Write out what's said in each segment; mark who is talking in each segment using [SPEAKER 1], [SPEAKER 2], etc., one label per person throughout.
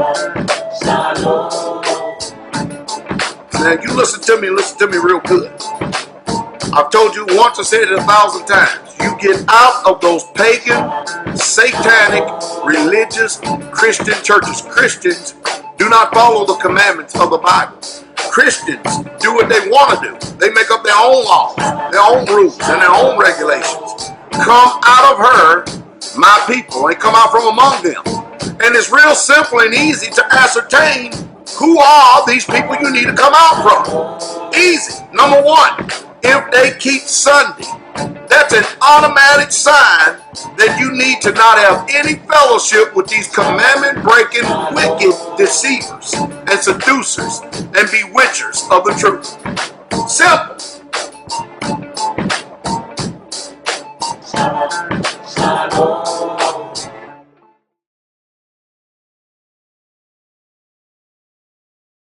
[SPEAKER 1] Now, you listen to me real good. I've told you once, I said it 1,000 times. You get out of those pagan, satanic, religious, Christian churches. Christians do not follow the commandments of the Bible. Christians do what they want to do. They make up their own laws, their own rules, and their own regulations. Come out of her, my people, and come out from among them. And it's real simple and easy to ascertain who are these people you need to come out from. Easy. Number one, if they keep Sunday, that's an automatic sign that you need to not have any fellowship with these commandment-breaking, wicked deceivers and seducers and bewitchers of the truth. Simple.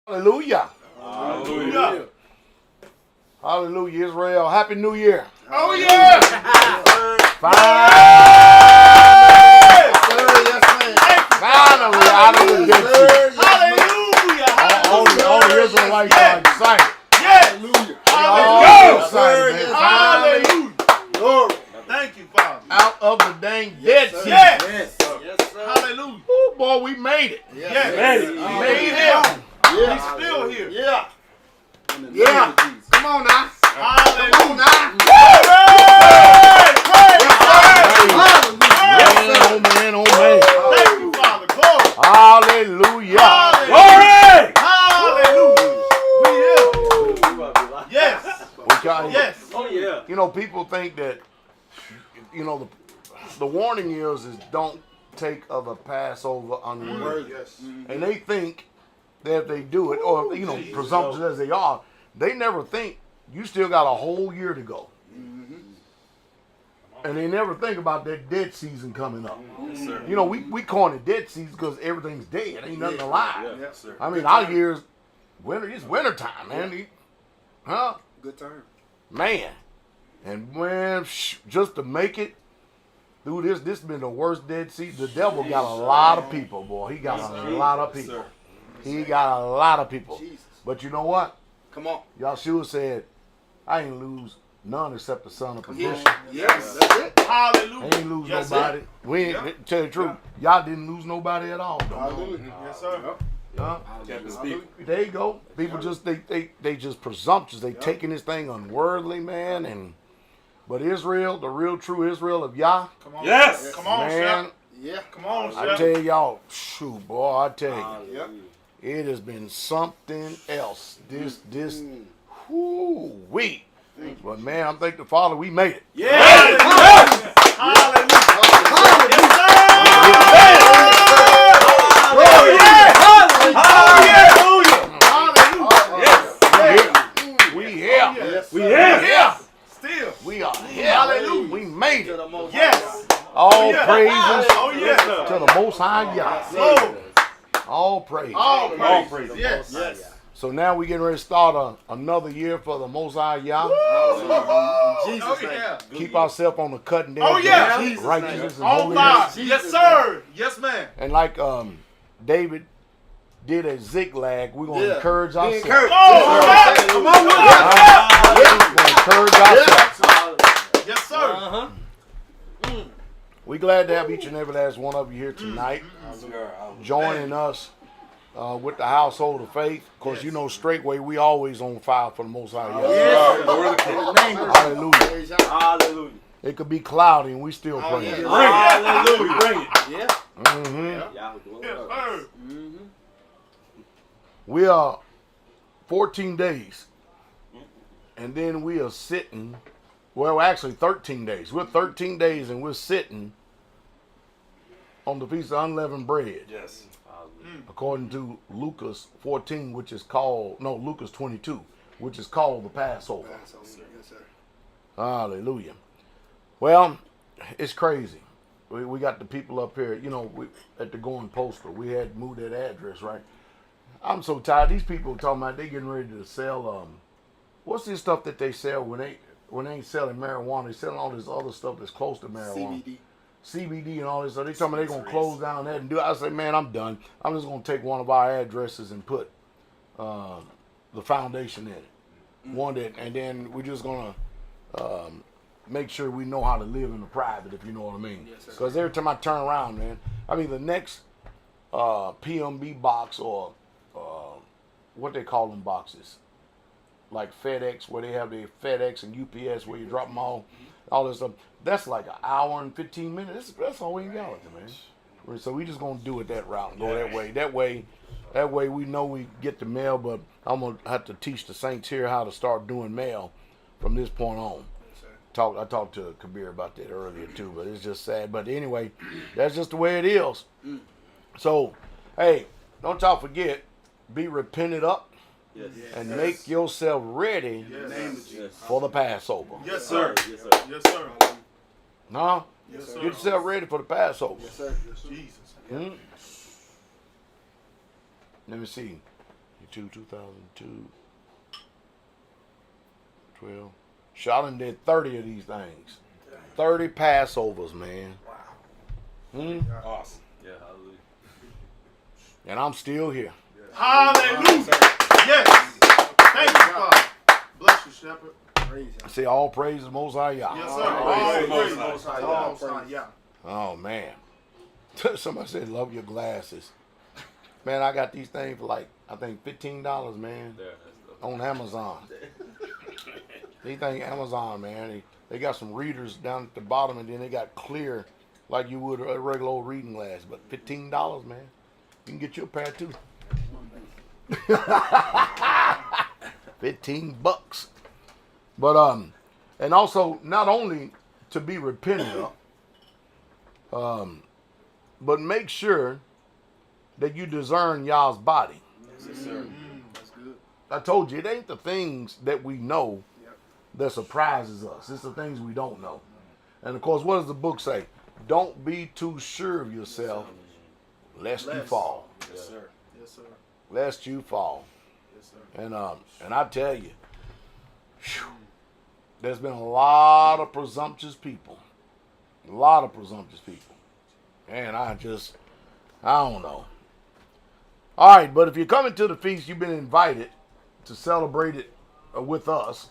[SPEAKER 1] Hallelujah.
[SPEAKER 2] Hallelujah.
[SPEAKER 1] Hallelujah, Israel. Happy New Year.
[SPEAKER 2] Oh, yeah.
[SPEAKER 1] Finally, out of the Dead Sea.
[SPEAKER 2] Hallelujah.
[SPEAKER 1] All the Israelites are excited.
[SPEAKER 2] Yes.
[SPEAKER 1] Hallelujah.
[SPEAKER 2] Hallelujah. Glory. Thank you, Father.
[SPEAKER 1] Out of the dang Dead Sea.
[SPEAKER 2] Yes. Hallelujah.
[SPEAKER 1] Oh, boy, we made it.
[SPEAKER 2] Yes.
[SPEAKER 1] We made it.
[SPEAKER 2] He's still here.
[SPEAKER 1] Yeah. Yeah. Come on now.
[SPEAKER 2] Hallelujah.
[SPEAKER 1] Come on now. Man, oh man.
[SPEAKER 2] Thank you, Father. Glory.
[SPEAKER 1] Hallelujah.
[SPEAKER 2] Glory. Hallelujah. We here. Yes. Yes.
[SPEAKER 3] Oh, yeah.
[SPEAKER 1] You know, people think that, you know, the warning is don't take of a Passover unworthy.
[SPEAKER 2] Yes.
[SPEAKER 1] And they think that if they do it, or, you know, presumptuous as they are, they never think you still got a whole year to go. And they never think about that dead season coming up.
[SPEAKER 3] Yes, sir.
[SPEAKER 1] You know, we call it dead season because everything's dead. Ain't nothing alive.
[SPEAKER 3] Yes, sir.
[SPEAKER 1] I mean, our years, it's winter time, man. Huh?
[SPEAKER 4] Good term.
[SPEAKER 1] Man. And man, just to make it through this has been the worst dead season. The devil got a lot of people, boy. He got a lot of people. He got a lot of people. But you know what?
[SPEAKER 4] Come on.
[SPEAKER 1] Yahshua said, I ain't lose none except the son of perdition.
[SPEAKER 4] Yes, that's it.
[SPEAKER 2] Hallelujah.
[SPEAKER 1] I ain't lose nobody. We ain't, tell you the truth, y'all didn't lose nobody at all.
[SPEAKER 4] Hallelujah.
[SPEAKER 2] Yes, sir.
[SPEAKER 1] Huh? There you go. People just they just presumptuous. They taking this thing unworthily, man. But Israel, the real true Israel of Yah.
[SPEAKER 2] Come on.
[SPEAKER 3] Yes.
[SPEAKER 2] Come on,
[SPEAKER 1] man.
[SPEAKER 2] Chef.
[SPEAKER 4] Yeah.
[SPEAKER 2] Come on,
[SPEAKER 1] I
[SPEAKER 2] Chef.
[SPEAKER 1] tell y'all, shoot, boy, I tell you,
[SPEAKER 4] Yep.
[SPEAKER 1] it has been something else. This, whoo-wee. But man, I'm thanking the Father, we made it.
[SPEAKER 3] Yes.
[SPEAKER 2] Hallelujah.
[SPEAKER 1] We here.
[SPEAKER 2] We here.
[SPEAKER 1] Still. We are here. Hallelujah. We made it.
[SPEAKER 2] Yes.
[SPEAKER 1] All praises
[SPEAKER 2] Oh, yes.
[SPEAKER 1] to the Most High Yah.
[SPEAKER 2] Oh.
[SPEAKER 1] All praise.
[SPEAKER 2] All praise. Yes. Yes.
[SPEAKER 1] So now we're getting ready to start another year for the Most High Yah.
[SPEAKER 2] Oh, yeah.
[SPEAKER 1] Keep ourselves on the cutting edge
[SPEAKER 2] Oh, yeah.
[SPEAKER 1] of righteousness and
[SPEAKER 2] Oh,
[SPEAKER 1] holiness.
[SPEAKER 2] God. Yes, sir. Yes, man.
[SPEAKER 1] And like David did a zigzag, we're going to encourage ourselves.
[SPEAKER 2] Oh, yes. Come on with
[SPEAKER 1] We're going to encourage ourselves.
[SPEAKER 2] Yes, sir.
[SPEAKER 1] We're glad to have each and every last one of you here tonight, joining us with the household of faith. Of course, you know, Straitway, we always on fire for the Most High. Hallelujah.
[SPEAKER 3] Hallelujah.
[SPEAKER 1] It could be cloudy and we still pray.
[SPEAKER 3] Hallelujah. Bring it.
[SPEAKER 4] Yeah.
[SPEAKER 1] We are 14 days, and then we are sitting, well, actually 13 days. We're 13 days, and we're sitting on the Feast of Unleavened Bread.
[SPEAKER 3] Yes.
[SPEAKER 1] According to Lucas 14, Lucas 22, which is called the Passover.
[SPEAKER 4] Yes, sir.
[SPEAKER 1] Hallelujah. Well, it's crazy. We got the people up here, you know, at the Going Postal. We had to move that address, right? I'm so tired. These people talking about they getting ready to sell, what's this stuff that they sell when they ain't selling marijuana? They selling all this other stuff that's close to marijuana.
[SPEAKER 4] CBD.
[SPEAKER 1] CBD and all this. So they tell me they're going to close down that and do it. I say, man, I'm done. I'm just going to take one of our addresses and put the foundation in it. And then we're just going to make sure we know how to live in the private, if you know what I mean. Because every time I turn around, man, I mean, the next PMB box or what they call them boxes, like FedEx, where they have the FedEx and UPS where you drop them all this stuff, that's like an hour and 15 minutes. That's all we got, man. So we just going to do it that route and go that way. That way we know we get the mail, but I'm going to have to teach the saints here how to start doing mail from this point on. I talked to Kabir about that earlier too, but it's just sad. But anyway, that's just the way it is. So, hey, don't y'all forget, be repented up and make yourself ready for the Passover.
[SPEAKER 2] Yes, sir.
[SPEAKER 3] Yes, sir.
[SPEAKER 2] Yes, sir.
[SPEAKER 1] Huh?
[SPEAKER 2] Yes, sir.
[SPEAKER 1] Get yourself ready for the Passover.
[SPEAKER 4] Yes, sir.
[SPEAKER 2] Jesus.
[SPEAKER 1] Let me see. 2002, 12. Shot did 30 of these things. 30 Passovers, man.
[SPEAKER 4] Wow.
[SPEAKER 3] Awesome. Yeah, hallelujah.
[SPEAKER 1] And I'm still here.
[SPEAKER 2] Hallelujah. Yes. Thank you, God. Bless you, Shepherd.
[SPEAKER 4] Praise
[SPEAKER 1] I say all praise the Most High Yah.
[SPEAKER 2] Yes, sir.
[SPEAKER 3] Praise the
[SPEAKER 2] All
[SPEAKER 3] Most
[SPEAKER 2] praise.
[SPEAKER 3] High.
[SPEAKER 2] All praise. Yeah.
[SPEAKER 1] Oh, man. Somebody said, love your glasses. Man, I got these things for like, I think $15, man, on Amazon. These things Amazon, man. They got some readers down at the bottom, and then they got clear, like you would a regular old reading glass. But $15, man. You can get you a pair too. 15 bucks. But and also not only to be repentant of, but make sure that you discern y'all's body.
[SPEAKER 4] Yes, sir. That's good.
[SPEAKER 1] I told you, it ain't the things that we know that surprises us. It's the things we don't know. And of course, what does the book say? Don't be too sure of yourself, lest you fall.
[SPEAKER 4] Yes, sir.
[SPEAKER 2] Yes, sir.
[SPEAKER 1] Lest you fall.
[SPEAKER 2] Yes, sir.
[SPEAKER 1] And I tell you, there's been a lot of presumptuous people. A lot of presumptuous people. And I don't know. All right, but if you're coming to the feast, you've been invited to celebrate it with us.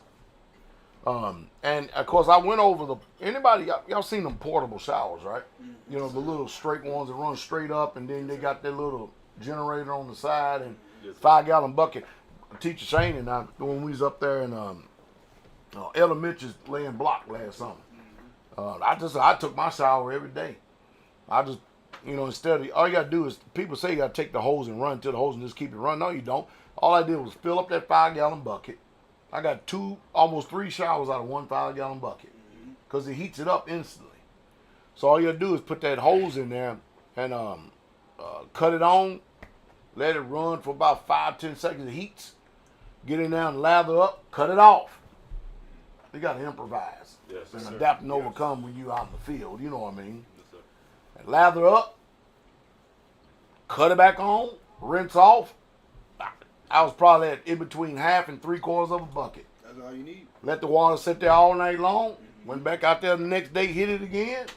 [SPEAKER 1] And of course, I went over anybody, y'all seen them portable showers, right? You know, the little straight ones that run straight up, and then they got their little generator on the side and 5-gallon bucket. Teacher Shane and I, when we was up there in Ella Mitchell's laying block last summer, I took my shower every day. I just, instead of, all you got to do is, people say you got to take the hose and run to the hose and just keep it running. No, you don't. All I did was fill up that 5-gallon bucket. I got almost 3 showers out of one 5-gallon bucket because it heats it up instantly. So all you got to do is put that hose in there and cut it on, let it run for about 5-10 seconds. It heats. Get in there and lather up, cut it off. You got to improvise and adapt and overcome when you're out in the field. You know what I mean? And lather up, cut it back on, rinse off. I was probably at in between half and 3/4 of a bucket.
[SPEAKER 4] That's all you need.
[SPEAKER 1] Let the water sit there all night long. Went back out there the next day, hit it again.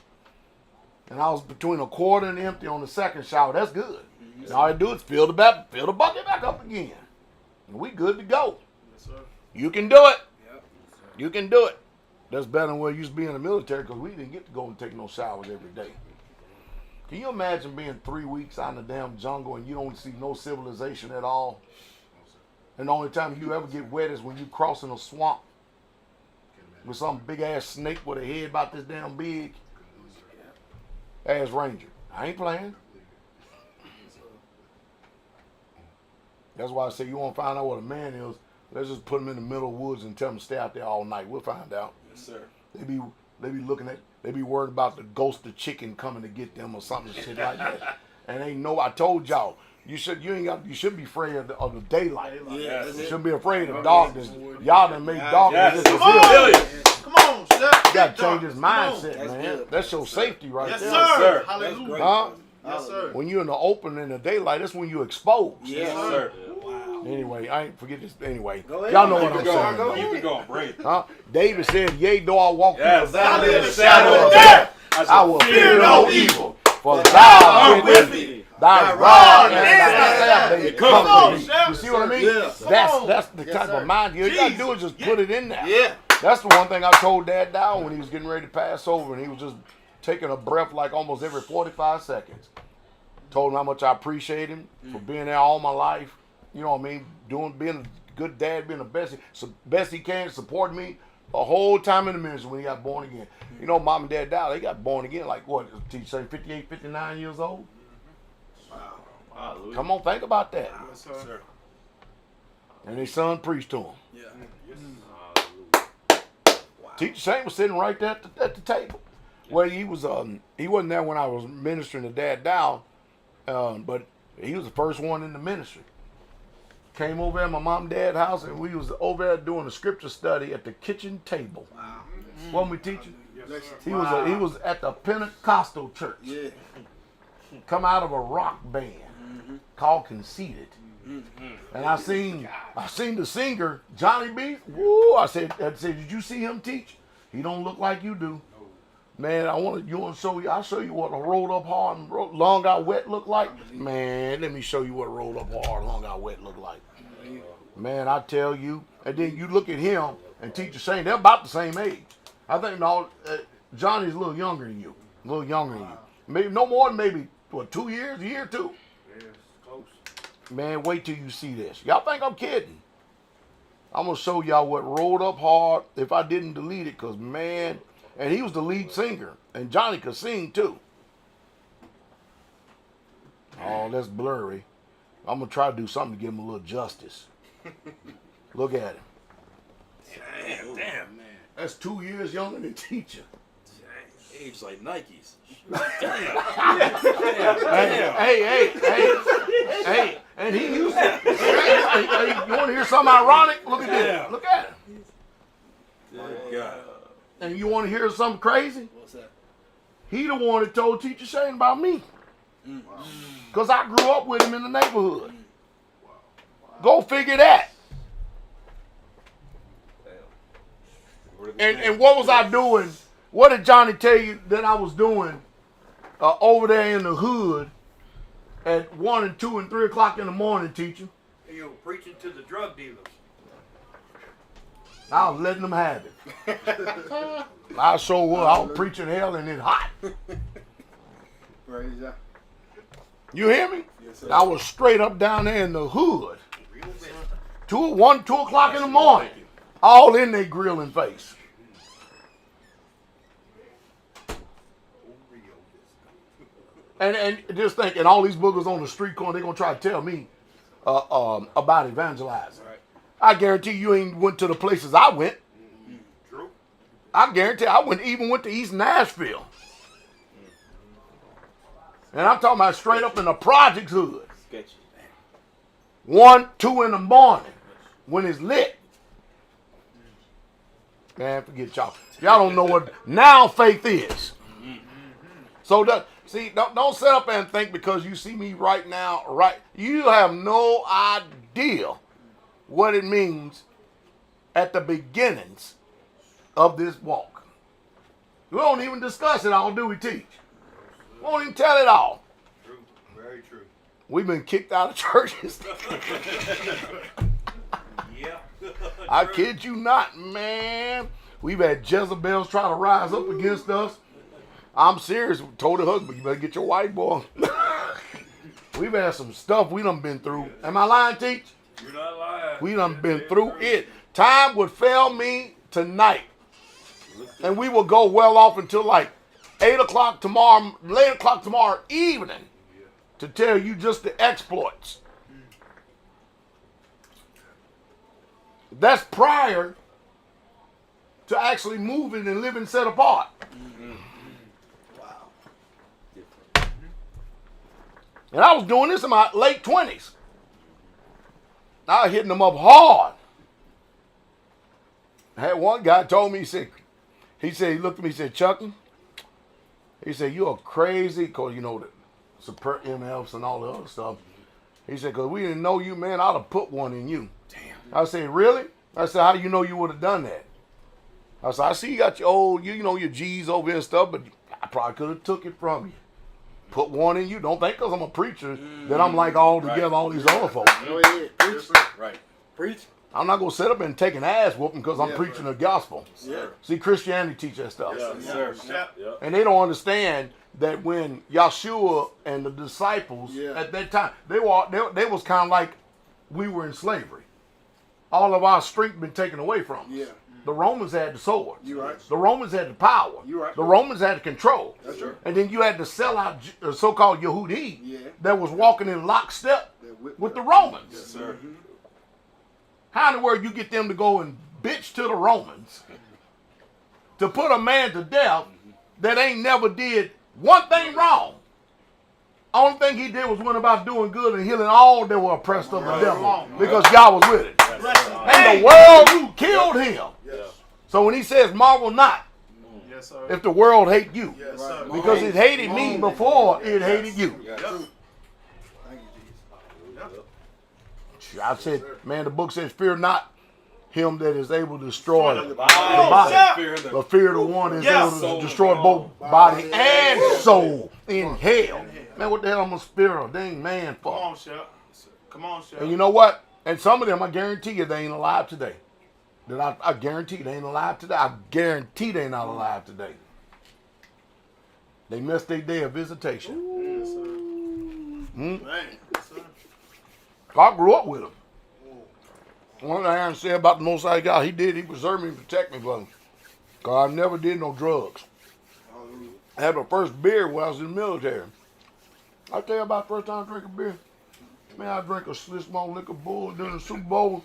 [SPEAKER 1] And I was between a quarter and empty on the second shower. That's good. And all I do is fill the bucket back up again. And we good to go.
[SPEAKER 2] Yes, sir.
[SPEAKER 1] You can do it.
[SPEAKER 4] Yep.
[SPEAKER 1] You can do it. That's better than what it used to be in the military because we didn't get to go and take no showers every day. Can you imagine being 3 weeks out in the damn jungle and you don't see no civilization at all? And the only time you ever get wet is when you crossing a swamp with some big ass snake with a head about this damn big. Ass ranger. I ain't playing. That's why I say you want to find out what a man is. Let's just put him in the middle of the woods and tell him to stay out there all night. We'll find out.
[SPEAKER 4] Yes, sir.
[SPEAKER 1] They be looking at. They be worried about the ghost of chicken coming to get them or something shit like that. And I told y'all. You should be afraid of the daylight.
[SPEAKER 4] Yeah,
[SPEAKER 1] You shouldn't be afraid of darkness. Y'all done made darkness.
[SPEAKER 2] Come on, Chef.
[SPEAKER 1] You gotta change his mindset,
[SPEAKER 4] That's
[SPEAKER 1] man.
[SPEAKER 4] good.
[SPEAKER 1] That's your safety right
[SPEAKER 2] Yes,
[SPEAKER 1] there.
[SPEAKER 2] sir.
[SPEAKER 4] That's
[SPEAKER 2] Hallelujah.
[SPEAKER 4] great.
[SPEAKER 1] Huh?
[SPEAKER 2] Yes, sir.
[SPEAKER 1] When you're in the open in the daylight, that's when you're exposed.
[SPEAKER 4] Yes,
[SPEAKER 2] sir.
[SPEAKER 4] Wow.
[SPEAKER 1] Anyway, I ain't forget this. Anyway,
[SPEAKER 4] Go ahead.
[SPEAKER 1] y'all know
[SPEAKER 4] Keep
[SPEAKER 1] what I'm
[SPEAKER 4] it going.
[SPEAKER 1] saying.
[SPEAKER 4] Go
[SPEAKER 3] Keep it going. Bring it.
[SPEAKER 1] Huh? David said, yea, though I walk
[SPEAKER 3] Yes.
[SPEAKER 1] through the valley
[SPEAKER 2] Valley
[SPEAKER 1] of
[SPEAKER 2] of
[SPEAKER 1] the
[SPEAKER 2] the shadow
[SPEAKER 1] shadow
[SPEAKER 2] of
[SPEAKER 1] of
[SPEAKER 2] death,
[SPEAKER 1] death, I will fear no evil, for thou art with me. Thy rod and thy staff, they comfort me. You see what I mean?
[SPEAKER 4] Yeah.
[SPEAKER 1] That's the type of mind you got to do is just put it in there.
[SPEAKER 4] Yeah.
[SPEAKER 1] That's the one thing I told Dad Dowell when he was getting ready to pass over, and he was just taking a breath like almost every 45 seconds. Told him how much I appreciate him for being there all my life. You know what I mean? Being a good dad, being the best he can, support me the whole time in the ministry when he got born again. You know, Mom and Dad Dowell, they got born again like what? Did you say 58, 59 years old?
[SPEAKER 3] Wow.
[SPEAKER 1] Come on, think about that.
[SPEAKER 2] Yes, sir.
[SPEAKER 1] And his son preached to him.
[SPEAKER 4] Yeah.
[SPEAKER 1] Teacher Shane was sitting right there at the table. Well, he wasn't there when I was ministering to Dad Dowell, but he was the first one in the ministry. Came over at my mom and dad's house, and we was over there doing a scripture study at the kitchen table.
[SPEAKER 4] Wow.
[SPEAKER 1] Wasn't we teaching?
[SPEAKER 2] Yes, sir.
[SPEAKER 1] He was at the Pentecostal church.
[SPEAKER 4] Yeah.
[SPEAKER 1] Come out of a rock band called Conceited. And I seen the singer, Johnny B. Woo! I said, did you see him teach? He don't look like you do. Man, I'll show you what a rolled up hard and long out wet look like. Man, let me show you what a rolled up hard, long out wet look like. Man, I tell you. And then you look at him and Teacher Shane, they're about the same age. I think Johnny's a little younger than you. Maybe no more than maybe, what, 2 years, a year or two?
[SPEAKER 2] Yes, close.
[SPEAKER 1] Man, wait till you see this. Y'all think I'm kidding? I'm going to show y'all what rolled up hard if I didn't delete it, because, man, and he was the lead singer, and Johnny could sing, too. Oh, that's blurry. I'm going to try to do something to give him a little justice. Look at him.
[SPEAKER 4] Damn, man.
[SPEAKER 1] That's 2 years younger than Teacher.
[SPEAKER 4] Age like Nikes.
[SPEAKER 1] Hey, and he used to. Hey, you want to hear something ironic? Look at this. Look at him.
[SPEAKER 4] My God.
[SPEAKER 1] And you want to hear something crazy?
[SPEAKER 4] What's that?
[SPEAKER 1] He the one that told Teacher Shane about me. Because I grew up with him in the neighborhood. Go figure that. And what was I doing? What did Johnny tell you that I was doing over there in the hood at 1 and 2 and 3 o'clock in the morning, Teacher?
[SPEAKER 5] You were preaching to the drug dealers.
[SPEAKER 1] I was letting them have it. I sure was. I was preaching hell and it hot.
[SPEAKER 4] Praise God.
[SPEAKER 1] You hear me?
[SPEAKER 4] Yes, sir.
[SPEAKER 1] I was straight up down there in the hood. 2 o'clock in the morning. All in their grilling face. And just think, and all these boogers on the street corner, they're going to try to tell me about evangelizing.
[SPEAKER 4] Right.
[SPEAKER 1] I guarantee you ain't went to the places I went.
[SPEAKER 2] True.
[SPEAKER 1] I guarantee I even went to East Nashville. And I'm talking about straight up in the projects hood.
[SPEAKER 3] Sketchy.
[SPEAKER 1] 1, 2 in the morning when it's lit. Man, forget y'all. Y'all don't know what now faith is. So don't sit up and think because you see me right now, right? You have no idea what it means at the beginnings of this walk. We don't even discuss it all, do we, Teach? We won't even tell it all.
[SPEAKER 2] True. Very true.
[SPEAKER 1] We've been kicked out of churches.
[SPEAKER 5] Yeah.
[SPEAKER 1] I kid you not, man. We've had Jezebels try to rise up against us. I'm serious. Told the husband, you better get your white boy. We've had some stuff we done been through. Am I lying, Teach?
[SPEAKER 5] You're not lying.
[SPEAKER 1] We done been through it. Time would fail me tonight. And we will go well off until like 8 o'clock tomorrow evening to tell you just the exploits. That's prior to actually moving and living set apart.
[SPEAKER 4] Wow.
[SPEAKER 1] And I was doing this in my late 20s. I was hitting them up hard. I had one guy told me, he said, he looked at me, he said, Chucky, he said, you're crazy, because you know the super MFs and all the other stuff. He said, because we didn't know you, man, I'd have put one in you.
[SPEAKER 4] Damn.
[SPEAKER 1] I said, really? I said, how do you know you would have done that? I said, I see you got your old, you know, your G's over here and stuff, but I probably could have took it from you. Put one in you. Don't think because I'm a preacher that I'm like all together, all these other folks.
[SPEAKER 4] Go ahead. Preach. Right. Preach.
[SPEAKER 1] I'm not going to sit up and take an ass whooping because I'm preaching the gospel.
[SPEAKER 4] Yeah.
[SPEAKER 1] See, Christianity teach that stuff.
[SPEAKER 4] Yes, sir.
[SPEAKER 3] Yep.
[SPEAKER 1] And they don't understand that when Yahshua and the disciples at that time, they was kind of like we were in slavery. All of our strength been taken away from us.
[SPEAKER 4] Yeah.
[SPEAKER 1] The Romans had the sword.
[SPEAKER 4] You right.
[SPEAKER 1] The Romans had the power.
[SPEAKER 4] You right.
[SPEAKER 1] The Romans had the control.
[SPEAKER 4] That's true.
[SPEAKER 1] And then you had the sellout so-called Yehudi that was walking in lockstep with the Romans.
[SPEAKER 4] Yes, sir.
[SPEAKER 1] How in the world you get them to go and bitch to the Romans to put a man to death that ain't never did one thing wrong? Only thing he did was went about doing good and healing all that were oppressed of the devil because God was with it. And the world killed him. So when he says marvel not if the world hate you, because it hated me before it hated you. I said, man, the book says, fear not him that is able to destroy the body, but fear the one that is able to destroy both body and soul in hell. Man, what the hell I'm a spirit of dang man for?
[SPEAKER 2] Come on, Shep. Come on, Shep.
[SPEAKER 1] And you know what? And some of them, I guarantee you, they ain't alive today. I guarantee they ain't alive today. I guarantee they not alive today. They missed their day of visitation.
[SPEAKER 2] Yes, sir. Man. Yes, sir.
[SPEAKER 1] I grew up with him. One thing I say about the Most High God, he preserved me and protect me from him. Because I never did no drugs. I had my first beer when I was in the military. I tell you about the first time I drank a beer. Man, I drank a small liquor bull during the Super Bowl.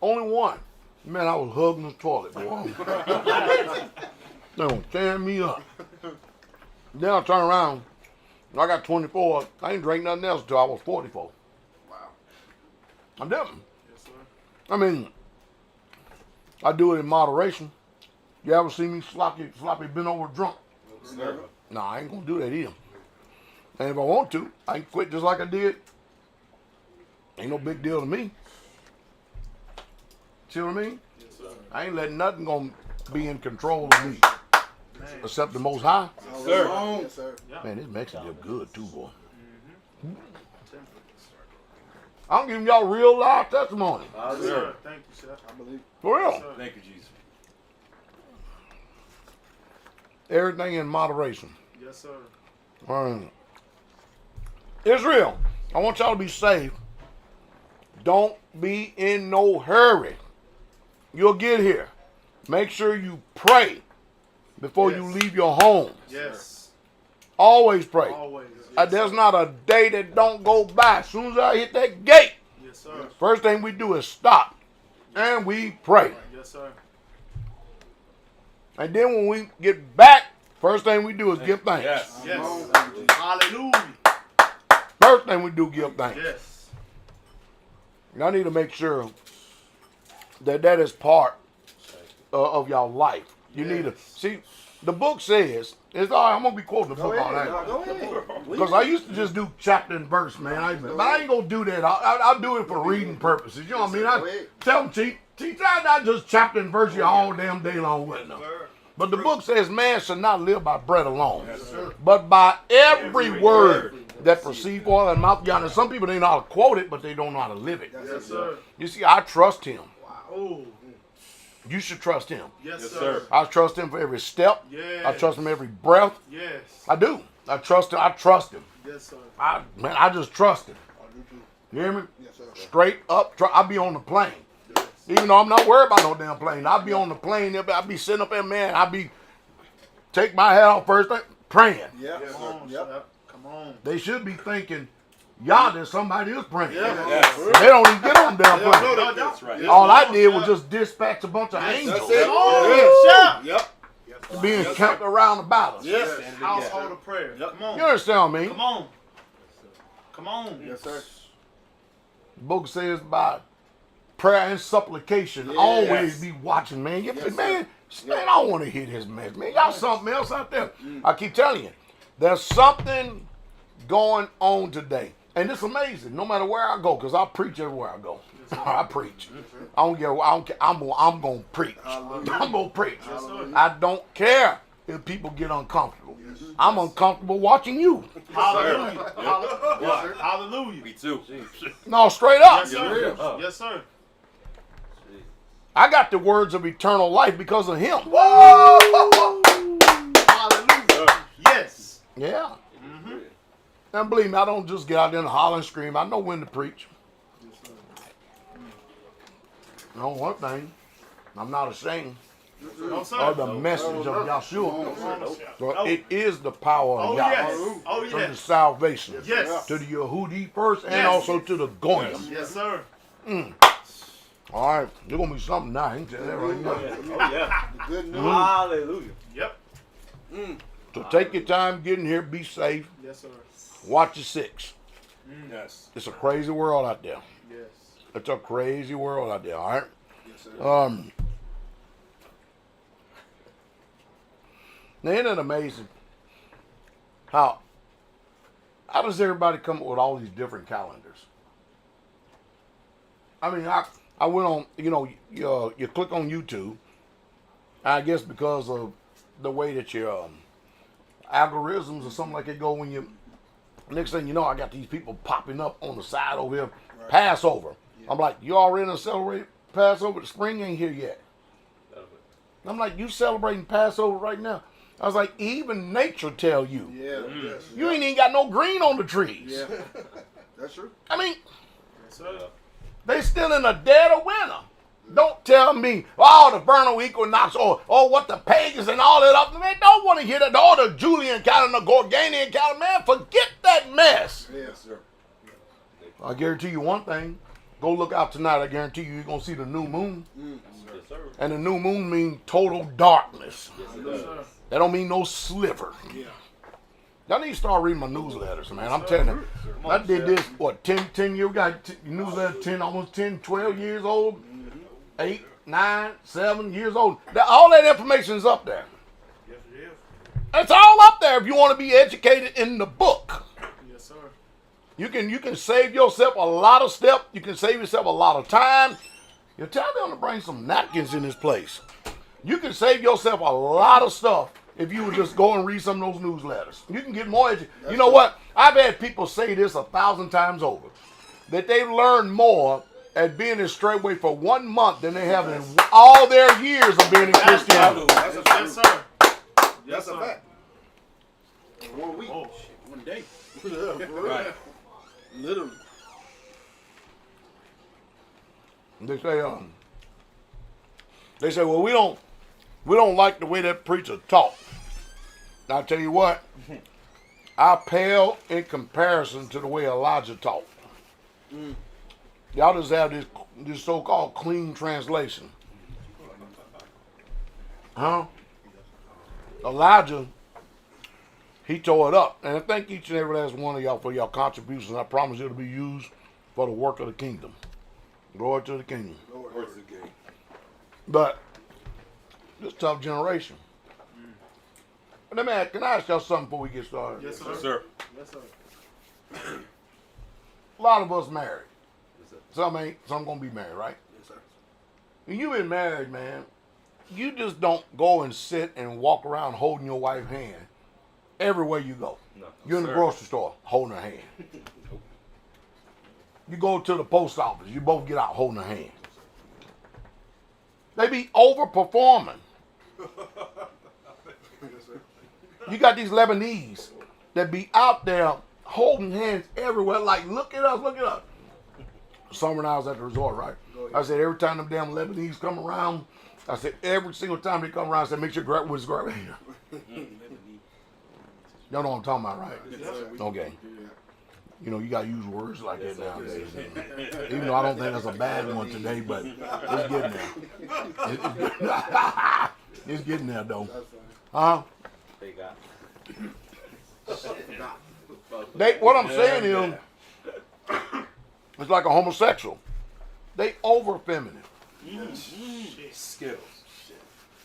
[SPEAKER 1] Only one. Man, I was hugging the toilet, boy. They gonna tear me up. Then I turn around. I got 24. I ain't drank nothing else until I was 44.
[SPEAKER 2] Wow.
[SPEAKER 1] I'm different.
[SPEAKER 2] Yes, sir.
[SPEAKER 1] I mean, I do it in moderation. You ever see me sloppy bent over drunk?
[SPEAKER 4] Never.
[SPEAKER 1] No, I ain't gonna do that either. And if I want to, I can quit just like I did. Ain't no big deal to me. See what I mean?
[SPEAKER 2] Yes, sir.
[SPEAKER 1] I ain't letting nothing gonna be in control of me. Except the Most High.
[SPEAKER 4] Sir. Yes, sir.
[SPEAKER 1] Man, this Mexican dip good too, boy. I'm giving y'all real life testimony.
[SPEAKER 2] Yes, sir. Thank you, sir. I believe.
[SPEAKER 1] For real.
[SPEAKER 2] Yes, sir.
[SPEAKER 4] Thank you, Jesus.
[SPEAKER 1] Everything in moderation.
[SPEAKER 2] Yes, sir.
[SPEAKER 1] Israel, I want y'all to be safe. Don't be in no hurry. You'll get here. Make sure you pray before you leave your home.
[SPEAKER 2] Yes.
[SPEAKER 1] Always pray.
[SPEAKER 2] Always. Yes,
[SPEAKER 1] There's
[SPEAKER 2] sir.
[SPEAKER 1] not a day that don't go by. As soon as I hit that gate,
[SPEAKER 2] Yes, sir.
[SPEAKER 1] first thing we do is stop and we pray.
[SPEAKER 2] Yes, sir.
[SPEAKER 1] And then when we get back, first thing we do is give thanks.
[SPEAKER 4] Yes.
[SPEAKER 2] Yes. Hallelujah.
[SPEAKER 1] First thing we do, give thanks.
[SPEAKER 2] Yes.
[SPEAKER 1] And I need to make sure that that is part of y'all life. You need to see. The book says, it's all right, I'm going to be quoting the book all night.
[SPEAKER 4] Go ahead.
[SPEAKER 1] Because I used to just do chapter and verse, man. But I ain't going to do that. I'll do it for reading purposes. You know what I mean? I tell them, Chief, I not just chapter and verse you all damn day long with them. But the book says man should not live by bread alone, but by every word that proceeds forth out of the mouth of God. And some people, they know how to quote it, but they don't know how to live it.
[SPEAKER 2] Yes, sir.
[SPEAKER 1] You see, I trust him.
[SPEAKER 2] Oh.
[SPEAKER 1] You should trust him.
[SPEAKER 2] Yes,
[SPEAKER 4] Yes,
[SPEAKER 2] sir.
[SPEAKER 4] sir.
[SPEAKER 1] I trust him for every step.
[SPEAKER 2] Yes.
[SPEAKER 1] I trust him every breath.
[SPEAKER 2] Yes.
[SPEAKER 1] I do. I trust him. I trust him.
[SPEAKER 2] Yes, sir.
[SPEAKER 1] I just trust him. You hear me?
[SPEAKER 4] Yes, sir.
[SPEAKER 1] Straight up. I'll be on the plane. Even though I'm not worried about no damn plane. I'll be on the plane. I'll be sitting up there, man. I'll be take my hat off first thing, praying.
[SPEAKER 4] Yeah.
[SPEAKER 2] Come on, Shep. Come on.
[SPEAKER 1] They should be thinking, y'all, that somebody is praying.
[SPEAKER 2] Yes.
[SPEAKER 1] They don't even get on the damn plane.
[SPEAKER 2] No,
[SPEAKER 4] That's right.
[SPEAKER 1] All I did was just dispatch a bunch of angels
[SPEAKER 4] That's it.
[SPEAKER 2] Oh, Shep.
[SPEAKER 4] Yep.
[SPEAKER 1] being camped around about us.
[SPEAKER 4] Yes.
[SPEAKER 2] Household of prayer. Come on.
[SPEAKER 1] You understand what I mean?
[SPEAKER 2] Come on. Come on.
[SPEAKER 4] Yes, sir.
[SPEAKER 1] The book says by prayer and supplication,
[SPEAKER 4] Yes.
[SPEAKER 1] always be watching, man. Man, I don't want to hear this mess, man. Y'all something else out there. I keep telling you, there's something going on today. And it's amazing, no matter where I go, because I preach everywhere I go. I preach. I don't care. I'm going to preach. I'm going to preach. I don't care if people get uncomfortable. I'm uncomfortable watching you.
[SPEAKER 2] Hallelujah.
[SPEAKER 4] Yes, sir.
[SPEAKER 2] Hallelujah.
[SPEAKER 3] Me too.
[SPEAKER 1] No, straight up.
[SPEAKER 2] Yes, sir. Yes, sir.
[SPEAKER 1] I got the words of eternal life because of him.
[SPEAKER 2] Hallelujah. Yes.
[SPEAKER 1] Yeah. And believe me, I don't just get out there and holler and scream. I know when to preach. You know one thing, I'm not ashamed
[SPEAKER 2] No, sir.
[SPEAKER 1] of the message of Yahshua. So it is the power of
[SPEAKER 2] Oh,
[SPEAKER 1] Yah
[SPEAKER 2] yes. Oh,
[SPEAKER 1] to the
[SPEAKER 2] yes.
[SPEAKER 1] salvation.
[SPEAKER 2] Yes.
[SPEAKER 1] To the Yehudi first and
[SPEAKER 2] Yes.
[SPEAKER 1] also to the Goyim.
[SPEAKER 2] Yes, sir.
[SPEAKER 1] All right, there's going to be something now. I can tell that right now.
[SPEAKER 3] Oh, yeah.
[SPEAKER 4] Good news.
[SPEAKER 3] Hallelujah.
[SPEAKER 2] Yep.
[SPEAKER 1] So take your time getting here. Be safe.
[SPEAKER 2] Yes, sir.
[SPEAKER 1] Watch your six.
[SPEAKER 3] Yes.
[SPEAKER 1] It's a crazy world out there.
[SPEAKER 2] Yes.
[SPEAKER 1] It's a crazy world out there, all right?
[SPEAKER 4] Yes, sir.
[SPEAKER 1] Now, isn't it amazing how does everybody come up with all these different calendars? I mean, I went on, you click on YouTube, I guess because of the way that your algorithms or something like it go when you, next thing you know, I got these people popping up on the side over here, Passover. I'm like, you already done celebrated Passover? The spring ain't here yet. I'm like, you celebrating Passover right now? I was like, even nature tell you.
[SPEAKER 4] Yeah. Yes.
[SPEAKER 1] You ain't even got no green on the trees.
[SPEAKER 4] Yeah. That's true.
[SPEAKER 1] I mean,
[SPEAKER 2] Yes, sir.
[SPEAKER 1] they still in the dead of winter. Don't tell me, the vernal equinox or what the pagans and all that up. Man, don't want to hear that. All the Julian calendar, Gorganian calendar. Man, forget that mess.
[SPEAKER 4] Yes, sir.
[SPEAKER 1] I guarantee you one thing. Go look out tonight. I guarantee you're going to see the new moon.
[SPEAKER 3] Yes, sir.
[SPEAKER 1] And the new moon means total darkness.
[SPEAKER 2] Yes, sir.
[SPEAKER 1] That don't mean no sliver.
[SPEAKER 4] Yeah.
[SPEAKER 1] Y'all need to start reading my newsletters, man. I'm telling you. I did this, 10 years, got newsletter 10, almost 10, 12 years old, 8, 9, 7 years old. All that information is up there.
[SPEAKER 2] Yes, it is.
[SPEAKER 1] It's all up there if you want to be educated in the book.
[SPEAKER 2] Yes, sir.
[SPEAKER 1] You can save yourself a lot of steps. You can save yourself a lot of time. You tell them to bring some napkins in this place. You can save yourself a lot of stuff if you would just go and read some of those newsletters. You can get more. You know what? I've had people say this 1,000 times over, that they've learned more at being in Straitway for 1 month than they have in all their years of being in Christianity.
[SPEAKER 4] That's a
[SPEAKER 2] Yes, sir.
[SPEAKER 4] That's a fact. In 1 week.
[SPEAKER 2] Oh,
[SPEAKER 4] One day.
[SPEAKER 3] Right.
[SPEAKER 4] Literally.
[SPEAKER 1] They say, well, we don't like the way that preacher talk. And I'll tell you what, I pale in comparison to the way Elijah talked. Y'all just have this so-called clean translation. Huh? Elijah, he tore it up. And I thank each and every last one of y'all for your contributions. I promise you it'll be used for the work of the kingdom. Glory to the kingdom.
[SPEAKER 4] Glory to the game.
[SPEAKER 1] But this tough generation. But man, can I ask y'all something before we get started?
[SPEAKER 2] yes, sir.
[SPEAKER 3] Yes, sir.
[SPEAKER 2] Yes, sir.
[SPEAKER 1] A lot of us married.
[SPEAKER 3] Yes, sir.
[SPEAKER 1] Some ain't. Some gonna be married, right?
[SPEAKER 4] Yes, sir.
[SPEAKER 1] When you been married, man, you just don't go and sit and walk around holding your wife's hand everywhere you go.
[SPEAKER 3] No,
[SPEAKER 1] You're in the
[SPEAKER 3] sir.
[SPEAKER 1] grocery store holding her hand. You go to the post office, you both get out holding her hand. They be overperforming. You got these Lebanese that be out there holding hands everywhere, like, look at us, look at us. Summer night I was at the resort, right? I said, every time them damn Lebanese come around, I said, every single time they come around, I said, make sure grab with grab here. Y'all know what I'm talking about, right?
[SPEAKER 4] Yes, sir.
[SPEAKER 1] Okay. You know, you got to use words like that nowadays. Even though I don't think that's a bad one today, but it's getting there. It's getting there, though. Huh?
[SPEAKER 3] They got.
[SPEAKER 1] What I'm saying is, it's like a homosexual. They over feminine.
[SPEAKER 3] Skills.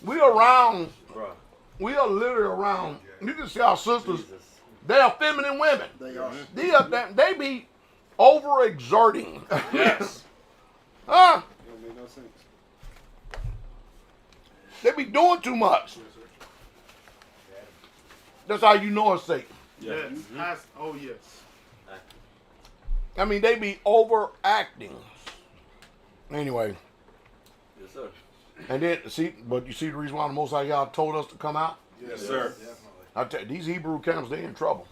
[SPEAKER 1] We around,
[SPEAKER 3] Bro.
[SPEAKER 1] we are literally around, you can see our sisters, they are feminine women.
[SPEAKER 4] They are.
[SPEAKER 1] They be overexerting.
[SPEAKER 3] Yes.
[SPEAKER 1] Huh?
[SPEAKER 4] Don't make no sense.
[SPEAKER 1] They be doing too much. That's how you know it's Satan.
[SPEAKER 2] Yes. Oh, yes.
[SPEAKER 1] I mean, they be overacting. Anyway.
[SPEAKER 3] Yes, sir.
[SPEAKER 1] And then, but you see the reason why the Most High God told us to come out?
[SPEAKER 3] Yes, sir.
[SPEAKER 1] I tell you, these Hebrew camps, they in trouble.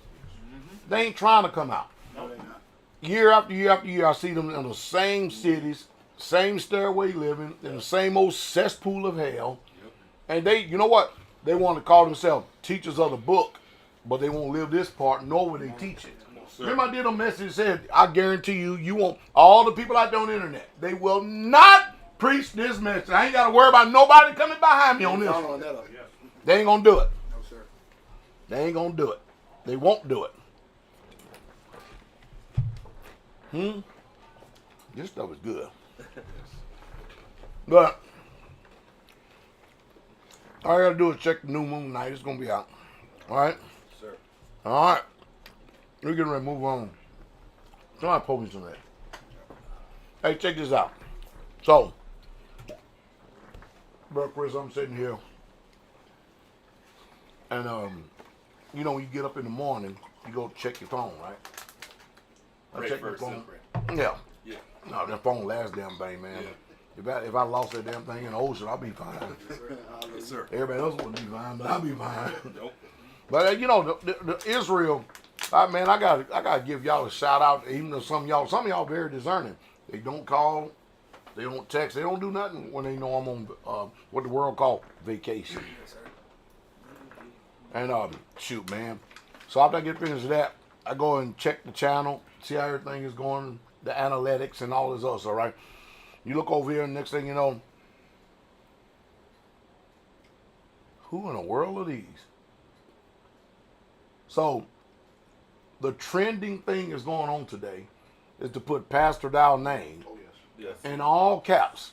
[SPEAKER 1] They ain't trying to come out.
[SPEAKER 4] No, they're not.
[SPEAKER 1] Year after year after year, I see them in the same cities, same stairway living, in the same old cesspool of hell. And they, you know what? They want to call themselves teachers of the book, but they won't live this part, nor will they teach it. Remember I did a message that said, I guarantee you won't, all the people out there on the internet, they will not preach this message. I ain't got to worry about nobody coming behind me on this. They ain't going to do it.
[SPEAKER 4] No, sir.
[SPEAKER 1] They ain't going to do it. They won't do it. This stuff is good. But all I got to do is check the new moon night. It's going to be out. All right?
[SPEAKER 3] Sir.
[SPEAKER 1] All right. We're getting ready to move on. Somebody post me some of that. Hey, check this out. So, Brother Chris, I'm sitting here. And, you know, when you get up in the morning, you go check your phone, right? I check my phone. Yeah.
[SPEAKER 3] Yeah.
[SPEAKER 1] No, that phone last damn thing, man.
[SPEAKER 3] Yeah.
[SPEAKER 1] If I lost that damn thing in the ocean, I'll be fine.
[SPEAKER 3] Yes, sir.
[SPEAKER 1] Everybody else wouldn't be fine, but I'll be fine.
[SPEAKER 3] Nope.
[SPEAKER 1] But you know, the Israel, I gotta give y'all a shout out. Even though some of y'all very discerning. They don't call, they don't text, they don't do nothing when they know I'm on what the world call vacation. And shoot, man. So after I get finished with that, I go and check the channel, see how everything is going, the analytics and all this else. All right. You look over here, and next thing you know, who in the world are these? So, the trending thing is going on today is to put Pastor Dowell's name in all caps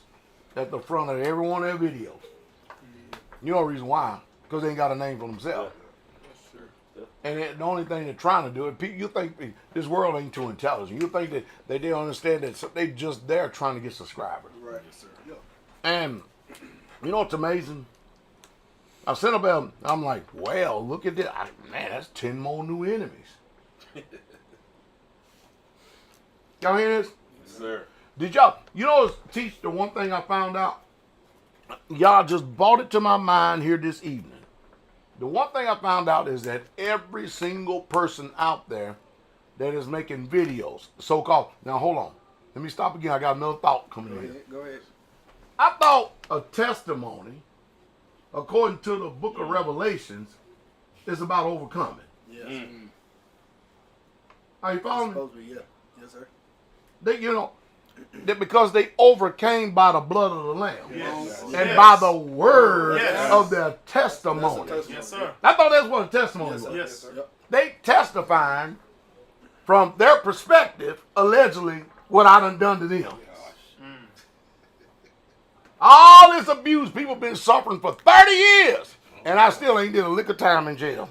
[SPEAKER 1] at the front of every one of their videos. You know the reason why? Because they ain't got a name for themselves. And the only thing they're trying to do is, you think this world ain't too intelligent. You think that they don't understand that they just there trying to get subscribers.
[SPEAKER 4] Right, sir. Yeah.
[SPEAKER 1] And you know what's amazing? I sent up there, I'm like, well, look at this. Man, that's 10 more new enemies. Y'all hear this?
[SPEAKER 3] Yes, sir.
[SPEAKER 1] Did y'all, you know, teach the one thing I found out? Y'all just brought it to my mind here this evening. The one thing I found out is that every single person out there that is making videos, so-called, now hold on. Let me stop again. I got another thought coming in.
[SPEAKER 4] Go ahead.
[SPEAKER 1] I thought a testimony, according to the book of Revelations, is about overcoming.
[SPEAKER 4] Yes.
[SPEAKER 1] Are you following me?
[SPEAKER 4] Supposed to be, yeah. Yes, sir.
[SPEAKER 1] They, you know, that because they overcame by the blood of the Lamb
[SPEAKER 2] Yes.
[SPEAKER 1] and
[SPEAKER 2] Yes.
[SPEAKER 1] by the word
[SPEAKER 2] Yes.
[SPEAKER 1] of their testimony.
[SPEAKER 2] Yes, sir.
[SPEAKER 1] I thought that's what a testimony was.
[SPEAKER 2] Yes, sir.
[SPEAKER 4] Yep.
[SPEAKER 1] They testifying from their perspective, allegedly, what I done to them. All this abuse people been suffering for 30 years, and I still ain't did a lick of time in jail.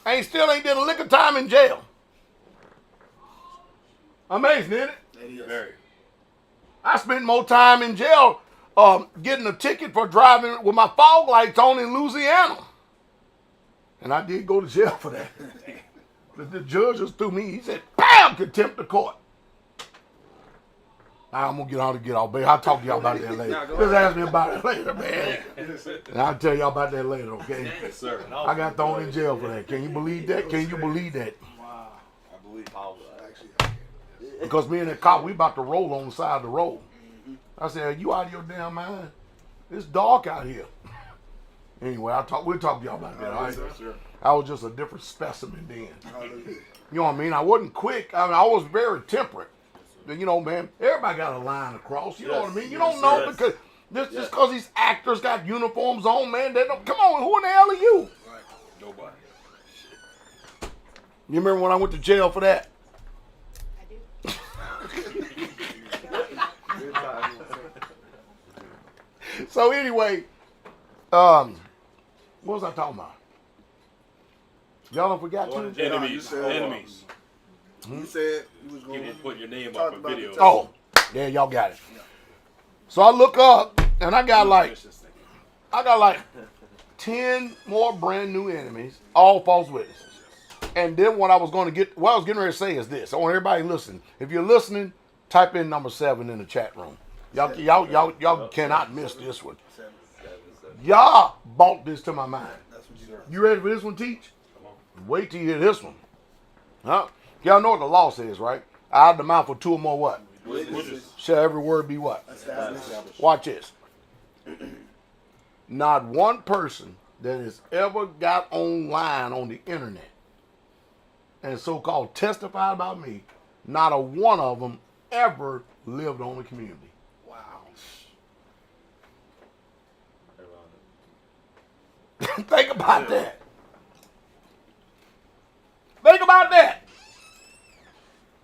[SPEAKER 1] I still ain't did a lick of time in jail. Amazing, isn't it?
[SPEAKER 4] That is.
[SPEAKER 3] Very.
[SPEAKER 1] I spent more time in jail getting a ticket for driving with my fog lights on in Louisiana. And I did go to jail for that. But the judge just threw me, he said, bam, contempt of court. I'm going to get off, baby. I'll talk to y'all about that later. Just ask me about it later, man. And I'll tell y'all about that later, okay?
[SPEAKER 3] Yes, sir.
[SPEAKER 1] I got thrown in jail for that. Can you believe that? Can you believe that?
[SPEAKER 3] I believe all that.
[SPEAKER 4] Actually,
[SPEAKER 1] Because me and the cop, we about to roll on the side of the road. I said, are you out of your damn mind? It's dark out here. Anyway, we'll talk to y'all about that, all right?
[SPEAKER 3] Sir.
[SPEAKER 1] I was just a different specimen then.
[SPEAKER 4] hallelujah.
[SPEAKER 1] You know what I mean? I wasn't quick. I mean, I was very temperate. You know, man, everybody got a line across. You know what I mean? You don't know because just because these actors got uniforms on, man. They don't. Come on, who in the hell are you?
[SPEAKER 3] Right. Nobody.
[SPEAKER 1] You remember when I went to jail for that? So anyway, what was I talking about? Y'all don't forgot to?
[SPEAKER 3] Enemies. Enemies.
[SPEAKER 4] You said you was
[SPEAKER 3] You
[SPEAKER 4] going
[SPEAKER 3] didn't put your name
[SPEAKER 4] Talk
[SPEAKER 3] up in
[SPEAKER 4] about
[SPEAKER 3] videos.
[SPEAKER 4] the
[SPEAKER 1] Oh, yeah, y'all got it. So I look up and I got like 10 more brand new enemies, all false witnesses. And then what I was getting ready to say is this. I want everybody to listen. If you're listening, type in number 7 in the chat room. Y'all cannot miss this one. Y'all bought this to my mind. You ready for this one, Teach? Wait till you hear this one. Huh? Y'all know what the law says, right? Out of the mouth of 2 or more what?
[SPEAKER 2] Witnesses.
[SPEAKER 1] Shall every word be what? Watch this. Not one person that has ever got online on the internet and so-called testified about me, not a one of them ever lived on the community.
[SPEAKER 4] Wow.
[SPEAKER 1] Think about that. Think about that.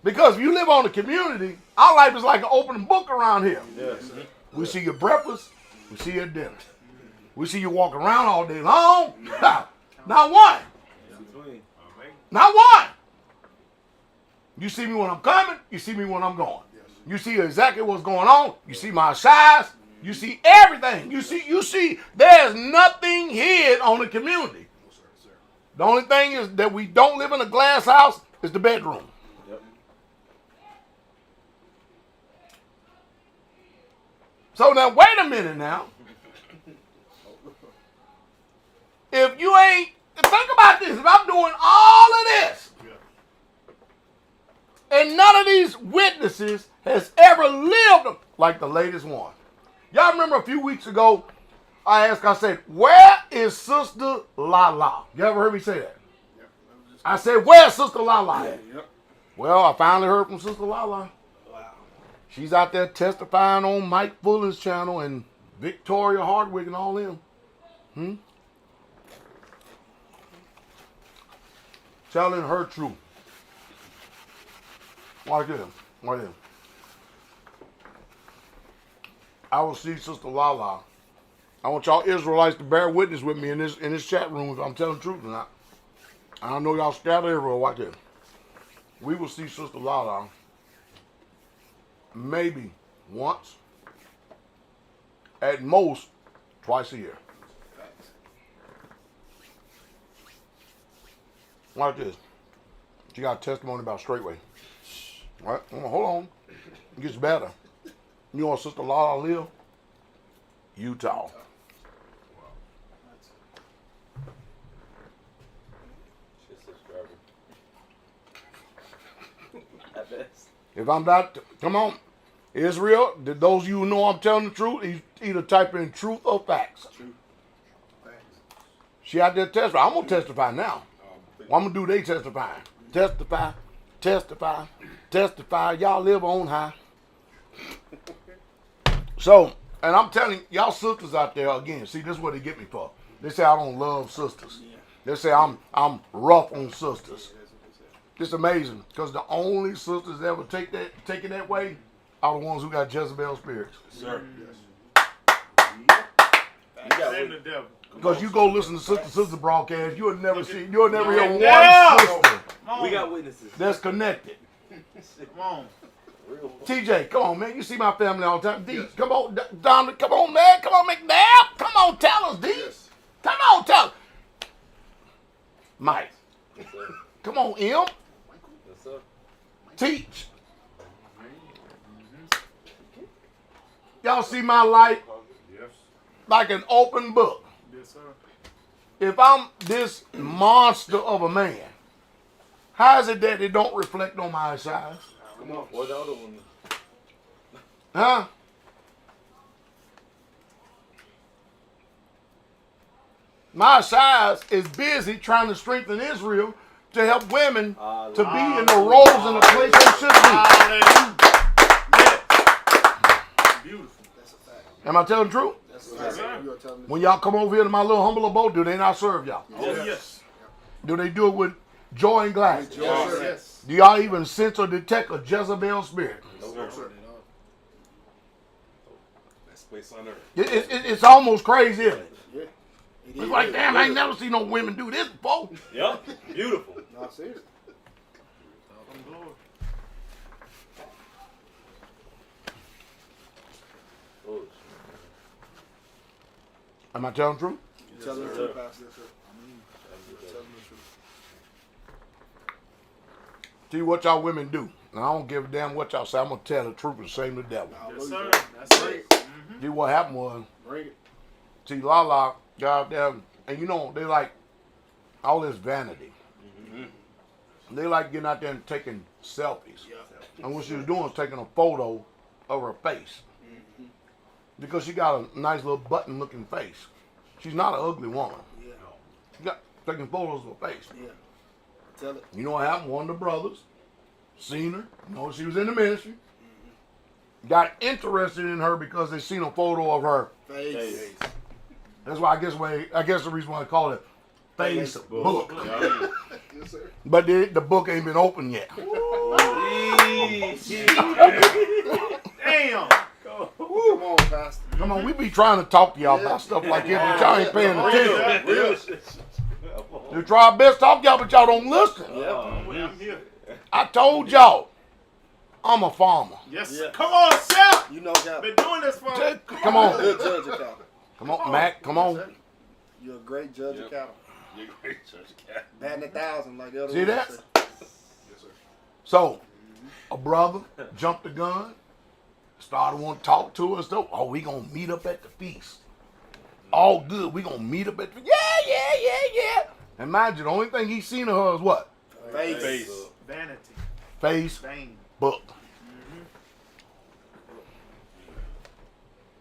[SPEAKER 1] Because if you live on the community, our life is like an open book around here.
[SPEAKER 2] Yes.
[SPEAKER 1] We see your breakfast, we see your dinner. We see you walk around all day long. Not one. Not one. You see me when I'm coming, you see me when I'm going. You see exactly what's going on. You see my size. You see everything. You see there's nothing hid on the community. The only thing is that we don't live in a glass house is the bedroom. So now wait a minute now. If you ain't, think about this. If I'm doing all of this, and none of these witnesses has ever lived like the latest one. Y'all remember a few weeks ago, I said, where is Sister Lala? You ever heard me say that? I said, where's Sister Lala at? Well, I finally heard from Sister Lala. She's out there testifying on Mike Fuller's channel and Victoria Hardwick and all them. Telling her truth. Like this. Like this. I will see Sister Lala. I want y'all Israelites to bear witness with me in this chat room if I'm telling the truth or not. I know y'all scattered everywhere. Watch this. We will see Sister Lala maybe once, at most twice a year. Like this. She got a testimony about Straitway. All right, hold on. It gets better. You know where Sister Lala live? Utah. If I'm not, come on. Israel, those of you who know I'm telling the truth, either type in truth or facts. She out there testifying. I'm going to testify now. Well, I'm going to do they testifying. Testify, testify, testify. Y'all live on high. So, and I'm telling y'all sisters out there, again, see, this is what they get me for. They say I don't love sisters. They say I'm rough on sisters. It's amazing, because the only sisters that ever take it that way are the ones who got Jezebel spirits.
[SPEAKER 3] Sir.
[SPEAKER 2] The devil.
[SPEAKER 1] Because you go listen to sister broadcast, you'll never hear one sister
[SPEAKER 5] We got witnesses.
[SPEAKER 1] that's connected.
[SPEAKER 2] Come on.
[SPEAKER 1] TJ, come on, man. You see my family all the time. D, come on, Don, come on, man. Come on, McNabb. Come on, tell us, D. Come on, tell us. Mike. Come on, M. Teach. Y'all see my life like an open book.
[SPEAKER 2] Yes, sir.
[SPEAKER 1] If I'm this monster of a man, how is it that it don't reflect on my size?
[SPEAKER 3] Come on. Or the other one.
[SPEAKER 1] Huh? My size is busy trying to strengthen Israel to help women to be in the roles and the place they should be.
[SPEAKER 2] Hallelujah. Yes. Beautiful.
[SPEAKER 4] That's a fact.
[SPEAKER 1] Am I telling the truth?
[SPEAKER 4] That's a fact.
[SPEAKER 2] sir.
[SPEAKER 4] You are telling the
[SPEAKER 1] When y'all come over here to my little humble abode, do they not serve y'all?
[SPEAKER 2] Oh, yes.
[SPEAKER 1] Do they do it with joy and gladness?
[SPEAKER 4] Yes, sir.
[SPEAKER 2] Yes.
[SPEAKER 1] Do y'all even sense or detect a Jezebel spirit?
[SPEAKER 3] No,
[SPEAKER 2] sir.
[SPEAKER 3] That's place on earth.
[SPEAKER 1] It's almost crazy, isn't it?
[SPEAKER 4] Yeah.
[SPEAKER 1] It's like, damn, I ain't never seen no women do this before.
[SPEAKER 5] Yep. Beautiful.
[SPEAKER 4] No, seriously.
[SPEAKER 1] Am I telling the truth?
[SPEAKER 4] Tell them the truth, Pastor. Tell them the truth.
[SPEAKER 1] See what y'all women do. And I don't give a damn what y'all say. I'm going to tell the truth and shame the devil.
[SPEAKER 2] Yes, sir. That's it.
[SPEAKER 1] See, what happened was,
[SPEAKER 4] Bring it.
[SPEAKER 1] see, Lala got them, and you know, they like all this vanity. They like getting out there and taking selfies. And what she was doing was taking a photo of her face. Because she got a nice little button-looking face. She's not an ugly woman.
[SPEAKER 4] Yeah.
[SPEAKER 1] She got taking photos of her face.
[SPEAKER 4] Yeah. Tell it.
[SPEAKER 1] You know what happened? One of the brothers seen her. You know, she was in the ministry. Got interested in her because they seen a photo of her.
[SPEAKER 4] Face.
[SPEAKER 1] That's why I guess the reason why I call it Facebook.
[SPEAKER 4] Yes, sir.
[SPEAKER 1] But the book ain't been opened yet.
[SPEAKER 2] Damn.
[SPEAKER 4] Come on, Pastor.
[SPEAKER 1] Come on, we be trying to talk to y'all about stuff like this, but y'all ain't paying attention.
[SPEAKER 4] Real.
[SPEAKER 1] We try our best to talk to y'all, but y'all don't listen.
[SPEAKER 2] I'm here.
[SPEAKER 1] I told y'all, I'm a farmer.
[SPEAKER 2] Yes,
[SPEAKER 4] Yeah.
[SPEAKER 2] sir. Come on, Seth.
[SPEAKER 4] You know God.
[SPEAKER 2] Been doing this for
[SPEAKER 1] Come on.
[SPEAKER 4] Good judge of cattle.
[SPEAKER 1] Come on, Mac, come on.
[SPEAKER 4] You're a great judge of cattle.
[SPEAKER 3] You're a great judge of cattle.
[SPEAKER 4] Batting 1,000 like the other
[SPEAKER 1] See
[SPEAKER 4] ones
[SPEAKER 1] that?
[SPEAKER 4] say.
[SPEAKER 1] So, a brother jumped the gun, started wanting to talk to us. Though, oh, we gonna meet up at the feast. All good. We gonna meet up at the yeah. And mind you, the only thing he seen of her is what?
[SPEAKER 4] Face.
[SPEAKER 2] vanity,
[SPEAKER 1] Face
[SPEAKER 2] vain.
[SPEAKER 1] book.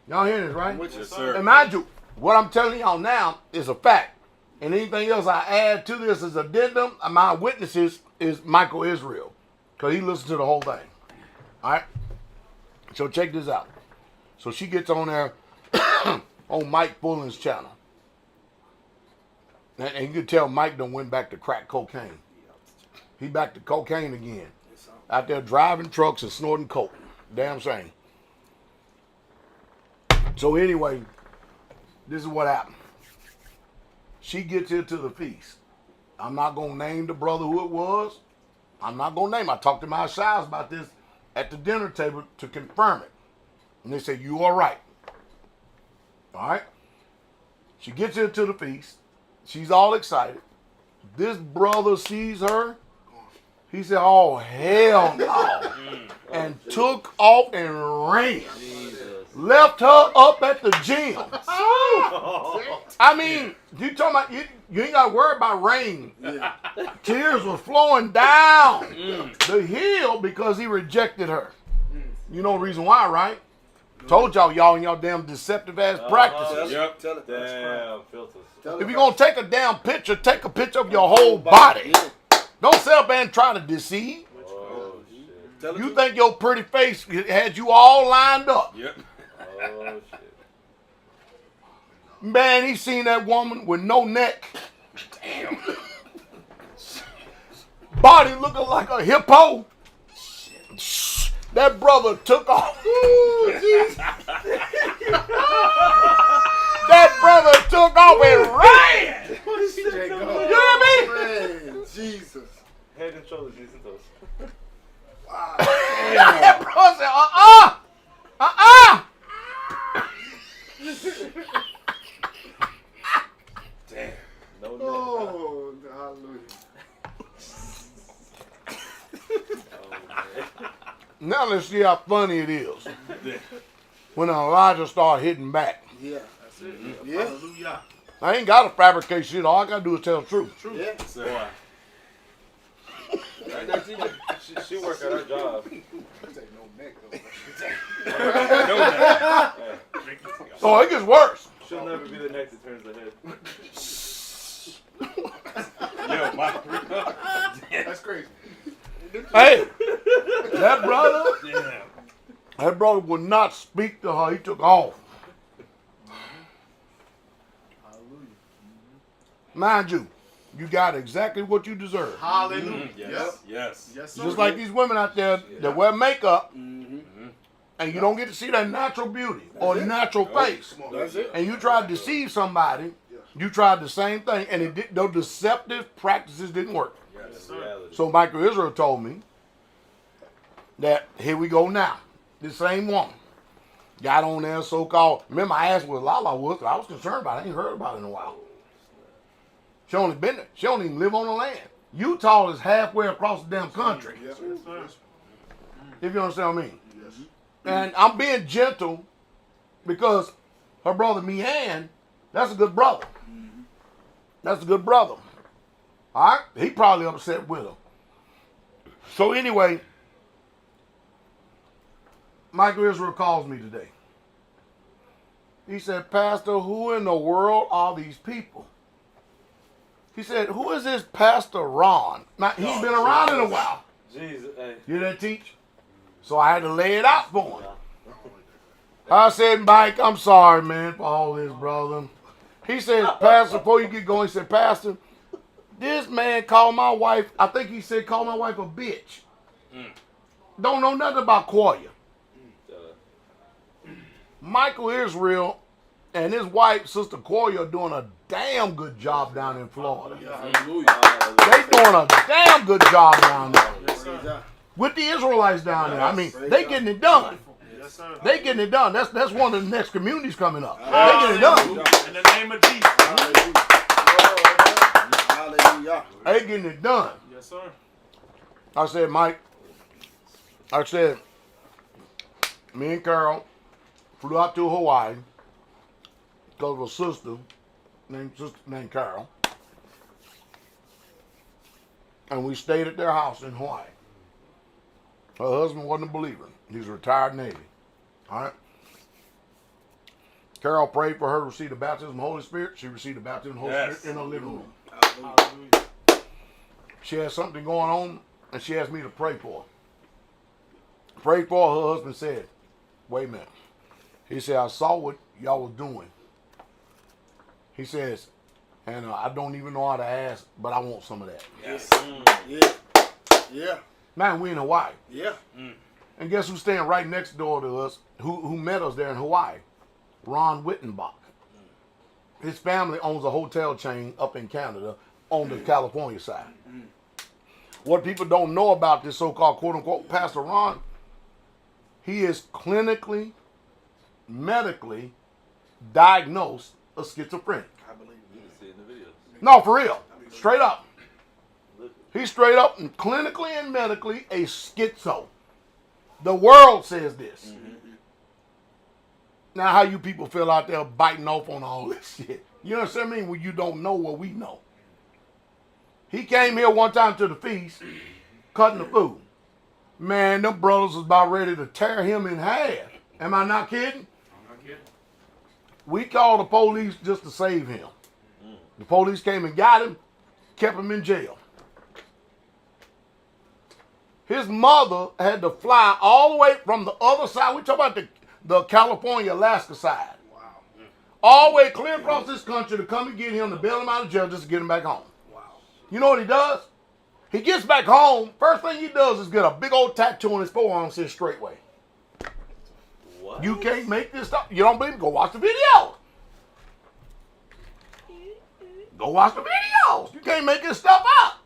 [SPEAKER 1] Y'all hear this, right?
[SPEAKER 4] Which
[SPEAKER 3] Yes,
[SPEAKER 4] is
[SPEAKER 3] sir.
[SPEAKER 1] And mind you, what I'm telling y'all now is a fact. And anything else I add to this as addendum, my witnesses is Michael Israel. Because he listened to the whole thing. All right? So check this out. So she gets on there on Mike Fullen's channel. And you can tell Mike done went back to crack cocaine. He back to cocaine again. Out there driving trucks and snorting coke. Damn shame. So anyway, this is what happened. She gets here to the feast. I'm not going to name the brother who it was. I'm not going to name. I talked to my Shiles about this at the dinner table to confirm it. And they said, you are right. All right? She gets here to the feast. She's all excited. This brother sees her. He said, oh, hell no. And took off and ran. Left her up at the gym. I mean, you talking about, you ain't got to worry about rain.
[SPEAKER 4] Yeah.
[SPEAKER 1] Tears were flowing down the hill because he rejected her. You know the reason why, right? Told y'all and y'all damn deceptive ass practices.
[SPEAKER 3] Yep.
[SPEAKER 4] Tell it.
[SPEAKER 5] Damn filters.
[SPEAKER 4] Tell it.
[SPEAKER 1] If you're going to take a damn picture, take a picture of your whole body.
[SPEAKER 4] Yeah.
[SPEAKER 1] Don't sit up there and try to deceive.
[SPEAKER 5] Oh shit.
[SPEAKER 4] Tell it
[SPEAKER 1] You
[SPEAKER 4] to
[SPEAKER 1] think your pretty face had you all lined up.
[SPEAKER 3] Yep.
[SPEAKER 5] Oh shit.
[SPEAKER 1] Man, he seen that woman with no neck. Damn. Body looking like a hippo. That brother took off. That brother took off and ran. You hear me?
[SPEAKER 4] Man, Jesus.
[SPEAKER 5] Head and shoulders, knees and toes.
[SPEAKER 1] That brother said,
[SPEAKER 5] Damn. No neck.
[SPEAKER 4] Oh, hallelujah.
[SPEAKER 1] Now let's see how funny it is. When Elijah started hitting back.
[SPEAKER 4] Yeah.
[SPEAKER 2] That's it.
[SPEAKER 4] Yeah.
[SPEAKER 2] Hallelujah.
[SPEAKER 1] I ain't got to fabricate shit. All I got to do is tell the truth.
[SPEAKER 4] Yeah.
[SPEAKER 3] Sir.
[SPEAKER 5] Right now, she work at her job.
[SPEAKER 3] No neck.
[SPEAKER 1] So it gets worse.
[SPEAKER 5] She'll never be the neck that turns the head.
[SPEAKER 3] Yo, my.
[SPEAKER 4] That's crazy.
[SPEAKER 1] Hey, that
[SPEAKER 3] Damn.
[SPEAKER 1] brother would not speak to her. He took off.
[SPEAKER 2] Hallelujah.
[SPEAKER 1] Mind you, you got exactly what you deserve.
[SPEAKER 2] Hallelujah.
[SPEAKER 3] Yes. Yes.
[SPEAKER 2] Yes, sir.
[SPEAKER 1] Just like these women out there that wear makeup
[SPEAKER 4] Mm-hmm.
[SPEAKER 1] and you don't get to see that natural beauty or natural face.
[SPEAKER 4] That's it.
[SPEAKER 1] And you try to deceive somebody, you tried the same thing, and it did, those deceptive practices didn't work.
[SPEAKER 5] That's reality.
[SPEAKER 1] So Michael Israel told me that here we go now. This same woman got on there so-called. Remember I asked what Lala was, 'cause I was concerned about it. I ain't heard about it in a while. She only been there. She don't even live on the land. Utah is halfway across the damn country.
[SPEAKER 4] Yes,
[SPEAKER 2] sir.
[SPEAKER 1] If you understand what I mean.
[SPEAKER 4] yes.
[SPEAKER 1] And I'm being gentle because her brother Meehan, that's a good brother. That's a good brother. All right? He probably upset with her. So anyway, Michael Israel calls me today. He said, Pastor, who in the world are these people? He said, who is this Pastor Ron? Now, he's been around in a while.
[SPEAKER 5] Jesus, hey.
[SPEAKER 1] You hear that, teach? So I had to lay it out for him. I said, Mike, I'm sorry, man, for all this, brother. He said, Pastor, before you get going, he said, Pastor, this man called my wife, I think he said, call my wife a bitch. Don't know nothing about Koya. Michael Israel and his wife, Sister Koya, are doing a damn good job down in Florida. They doing a damn good job down there.
[SPEAKER 2] Yes, sir.
[SPEAKER 1] With the Israelites down there. I mean, they getting it done.
[SPEAKER 2] Yes, sir.
[SPEAKER 1] They getting it done. That's one of the next communities coming up. They getting it done.
[SPEAKER 2] In the name of Jesus.
[SPEAKER 4] Hallelujah.
[SPEAKER 1] They getting it done.
[SPEAKER 2] Yes, sir.
[SPEAKER 1] I said, Mike, I said, me and Carol flew out to Hawaii because of a sister named Carol. And we stayed at their house in Hawaii. Her husband wasn't a believer. He's a retired Navy. All right. Carol prayed for her to receive the baptism of the Holy Spirit. She received the baptism of the Holy Spirit in her living room.
[SPEAKER 2] Hallelujah.
[SPEAKER 1] She had something going on, and she asked me to pray for her. Prayed for her. Her husband said, wait a minute. He said, I saw what y'all was doing. He says, and I don't even know how to ask, but I want some of that.
[SPEAKER 3] Yes.
[SPEAKER 4] Yeah. Yeah.
[SPEAKER 1] Man, we in Hawaii.
[SPEAKER 4] Yeah.
[SPEAKER 1] And guess who's staying right next door to us, who met us there in Hawaii? Ron Wittenbach. His family owns a hotel chain up in Canada on the California side. What people don't know about this so-called quote-unquote Pastor Ron, he is clinically, medically diagnosed a schizophrenic.
[SPEAKER 4] I believe
[SPEAKER 5] You can see it in the videos.
[SPEAKER 1] No, for real. Straight up. He's straight up and clinically and medically a schizo. The world says this. Now, how you people feel out there biting off on all this shit? You know what I mean? When you don't know what we know. He came here one time to the feast, cutting the food. Man, them brothers was about ready to tear him in half. Am I not kidding?
[SPEAKER 2] I'm not kidding.
[SPEAKER 1] We called the police just to save him. The police came and got him, kept him in jail. His mother had to fly all the way from the other side. We talk about the California, Alaska side.
[SPEAKER 4] Wow.
[SPEAKER 1] All the way clear across this country to come and get him, to bail him out of jail just to get him back home.
[SPEAKER 4] Wow.
[SPEAKER 1] You know what he does? He gets back home. First thing he does is get a big old tattoo on his forearm that says Straitway.
[SPEAKER 5] What?
[SPEAKER 1] You can't make this stuff. You don't believe me? Go watch the video. Go watch the videos. You can't make this stuff up.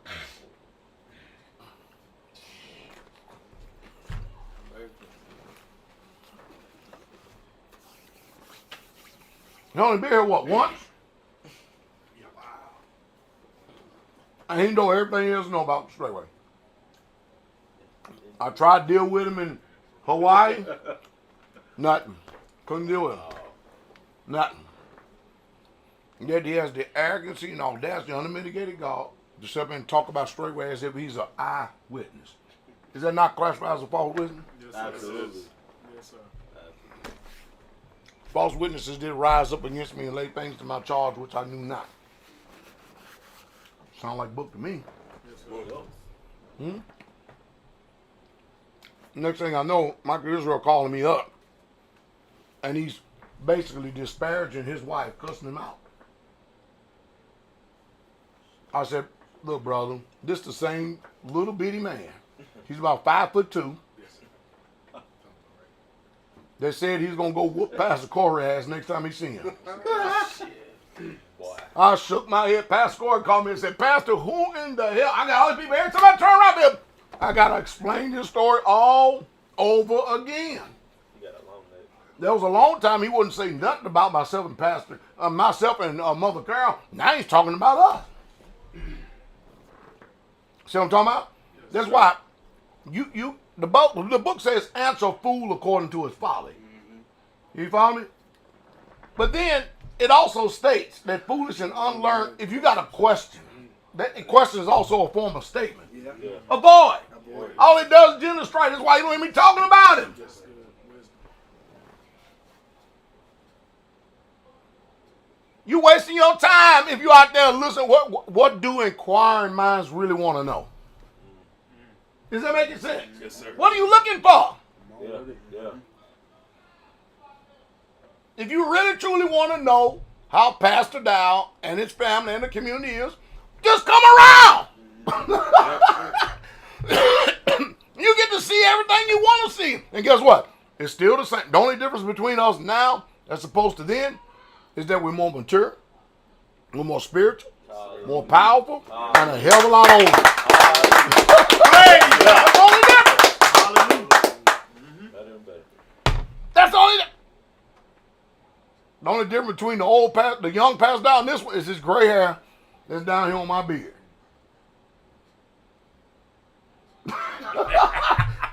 [SPEAKER 1] He only been here, what, once?
[SPEAKER 4] Yeah, wow.
[SPEAKER 1] And he know everything he has to know about Straitway. I tried to deal with him in Hawaii. Nothing. Couldn't deal with him. Nothing. And yet he has the arrogancy and audacity, unmitigated God, to sit up and talk about Straitway as if he's an eyewitness. Is that not classified as a false witness?
[SPEAKER 2] Yes, sir.
[SPEAKER 5] Absolutely.
[SPEAKER 2] Yes, sir.
[SPEAKER 1] False witnesses did rise up against me and lay things to my charge which I knew not. Sound like book to me.
[SPEAKER 2] Yes, sir.
[SPEAKER 1] Next thing I know, Michael Israel calling me up. And he's basically disparaging his wife, cussing him out. I said, look, brother, this the same little bitty man. He's about 5'2". They said he's going to go whoop Pastor Corey ass next time he see him.
[SPEAKER 5] Boy.
[SPEAKER 1] I shook my head. Pastor Corey called me and said, Pastor, who in the hell? I got all these people every time I turn around there. I got to explain this story all over again.
[SPEAKER 5] You got a long night.
[SPEAKER 1] There was a long time he wouldn't say nothing about myself and Pastor, myself and Mother Carol. Now he's talking about us. See what I'm talking about? That's why the book says answer a fool according to his folly. You follow me? But then it also states that foolish and unlearned, if you got a question, that question is also a form of statement. Avoid. All it does is demonstrate. That's why you don't hear me talking about him. You wasting your time if you out there listening. What do inquiring minds really want to know? Does that make sense?
[SPEAKER 3] Yes, sir.
[SPEAKER 1] What are you looking for?
[SPEAKER 5] Yeah.
[SPEAKER 1] If you really truly want to know how Pastor Dowell and his family and the community is, just come around. You get to see everything you want to see. And guess what? It's still the same. The only difference between us now as opposed to then is that we're more mature, we're more spiritual, more powerful, and a hell of a lot older. That's the only difference.
[SPEAKER 5] Better and better.
[SPEAKER 1] That's the only difference. The only difference between the young Pastor Dowell and this one is his gray hair that's down here on my beard.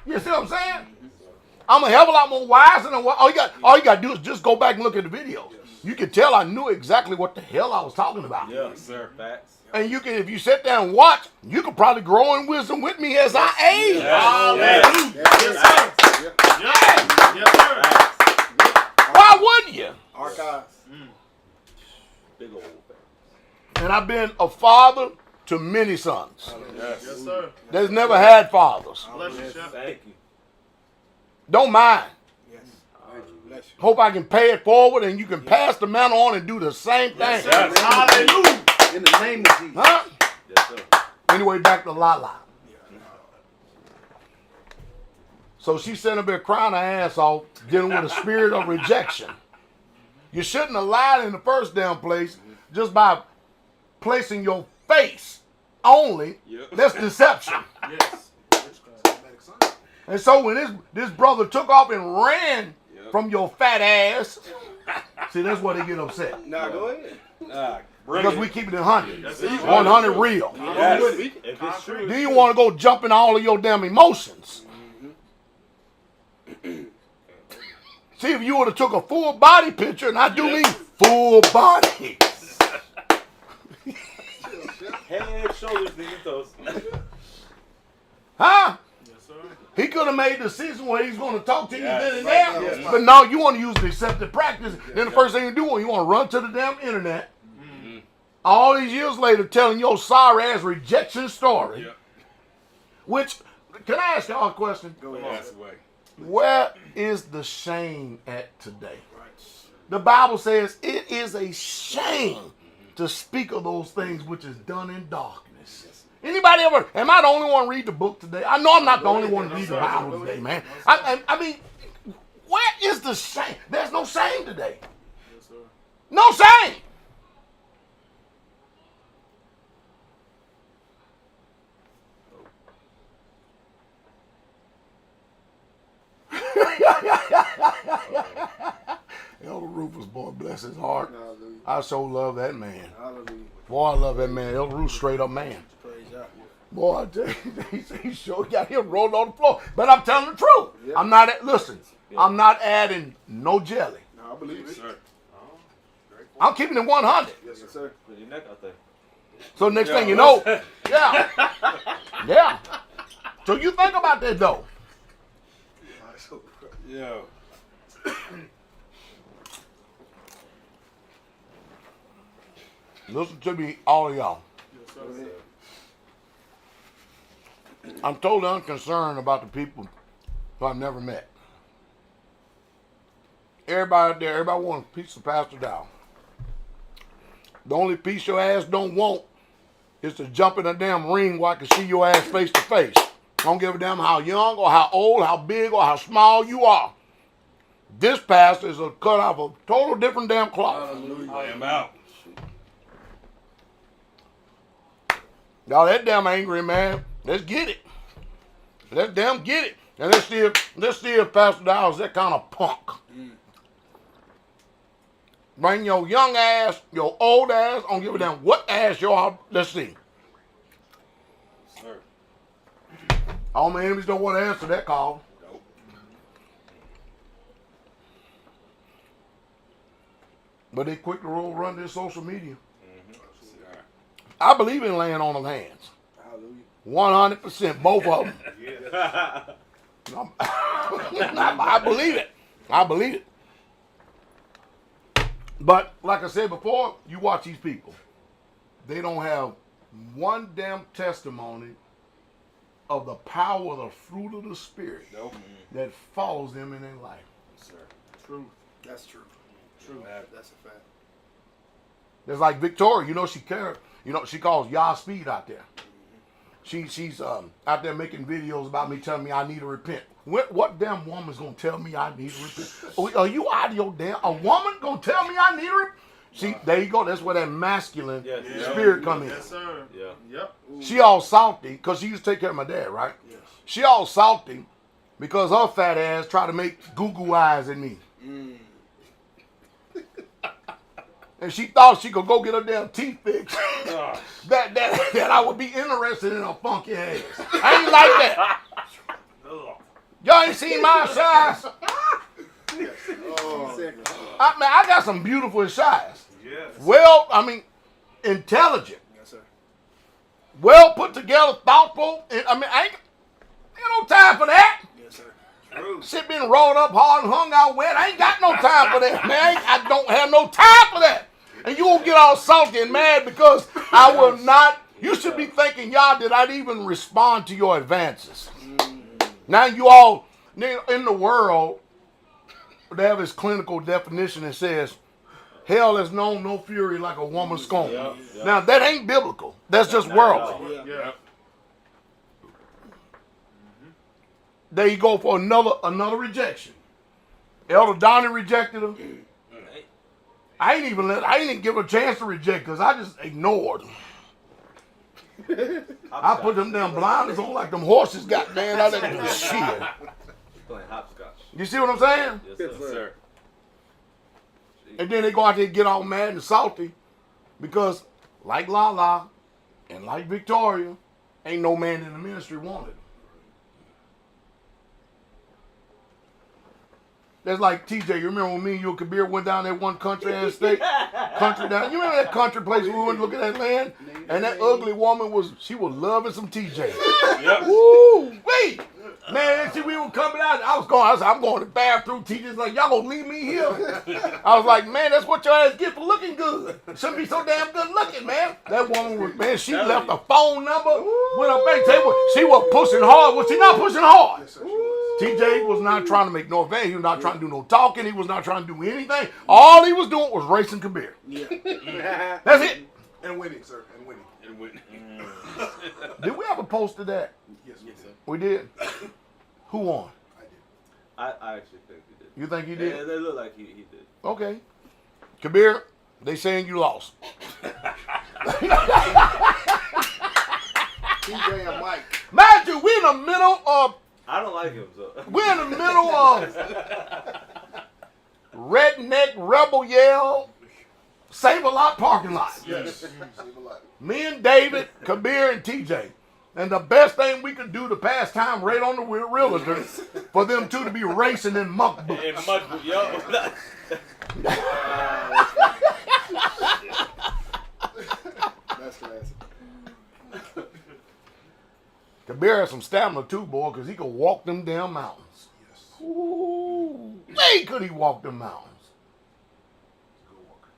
[SPEAKER 1] You see what I'm saying? I'm a hell of a lot more wise than all you got to do is just go back and look at the videos. You can tell I knew exactly what the hell I was talking about.
[SPEAKER 3] Yes, sir.
[SPEAKER 5] Facts.
[SPEAKER 1] And you can, if you sit there and watch, you could probably grow in wisdom with me as I age.
[SPEAKER 2] Hallelujah. Yes, sir. Yes, sir.
[SPEAKER 1] Why wouldn't you?
[SPEAKER 4] Archives.
[SPEAKER 5] Big old facts.
[SPEAKER 1] And I've been a father to many sons.
[SPEAKER 3] Yes.
[SPEAKER 2] Yes, sir.
[SPEAKER 1] That's never had fathers.
[SPEAKER 2] Bless you, Shep.
[SPEAKER 5] Thank you.
[SPEAKER 1] Don't mind.
[SPEAKER 4] Yes. Bless you.
[SPEAKER 1] Hope I can pay it forward and you can pass the mantle on and do the same thing.
[SPEAKER 2] Yes, hallelujah.
[SPEAKER 4] In the name of Jesus.
[SPEAKER 1] Huh?
[SPEAKER 5] Yes, sir.
[SPEAKER 1] Anyway, back to Lala. So she sitting up there crying her ass off, dealing with a spirit of rejection. You shouldn't have lied in the first damn place just by placing your face only.
[SPEAKER 3] Yep.
[SPEAKER 1] That's deception.
[SPEAKER 2] Yes.
[SPEAKER 1] And so when this brother took off and ran from your fat ass, see, that's why they get upset.
[SPEAKER 4] Now go ahead.
[SPEAKER 1] Because we keep it 100.
[SPEAKER 2] That's it.
[SPEAKER 1] 100 real.
[SPEAKER 3] Yes.
[SPEAKER 5] If it's true.
[SPEAKER 1] Do you want to go jump in all of your damn emotions? See, if you would have took a full body picture, and I do mean full body.
[SPEAKER 5] Head, shoulders, knees, toes.
[SPEAKER 1] Huh?
[SPEAKER 2] Yes, sir.
[SPEAKER 1] He could have made the decision where he's going to talk to you
[SPEAKER 3] Yes.
[SPEAKER 1] then and there.
[SPEAKER 4] Yes.
[SPEAKER 1] But no, you want to use the accepted practice. Then the first thing you do is you want to run to the damn internet. All these years later telling your sorry ass rejection story.
[SPEAKER 3] Yep.
[SPEAKER 1] Which, can I ask y'all a question?
[SPEAKER 4] Go
[SPEAKER 3] Come
[SPEAKER 4] ahead.
[SPEAKER 3] on, away.
[SPEAKER 1] Where is the shame at today? The Bible says it is a shame to speak of those things which is done in darkness. Anybody ever, am I the only one read the book today? I know I'm not the only one to read the Bible today, man. I mean, where is the shame? There's no shame today.
[SPEAKER 2] Yes, sir.
[SPEAKER 1] No shame. Elder Rufus, boy, bless his heart.
[SPEAKER 4] Hallelujah.
[SPEAKER 1] I so love that man.
[SPEAKER 4] Hallelujah.
[SPEAKER 1] Boy, I love that man. Elder Rufus, straight up man.
[SPEAKER 4] Praise God.
[SPEAKER 1] Boy, I tell you, he sure got him rolled on the floor. But I'm telling the truth.
[SPEAKER 4] Yeah.
[SPEAKER 1] I'm not, I'm not adding no jelly.
[SPEAKER 4] No, I believe
[SPEAKER 3] Yes,
[SPEAKER 4] it.
[SPEAKER 3] sir.
[SPEAKER 1] I'm keeping it 100.
[SPEAKER 4] Yes, sir.
[SPEAKER 5] Put your neck out there.
[SPEAKER 1] So next thing you know, yeah. Yeah. So you think about that though.
[SPEAKER 3] Yo.
[SPEAKER 1] Listen to me, all of y'all.
[SPEAKER 2] Yes,
[SPEAKER 4] Go ahead.
[SPEAKER 1] I'm totally unconcerned about the people who I've never met. Everybody out there, everybody wants a piece of Pastor Dowell. The only piece your ass don't want is to jump in a damn ring where I can see your ass face to face. I don't give a damn how young or how old, how big or how small you are. This pastor is cut off a total different damn cloth.
[SPEAKER 3] I am out.
[SPEAKER 1] Y'all that damn angry, man. Let's get it. Let's damn get it. And let's see if Pastor Dowell's that kind of punk. Bring your young ass, your old ass, I don't give a damn what ass you are. Let's see.
[SPEAKER 3] Sir.
[SPEAKER 1] All my enemies don't want to answer that call.
[SPEAKER 3] Nope.
[SPEAKER 1] But they quick to run their social media.
[SPEAKER 3] Mm-hmm.
[SPEAKER 1] I believe in laying on of hands.
[SPEAKER 4] Hallelujah.
[SPEAKER 1] 100%, both of them. I believe it. I believe it. But like I said before, you watch these people. They don't have one damn testimony of the power of the fruit of the Spirit
[SPEAKER 3] Nope.
[SPEAKER 1] that follows them in their life.
[SPEAKER 3] Yes, sir.
[SPEAKER 4] True. That's true. True. That's a fact.
[SPEAKER 1] There's like Victoria, she calls Yah Speed out there. She's out there making videos about me telling me I need to repent. What damn woman's gonna tell me I need to repent? Are you out of your damn? A woman gonna tell me I need to repent? See, there you go. That's where that masculine spirit come in.
[SPEAKER 2] Yes, sir.
[SPEAKER 5] Yeah.
[SPEAKER 2] Yep.
[SPEAKER 1] She all salty because she used to take care of my dad, right?
[SPEAKER 4] Yes.
[SPEAKER 1] She all salty because her fat ass tried to make goo-goo eyes at me. And she thought she could go get her damn teeth fixed. that I would be interested in her funky ass. I ain't like that. Y'all ain't seen my size. I got some beautiful size.
[SPEAKER 3] Yes.
[SPEAKER 1] Well, intelligent.
[SPEAKER 4] Yes, sir.
[SPEAKER 1] Well put together, thoughtful. And, I ain't no time for that.
[SPEAKER 4] Yes, sir.
[SPEAKER 3] True.
[SPEAKER 1] Shit been rolled up hard and hung out wet. I ain't got no time for that, man. I don't have no time for that. And you won't get all salty and mad because I will not. You should be thinking, y'all, did I even respond to your advances? Now you all, in the world, they have this clinical definition that says, hell has known no fury like a woman scorned.
[SPEAKER 5] Yeah.
[SPEAKER 1] Now that ain't biblical. That's just worldly.
[SPEAKER 2] Yeah.
[SPEAKER 1] There you go for another rejection. Elder Donnie rejected her. I ain't even give her a chance to reject because I just ignored them. I put them damn blinders on like them horses got, man. I didn't do shit.
[SPEAKER 5] Playing hopscotch.
[SPEAKER 1] You see what I'm saying?
[SPEAKER 5] Yes, sir.
[SPEAKER 1] And then they go out there and get all mad and salty because, like Lala and like Victoria, ain't no man in the ministry wanted. That's like TJ. You remember when me and you and Kabir went down that one country and state? Country down. You remember that country place we went looking at that land? And that ugly woman was loving some TJ.
[SPEAKER 3] Yep.
[SPEAKER 1] Woo! Wait! Man, see, we were coming out. I said, I'm going to the bathroom. TJ's like, y'all gonna leave me here? I was like, man, that's what your ass get for looking good. Shouldn't be so damn good looking, man. That woman was, man, she left a phone number with her bank table. She was pushing hard. Was she not pushing hard?
[SPEAKER 4] Yes, sir.
[SPEAKER 1] TJ was not trying to make no advance. He was not trying to do no talking. He was not trying to do anything. All he was doing was racing Kabir.
[SPEAKER 4] Yeah.
[SPEAKER 1] That's it.
[SPEAKER 4] And winning, sir. And winning.
[SPEAKER 3] And Whitney.
[SPEAKER 1] Did we ever post to that?
[SPEAKER 4] Yes, sir.
[SPEAKER 1] We did. Who won?
[SPEAKER 4] I did.
[SPEAKER 5] I actually think he did.
[SPEAKER 1] You think you
[SPEAKER 5] Yeah,
[SPEAKER 1] did?
[SPEAKER 5] they look like he did.
[SPEAKER 1] Okay. Kabir, they saying you lost.
[SPEAKER 4] TJ and Mike.
[SPEAKER 1] Mind you, we're in the middle of
[SPEAKER 5] I don't like him, so.
[SPEAKER 1] We're in the middle of redneck rebel yell, Save-A-Lot parking lot.
[SPEAKER 4] Yes. Save a lot.
[SPEAKER 1] Me and David, Kabir, and TJ. And the best thing we could do to pass time right on the realtor for them two to be racing in muck boots.
[SPEAKER 3] And Mud, yo.
[SPEAKER 4] That's classic.
[SPEAKER 1] Kabir has some stamina too, boy, because he could walk them damn mountains.
[SPEAKER 4] Yes.
[SPEAKER 1] Ooh, way could he walk them mountains.
[SPEAKER 4] Good walker.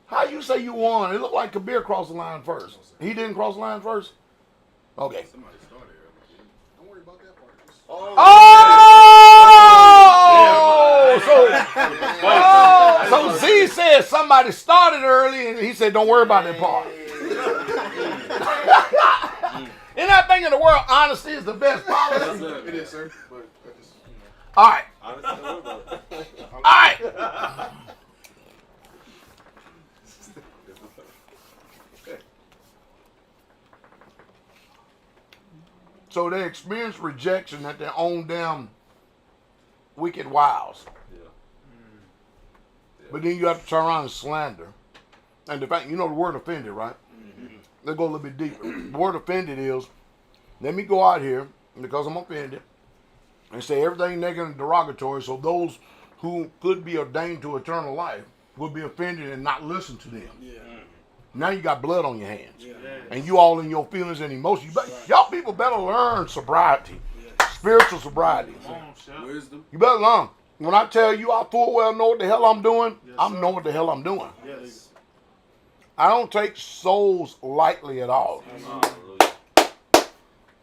[SPEAKER 1] How you say you won? It looked like Kabir crossed the line first. He didn't cross the line first? Okay.
[SPEAKER 3] Somebody started
[SPEAKER 4] Don't worry about that part. Just-
[SPEAKER 1] So Z said somebody started early and he said, don't worry about that part. In that thing in the world, honesty is the best policy.
[SPEAKER 4] It is, sir. But I just,
[SPEAKER 1] All right.
[SPEAKER 5] Honestly, don't worry about it.
[SPEAKER 1] All right. So they experience rejection at their own damn wicked wiles.
[SPEAKER 5] Yeah.
[SPEAKER 1] But then you have to turn around and slander. And the fact, you know the word offended, right? Let's go a little bit deeper. The word offended is, let me go out here because I'm offended, and say everything negative and derogatory, so those who could be ordained to eternal life would be offended and not listen to them.
[SPEAKER 4] Yeah.
[SPEAKER 1] Now you got blood on your hands.
[SPEAKER 4] Yeah.
[SPEAKER 1] And you all in your feelings and emotions. Y'all people better learn sobriety. Spiritual sobriety.
[SPEAKER 2] Come on, Shep.
[SPEAKER 3] Wisdom.
[SPEAKER 1] You better learn. When I tell you I full well know what the hell I'm doing,
[SPEAKER 2] Yes,
[SPEAKER 1] I
[SPEAKER 2] sir.
[SPEAKER 1] know what the hell I'm doing.
[SPEAKER 2] Yes.
[SPEAKER 1] I don't take souls lightly at all.
[SPEAKER 5] Hallelujah.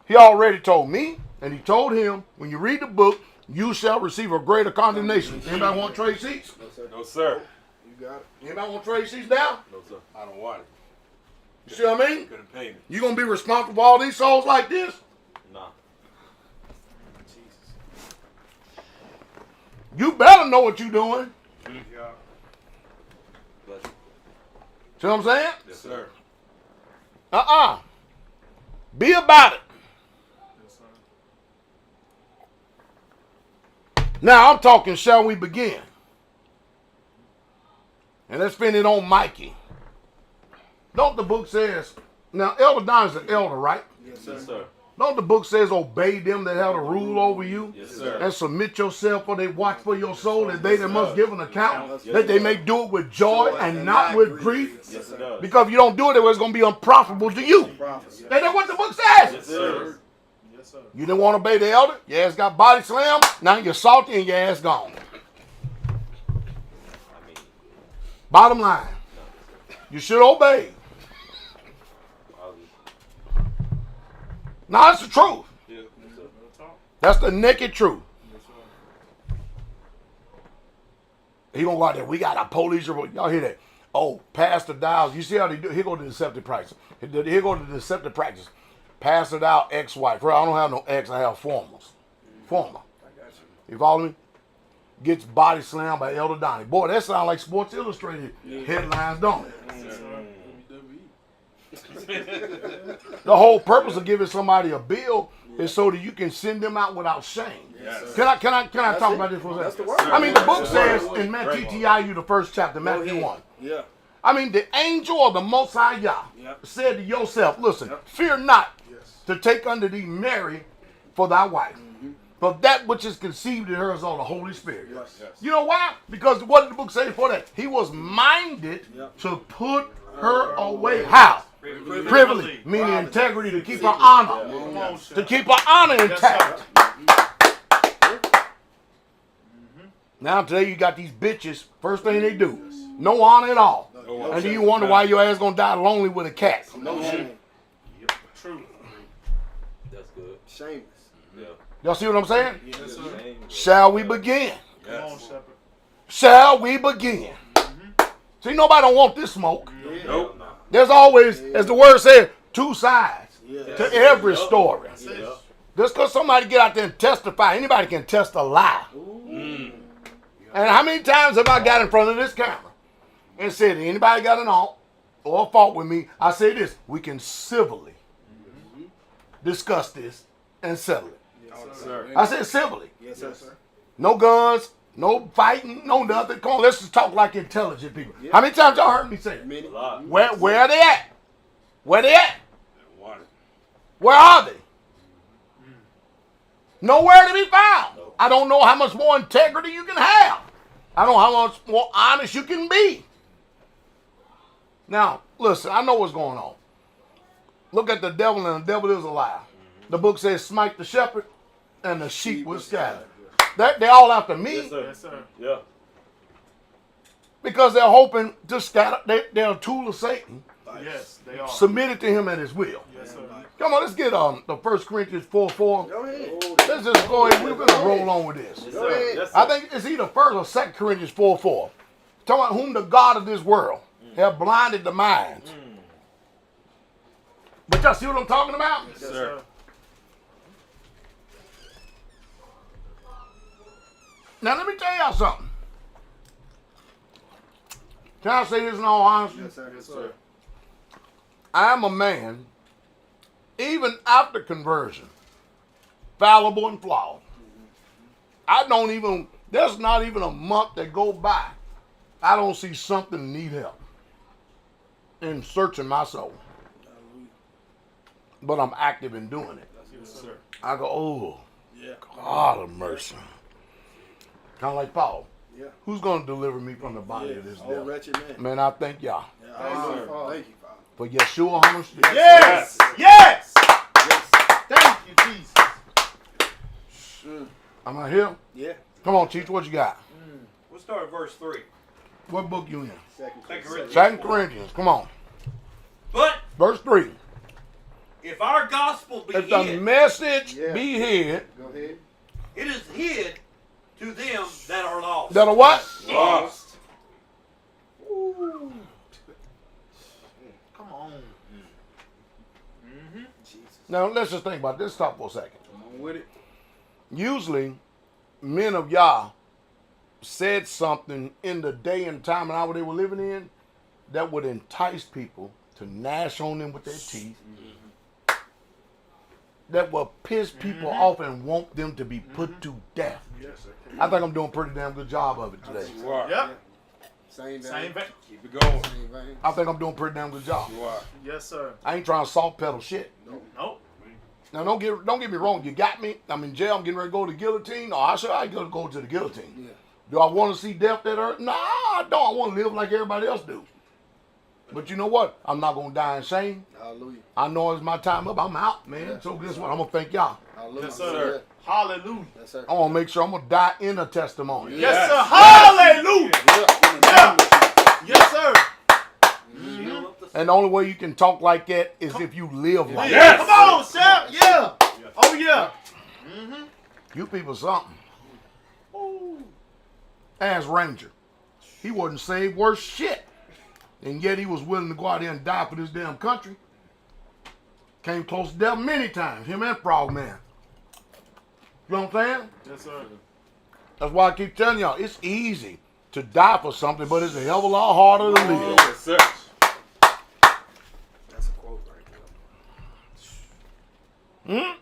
[SPEAKER 1] He already told me, and he told him, when you read the book, you shall receive a greater condemnation. Anybody want to trade seats?
[SPEAKER 4] No, sir.
[SPEAKER 3] No, sir.
[SPEAKER 4] You got it.
[SPEAKER 1] Anybody want to trade seats now?
[SPEAKER 5] No, sir.
[SPEAKER 3] I don't want it.
[SPEAKER 1] You see what I mean?
[SPEAKER 3] Couldn't pay me.
[SPEAKER 1] You going to be responsible for all these souls like this?
[SPEAKER 5] Nah.
[SPEAKER 1] You better know what you're doing.
[SPEAKER 3] Yeah.
[SPEAKER 5] Bless you.
[SPEAKER 1] See what I'm saying?
[SPEAKER 3] Yes, sir.
[SPEAKER 1] Be about it.
[SPEAKER 2] Yes, sir.
[SPEAKER 1] Now I'm talking, shall we begin? And let's spin it on Mikey. Don't the book says, now Elder Don is an elder, right?
[SPEAKER 4] Yes, sir.
[SPEAKER 5] Yes, sir.
[SPEAKER 1] Don't the book says obey them that have the rule over you?
[SPEAKER 5] Yes, sir.
[SPEAKER 1] And submit yourself, for they watch for your soul, that they that must give an account,
[SPEAKER 5] Yes,
[SPEAKER 1] that they
[SPEAKER 5] sir.
[SPEAKER 1] may do it with joy and not with grief.
[SPEAKER 5] Yes, it does.
[SPEAKER 1] Because if you don't do it, it's going to be unprofitable to you.
[SPEAKER 4] Prophecy.
[SPEAKER 1] That's what the book
[SPEAKER 5] Yes,
[SPEAKER 1] says.
[SPEAKER 5] sir.
[SPEAKER 2] Yes, sir.
[SPEAKER 1] You didn't want to obey the elder? Your ass got body slammed. Now you're salty and your ass gone.
[SPEAKER 5] I mean,
[SPEAKER 1] Bottom line, you should obey.
[SPEAKER 5] obviously.
[SPEAKER 1] Now, that's the truth.
[SPEAKER 3] Yeah.
[SPEAKER 2] Real talk.
[SPEAKER 1] That's the naked truth.
[SPEAKER 2] Yes, sir.
[SPEAKER 1] He gonna go out there. We got a police report. Y'all hear that? Oh, Pastor Dowell. You see how they do? Here go the deceptive practice. Here go the deceptive practice. Pastor Dowell, ex-wife. Bro, I don't have no ex. I have formers. Former.
[SPEAKER 4] I got you.
[SPEAKER 1] You follow me? Gets body slammed by Elder Donnie. Boy, that sounds like Sports Illustrated headlines, don't it?
[SPEAKER 2] Yes, sir.
[SPEAKER 1] The whole purpose of giving somebody a bill is so that you can send them out without shame.
[SPEAKER 3] Yes.
[SPEAKER 1] Can I talk
[SPEAKER 4] it.
[SPEAKER 1] about this for a
[SPEAKER 4] That's the
[SPEAKER 1] second?
[SPEAKER 4] word.
[SPEAKER 1] I mean, the book
[SPEAKER 3] Yes,
[SPEAKER 1] says
[SPEAKER 3] sir.
[SPEAKER 1] in Matthew TIU, the first chapter, Matthew 1.
[SPEAKER 4] Yeah.
[SPEAKER 1] I mean, the angel of the Most High Yah
[SPEAKER 4] Yep.
[SPEAKER 1] said to Yosef, listen,
[SPEAKER 4] Yep.
[SPEAKER 1] fear not
[SPEAKER 2] Yes.
[SPEAKER 1] to take unto thee Mary for thy wife. For that which is conceived in her is of the Holy Spirit.
[SPEAKER 4] Yes.
[SPEAKER 3] Yes.
[SPEAKER 1] You know why? Because what did the book say before that? He was minded
[SPEAKER 4] Yep.
[SPEAKER 1] to put her away. How? Privily, meaning integrity, to keep her honor.
[SPEAKER 2] Come on,
[SPEAKER 1] To
[SPEAKER 2] Shep.
[SPEAKER 1] keep her honor
[SPEAKER 2] Yes,
[SPEAKER 1] intact.
[SPEAKER 2] sir.
[SPEAKER 1] Now today you got these bitches, first thing they do, no honor at all.
[SPEAKER 3] No,
[SPEAKER 1] And then you wonder why your ass gonna die lonely with a cat.
[SPEAKER 4] No shame.
[SPEAKER 2] True.
[SPEAKER 5] That's good.
[SPEAKER 4] Shameless.
[SPEAKER 5] Yeah.
[SPEAKER 1] Y'all see what I'm saying?
[SPEAKER 2] Yes, sir.
[SPEAKER 5] Shame.
[SPEAKER 1] Shall we begin?
[SPEAKER 2] Come on,
[SPEAKER 3] Yes.
[SPEAKER 2] Shepherd.
[SPEAKER 1] Shall we begin? See, nobody don't want this smoke.
[SPEAKER 4] Yeah.
[SPEAKER 3] Nope.
[SPEAKER 5] Nah.
[SPEAKER 1] There's always, as the word said, two sides
[SPEAKER 4] Yeah.
[SPEAKER 1] to every story.
[SPEAKER 2] That's it.
[SPEAKER 5] Yeah.
[SPEAKER 1] Just because somebody get out there and testify, anybody can test a lie.
[SPEAKER 3] Mm.
[SPEAKER 1] And how many times have I got in front of this camera and said, anybody got an alt or a fault with me? I say this, we can civilly discuss this and settle it.
[SPEAKER 2] Yes, sir.
[SPEAKER 3] Sir.
[SPEAKER 1] I said civilly.
[SPEAKER 4] Yes, sir.
[SPEAKER 1] No guns, no fighting, no nothing. Come on, let's just talk like intelligent people.
[SPEAKER 4] Yeah.
[SPEAKER 1] How many times y'all heard me say it?
[SPEAKER 4] Many.
[SPEAKER 5] A lot.
[SPEAKER 1] Where are they at? Where they at?
[SPEAKER 3] Don't want it.
[SPEAKER 1] Where are they? Nowhere to be found.
[SPEAKER 5] No.
[SPEAKER 1] I don't know how much more integrity you can have. I don't know how much more honest you can be. Now, listen, I know what's going on. Look at the devil, and the devil is a liar. The book says, smite the shepherd, and the sheep will scatter. They're all after me
[SPEAKER 5] Yes, sir.
[SPEAKER 2] Yes, sir.
[SPEAKER 5] Yeah.
[SPEAKER 1] because they're hoping to scatter. They're a tool of Satan,
[SPEAKER 2] Yes, they are.
[SPEAKER 1] submitted to him at his will.
[SPEAKER 2] Yes, sir.
[SPEAKER 1] Come on, let's get the 1 Corinthians 4:4.
[SPEAKER 4] Go ahead.
[SPEAKER 1] Let's just go ahead. We're going to roll on with this.
[SPEAKER 5] Yes,
[SPEAKER 4] Go
[SPEAKER 5] sir.
[SPEAKER 4] ahead.
[SPEAKER 5] Yes, sir.
[SPEAKER 1] I think it's either 1 or 2 Corinthians 4:4. Talking about whom the God of this world have blinded the minds. But y'all see what I'm talking about?
[SPEAKER 2] Yes,
[SPEAKER 3] sir.
[SPEAKER 2] sir.
[SPEAKER 1] Now let me tell y'all something. Can I say this in all honesty?
[SPEAKER 4] Yes, sir.
[SPEAKER 2] Yes, sir.
[SPEAKER 1] I am a man, even after conversion, fallible and flawed. There's not even a month that go by, I don't see something need help in searching my soul. But I'm active in doing it.
[SPEAKER 2] Yes, sir.
[SPEAKER 1] I go, oh,
[SPEAKER 4] Yeah.
[SPEAKER 1] God of mercy. Kind of like Paul.
[SPEAKER 4] Yeah.
[SPEAKER 1] Who's going to deliver me from the body of this
[SPEAKER 4] Oh,
[SPEAKER 1] devil?
[SPEAKER 4] wretched man.
[SPEAKER 1] Man, I thank y'all.
[SPEAKER 4] Yeah,
[SPEAKER 2] Thank you,
[SPEAKER 4] hallelujah.
[SPEAKER 2] Father.
[SPEAKER 4] Thank you, Father.
[SPEAKER 1] For Yeshua HaMashiach.
[SPEAKER 2] Yes. Yes. Thank you, Jesus.
[SPEAKER 1] Am I here?
[SPEAKER 4] Yeah.
[SPEAKER 1] Come on, teach. What you got?
[SPEAKER 5] We'll start at verse 3.
[SPEAKER 1] What book you in?
[SPEAKER 4] Second
[SPEAKER 5] Corinthians.
[SPEAKER 1] 2 Corinthians. Come on.
[SPEAKER 5] But
[SPEAKER 1] Verse 3.
[SPEAKER 5] if our gospel be
[SPEAKER 1] If the
[SPEAKER 5] hid,
[SPEAKER 1] message
[SPEAKER 4] Yeah.
[SPEAKER 1] be hid,
[SPEAKER 4] Go ahead.
[SPEAKER 5] it is hid to them that are lost.
[SPEAKER 1] that are what?
[SPEAKER 3] Lost.
[SPEAKER 2] Come on.
[SPEAKER 1] Now, let's just think about this. Stop for a second.
[SPEAKER 4] Come on with it.
[SPEAKER 1] Usually, men of Yah said something in the day and time and hour they were living in that would entice people to gnash on them with their teeth, that will piss people off and want them to be put to death.
[SPEAKER 2] Yes, sir.
[SPEAKER 1] I think I'm doing a pretty damn good job of it today.
[SPEAKER 3] You are.
[SPEAKER 2] Yep.
[SPEAKER 4] Same vein.
[SPEAKER 2] Same vein.
[SPEAKER 3] Keep it going.
[SPEAKER 4] Same vein.
[SPEAKER 1] I think I'm doing a pretty damn good job.
[SPEAKER 3] You are.
[SPEAKER 2] Yes, sir.
[SPEAKER 1] I ain't trying to soft pedal shit.
[SPEAKER 2] Nope.
[SPEAKER 1] Now don't get me wrong. You got me. I'm in jail. I'm getting ready to go to the guillotine. Oh, I gotta go to the guillotine.
[SPEAKER 4] Yeah.
[SPEAKER 1] Do I want to see death that earth? Nah, I don't. I want to live like everybody else do. But you know what? I'm not gonna die in shame.
[SPEAKER 4] Hallelujah.
[SPEAKER 1] I know it's my time up. I'm out, man. So guess what? I'm gonna thank y'all.
[SPEAKER 4] Hallelujah.
[SPEAKER 2] Yes, sir. Hallelujah.
[SPEAKER 4] Yes, sir.
[SPEAKER 1] I want to make sure I'm gonna die in a testimony.
[SPEAKER 2] Yes, sir. Hallelujah.
[SPEAKER 4] Yeah.
[SPEAKER 2] Yes, sir.
[SPEAKER 5] Seal up the
[SPEAKER 1] And the only way you can talk like that is if you live like
[SPEAKER 3] Yes.
[SPEAKER 2] Come on, Shep. Yeah. Oh, yeah.
[SPEAKER 1] that. You people something. Ask Ranger. He wasn't saved worth shit. And yet he was willing to go out there and die for this damn country. Came close to death many times. Him and Frogman. You know what I'm saying?
[SPEAKER 2] Yes, sir.
[SPEAKER 1] That's why I keep telling y'all, it's easy to die for something, but it's a hell of a lot harder to live.
[SPEAKER 3] Yes, sir.
[SPEAKER 4] That's a quote right there.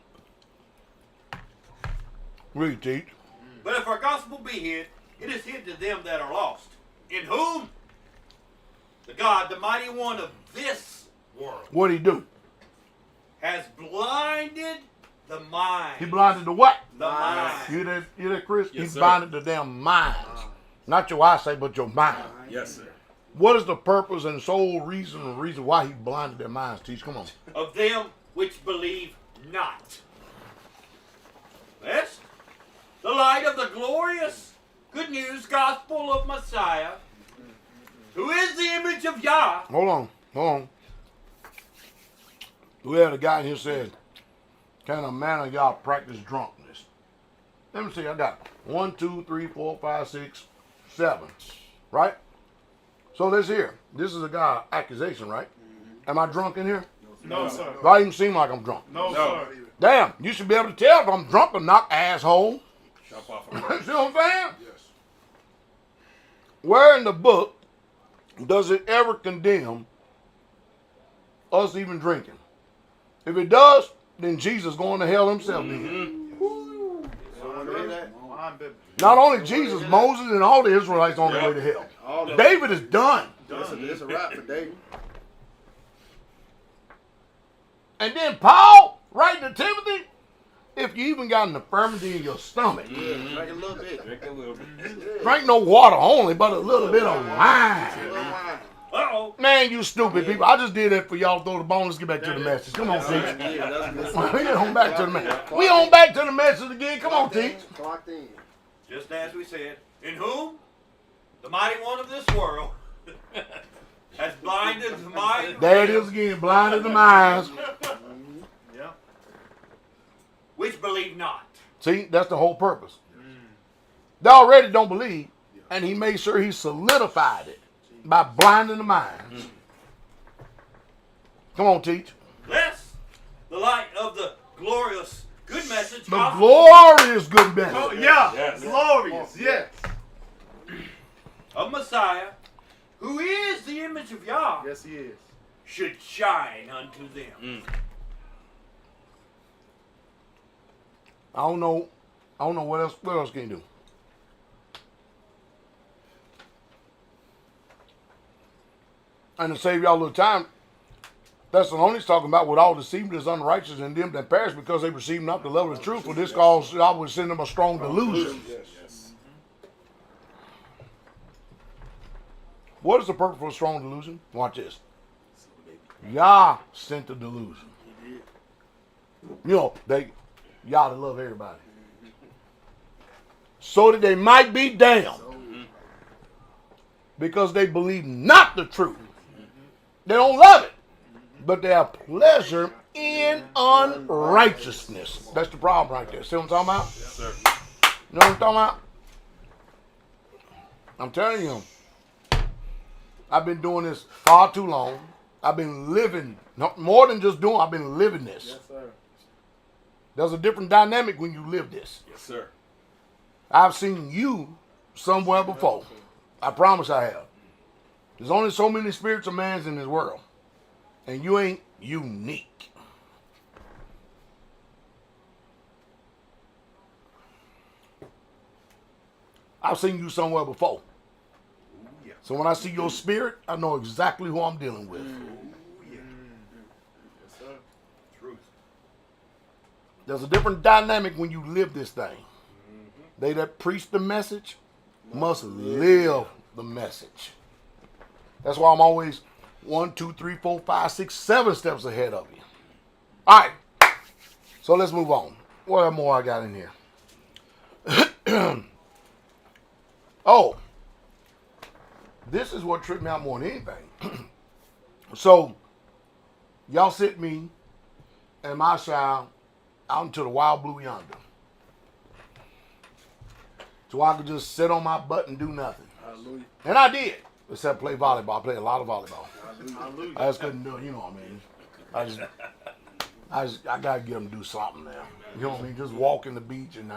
[SPEAKER 1] Read, teach.
[SPEAKER 5] But if our gospel be hid, it is hid to them that are lost. In whom? The God, the mighty one of this world,
[SPEAKER 1] What'd he do?
[SPEAKER 5] has blinded the mind.
[SPEAKER 1] He blinded the what?
[SPEAKER 5] the mind.
[SPEAKER 1] You that, Chris?
[SPEAKER 3] Yes,
[SPEAKER 1] He
[SPEAKER 3] sir.
[SPEAKER 1] blinded the damn minds. Not your eyesight, but your mind.
[SPEAKER 3] Yes, sir.
[SPEAKER 1] What is the purpose and sole reason why he blinded their minds, teach? Come on.
[SPEAKER 5] Of them which believe not. Lest the light of the glorious good news gospel of Messiah, who is the image of Yah,
[SPEAKER 1] Hold on. We had a guy here said, can a man of y'all practice drunkenness? Let me see, I got 1, 2, 3, 4, 5, 6, 7. Right? So let's hear. This is a guy accusation, right? Am I drunk in here?
[SPEAKER 2] No, sir.
[SPEAKER 1] Do I even seem like I'm drunk?
[SPEAKER 2] No,
[SPEAKER 3] No.
[SPEAKER 2] sir.
[SPEAKER 1] Damn, you should be able to tell if I'm drunk or not, asshole.
[SPEAKER 3] Chop off
[SPEAKER 1] See
[SPEAKER 3] a
[SPEAKER 1] what I'm saying?
[SPEAKER 4] Yes.
[SPEAKER 1] Where in the book does it ever condemn us even drinking? If it does, then Jesus going to hell himself. Then. Not only Jesus, Moses, and all the Israelites on their way to hell.
[SPEAKER 4] All of
[SPEAKER 1] David is done.
[SPEAKER 4] It's a wrap for David.
[SPEAKER 1] And then Paul, writing to Timothy, if you even got an infirmity in your stomach,
[SPEAKER 4] Drink a little bit.
[SPEAKER 3] Drink a little bit.
[SPEAKER 1] drink no water only, but a little bit of wine.
[SPEAKER 5] uh-oh,
[SPEAKER 1] Man, you stupid people. I just did that for y'all. Throw the bone. Let's get back to the message. Come on, teach.
[SPEAKER 4] Yeah, that's good.
[SPEAKER 1] We get on back to the message. We on back to the message again. Come on, teach.
[SPEAKER 4] Clocked in.
[SPEAKER 5] just as we said, in whom the mighty one of this world has blinded the mind of
[SPEAKER 1] There it
[SPEAKER 5] them
[SPEAKER 1] is again. Blinded the minds.
[SPEAKER 2] Yeah.
[SPEAKER 5] which believe not.
[SPEAKER 1] See, that's the whole purpose. They already don't believe, and he made sure he solidified it by blinding the minds. Come on, teach.
[SPEAKER 5] Lest the light of the glorious good message
[SPEAKER 1] The
[SPEAKER 5] gospel
[SPEAKER 1] glorious good
[SPEAKER 2] Oh,
[SPEAKER 1] message.
[SPEAKER 2] yeah.
[SPEAKER 3] Yes.
[SPEAKER 2] Glorious. Yes.
[SPEAKER 5] of Messiah, who is the image of Yah,
[SPEAKER 2] Yes, he is.
[SPEAKER 5] should shine unto them.
[SPEAKER 1] I don't know what else can you do. And to save y'all a little time, Thessalonians talking about with all deceiving is unrighteous and them that perish because they receive not the love of the truth. For this cause I would send them a strong delusion.
[SPEAKER 4] Yes.
[SPEAKER 1] What is the purpose for a strong delusion? Watch this. Yah sent the delusion. You know, Yah to love everybody. So that they might be damned. Because they believe not the truth. They don't love it. But they have pleasure in unrighteousness. That's the problem right there. See what I'm talking about?
[SPEAKER 3] Yes, sir.
[SPEAKER 1] You know what I'm talking about? I'm telling you, I've been doing this far too long. I've been living, more than just doing, I've been living this.
[SPEAKER 4] Yes, sir.
[SPEAKER 1] There's a different dynamic when you live this.
[SPEAKER 3] Yes, sir.
[SPEAKER 1] I've seen you somewhere before. I promise I have. There's only so many spirits of mans in this world. And you ain't unique. I've seen you somewhere before. So when I see your spirit, I know exactly who I'm dealing with.
[SPEAKER 4] Yes, sir.
[SPEAKER 5] Truth.
[SPEAKER 1] There's a different dynamic when you live this thing. They that preach the message must live the message. That's why I'm always 1, 2, 3, 4, 5, 6, 7 steps ahead of you. All right. So let's move on. What more I got in here? Oh. This is what tripped me out more than anything. So, y'all sent me and my child out into the wild blue yonder. So I could just sit on my butt and do nothing.
[SPEAKER 4] Hallelujah.
[SPEAKER 1] And I did. Except play volleyball. I played a lot of volleyball.
[SPEAKER 4] Hallelujah.
[SPEAKER 1] I just couldn't do it, you know what I mean? I gotta get them to do something now. You know what I mean? Just walk in the beach and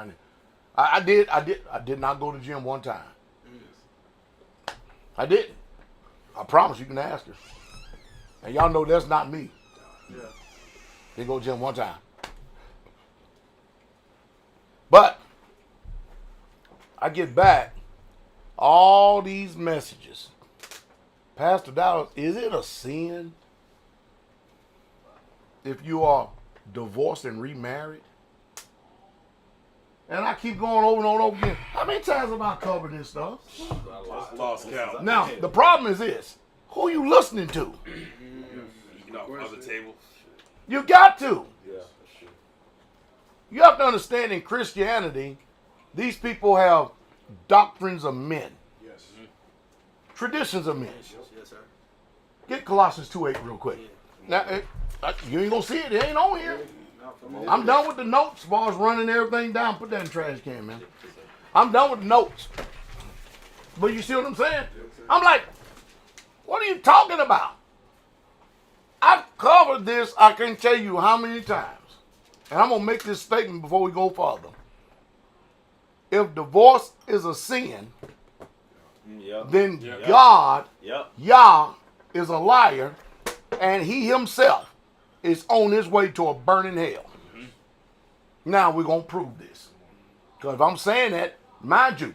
[SPEAKER 1] I did not go to the gym one time. I didn't. I promise you can ask her. And y'all know that's not me.
[SPEAKER 4] Yeah.
[SPEAKER 1] Didn't go to the gym one time. But I get back all these messages. Pastor Dowell, is it a sin if you are divorced and remarried? And I keep going over and over again. How many times have I covered this stuff?
[SPEAKER 3] Lost count.
[SPEAKER 1] Now, the problem is this. Who you listening to?
[SPEAKER 3] Eating off other tables.
[SPEAKER 1] You got to.
[SPEAKER 4] Yeah.
[SPEAKER 1] You have to understand in Christianity, these people have doctrines of men.
[SPEAKER 4] Yes.
[SPEAKER 1] Traditions of men.
[SPEAKER 4] Yes, sir.
[SPEAKER 1] Get Colossians 2:8 real quick. Now, you ain't going to see it. It ain't on here. I'm done with the notes as far as running everything down. Put that in the trash can, man. I'm done with the notes. But you see what I'm saying? I'm like, what are you talking about? I've covered this, I can tell you how many times. And I'm going to make this statement before we go further. If divorce is a sin, then God, Yah, is a liar, and he himself is on his way to a burning hell. Now we're going to prove this. Because if I'm saying that, mind you,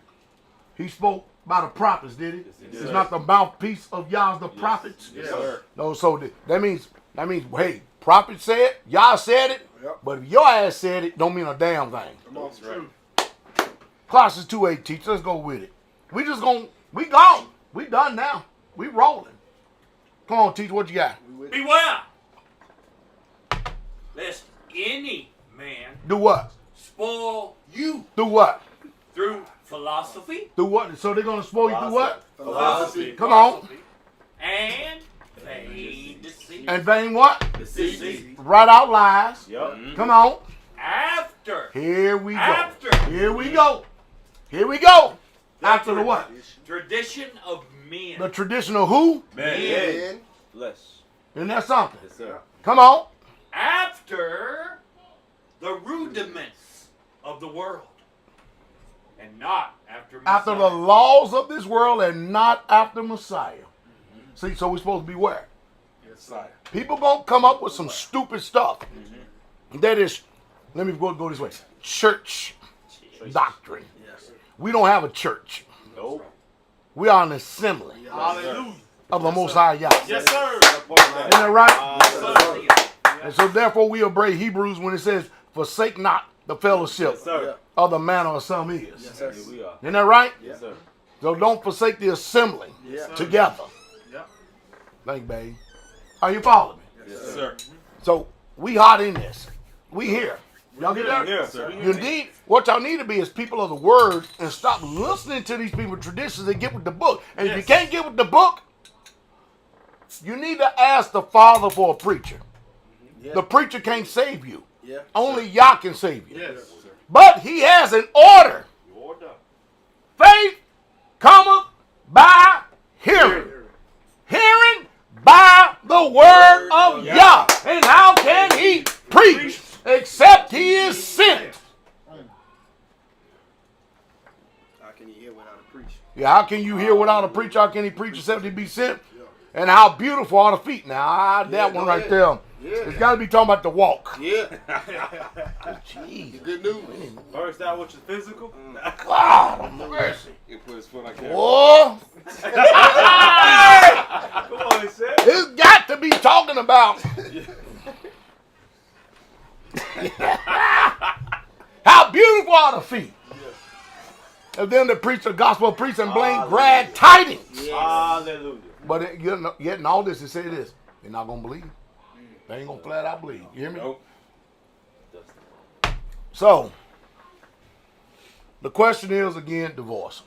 [SPEAKER 1] he spoke by the prophets, did he?
[SPEAKER 3] Yes,
[SPEAKER 1] It's not the mouthpiece of Yah's the prophets?
[SPEAKER 4] Yes, sir.
[SPEAKER 1] No, so that means, hey, prophet said, Yah said it,
[SPEAKER 4] Yep.
[SPEAKER 1] but if your ass said it, don't mean a damn thing.
[SPEAKER 4] Come on, true.
[SPEAKER 1] Colossians 2:8, teach. Let's go with it. We gone. We done now. We rolling. Come on, teach, what you got?
[SPEAKER 5] Beware, lest any man
[SPEAKER 1] Do what?
[SPEAKER 5] spoil you
[SPEAKER 1] Do what?
[SPEAKER 5] through philosophy,
[SPEAKER 1] Do what? So they're going to spoil you through what?
[SPEAKER 4] Philosophy.
[SPEAKER 1] Come on.
[SPEAKER 5] and vain deceit.
[SPEAKER 1] And vain what?
[SPEAKER 5] Deceit.
[SPEAKER 1] Write out lies.
[SPEAKER 3] Yep.
[SPEAKER 1] Come on.
[SPEAKER 5] After
[SPEAKER 1] Here we go.
[SPEAKER 5] After.
[SPEAKER 1] Here we go. Here we go. After the what?
[SPEAKER 5] tradition of men.
[SPEAKER 1] The tradition of who?
[SPEAKER 3] Man.
[SPEAKER 4] And
[SPEAKER 3] Bless.
[SPEAKER 1] Isn't that something?
[SPEAKER 3] Yes, sir.
[SPEAKER 1] Come on.
[SPEAKER 5] After the rudiments of the world, and not after Messiah.
[SPEAKER 1] After the laws of this world and not after Messiah. See, so we're supposed to beware.
[SPEAKER 4] Messiah.
[SPEAKER 1] People gonna come up with some stupid stuff. That is, let me go this way. Church doctrine.
[SPEAKER 4] Yes.
[SPEAKER 1] We don't have a church.
[SPEAKER 3] Nope.
[SPEAKER 1] We are an assembly.
[SPEAKER 5] Hallelujah.
[SPEAKER 6] of the Most High Yah.
[SPEAKER 2] Yes, sir.
[SPEAKER 6] Isn't that right?
[SPEAKER 2] Yes, sir.
[SPEAKER 6] And so therefore we obey Hebrews when it says, forsake not the fellowship of the manner of some is.
[SPEAKER 4] Yes, sir.
[SPEAKER 6] Isn't that right?
[SPEAKER 4] Yes, sir.
[SPEAKER 6] So don't forsake the assembly together.
[SPEAKER 2] Yeah.
[SPEAKER 6] Thank you, babe. Are you following me?
[SPEAKER 3] Yes, sir.
[SPEAKER 6] So we hot in this. We here. Y'all get that?
[SPEAKER 3] Yes, sir.
[SPEAKER 6] You need, what y'all need to be is people of the word and stop listening to these people's traditions and get with the book. And if you can't get with the book, you need to ask the Father for a preacher.
[SPEAKER 4] Yeah.
[SPEAKER 6] The preacher can't save you.
[SPEAKER 4] Yeah.
[SPEAKER 6] Only Yah can save you.
[SPEAKER 2] Yes.
[SPEAKER 6] But he has an order. Faith cometh by hearing. Hearing by the word of Yah. And how can he preach except he is sent?
[SPEAKER 4] How can you hear without a preacher?
[SPEAKER 6] Yeah, how can you hear without a preacher? How can he preach except he be sent? And how beautiful are the feet. Now, that one right there. It's got to be talking about the walk.
[SPEAKER 4] Yeah.
[SPEAKER 6] Jeez.
[SPEAKER 4] Good news.
[SPEAKER 3] First out with your physical.
[SPEAKER 6] God, mercy.
[SPEAKER 3] He put his foot on camera.
[SPEAKER 6] Boy.
[SPEAKER 3] Come on, he said.
[SPEAKER 6] It's got to be talking about how beautiful are the feet. And then the preach the gospel, preach and blame glad tidings.
[SPEAKER 4] Yes.
[SPEAKER 3] Hallelujah.
[SPEAKER 6] But yet in all this, it say this: they're not gonna believe. They ain't gonna flat out believe. You hear me?
[SPEAKER 3] Nope.
[SPEAKER 6] So the question is again, divorce.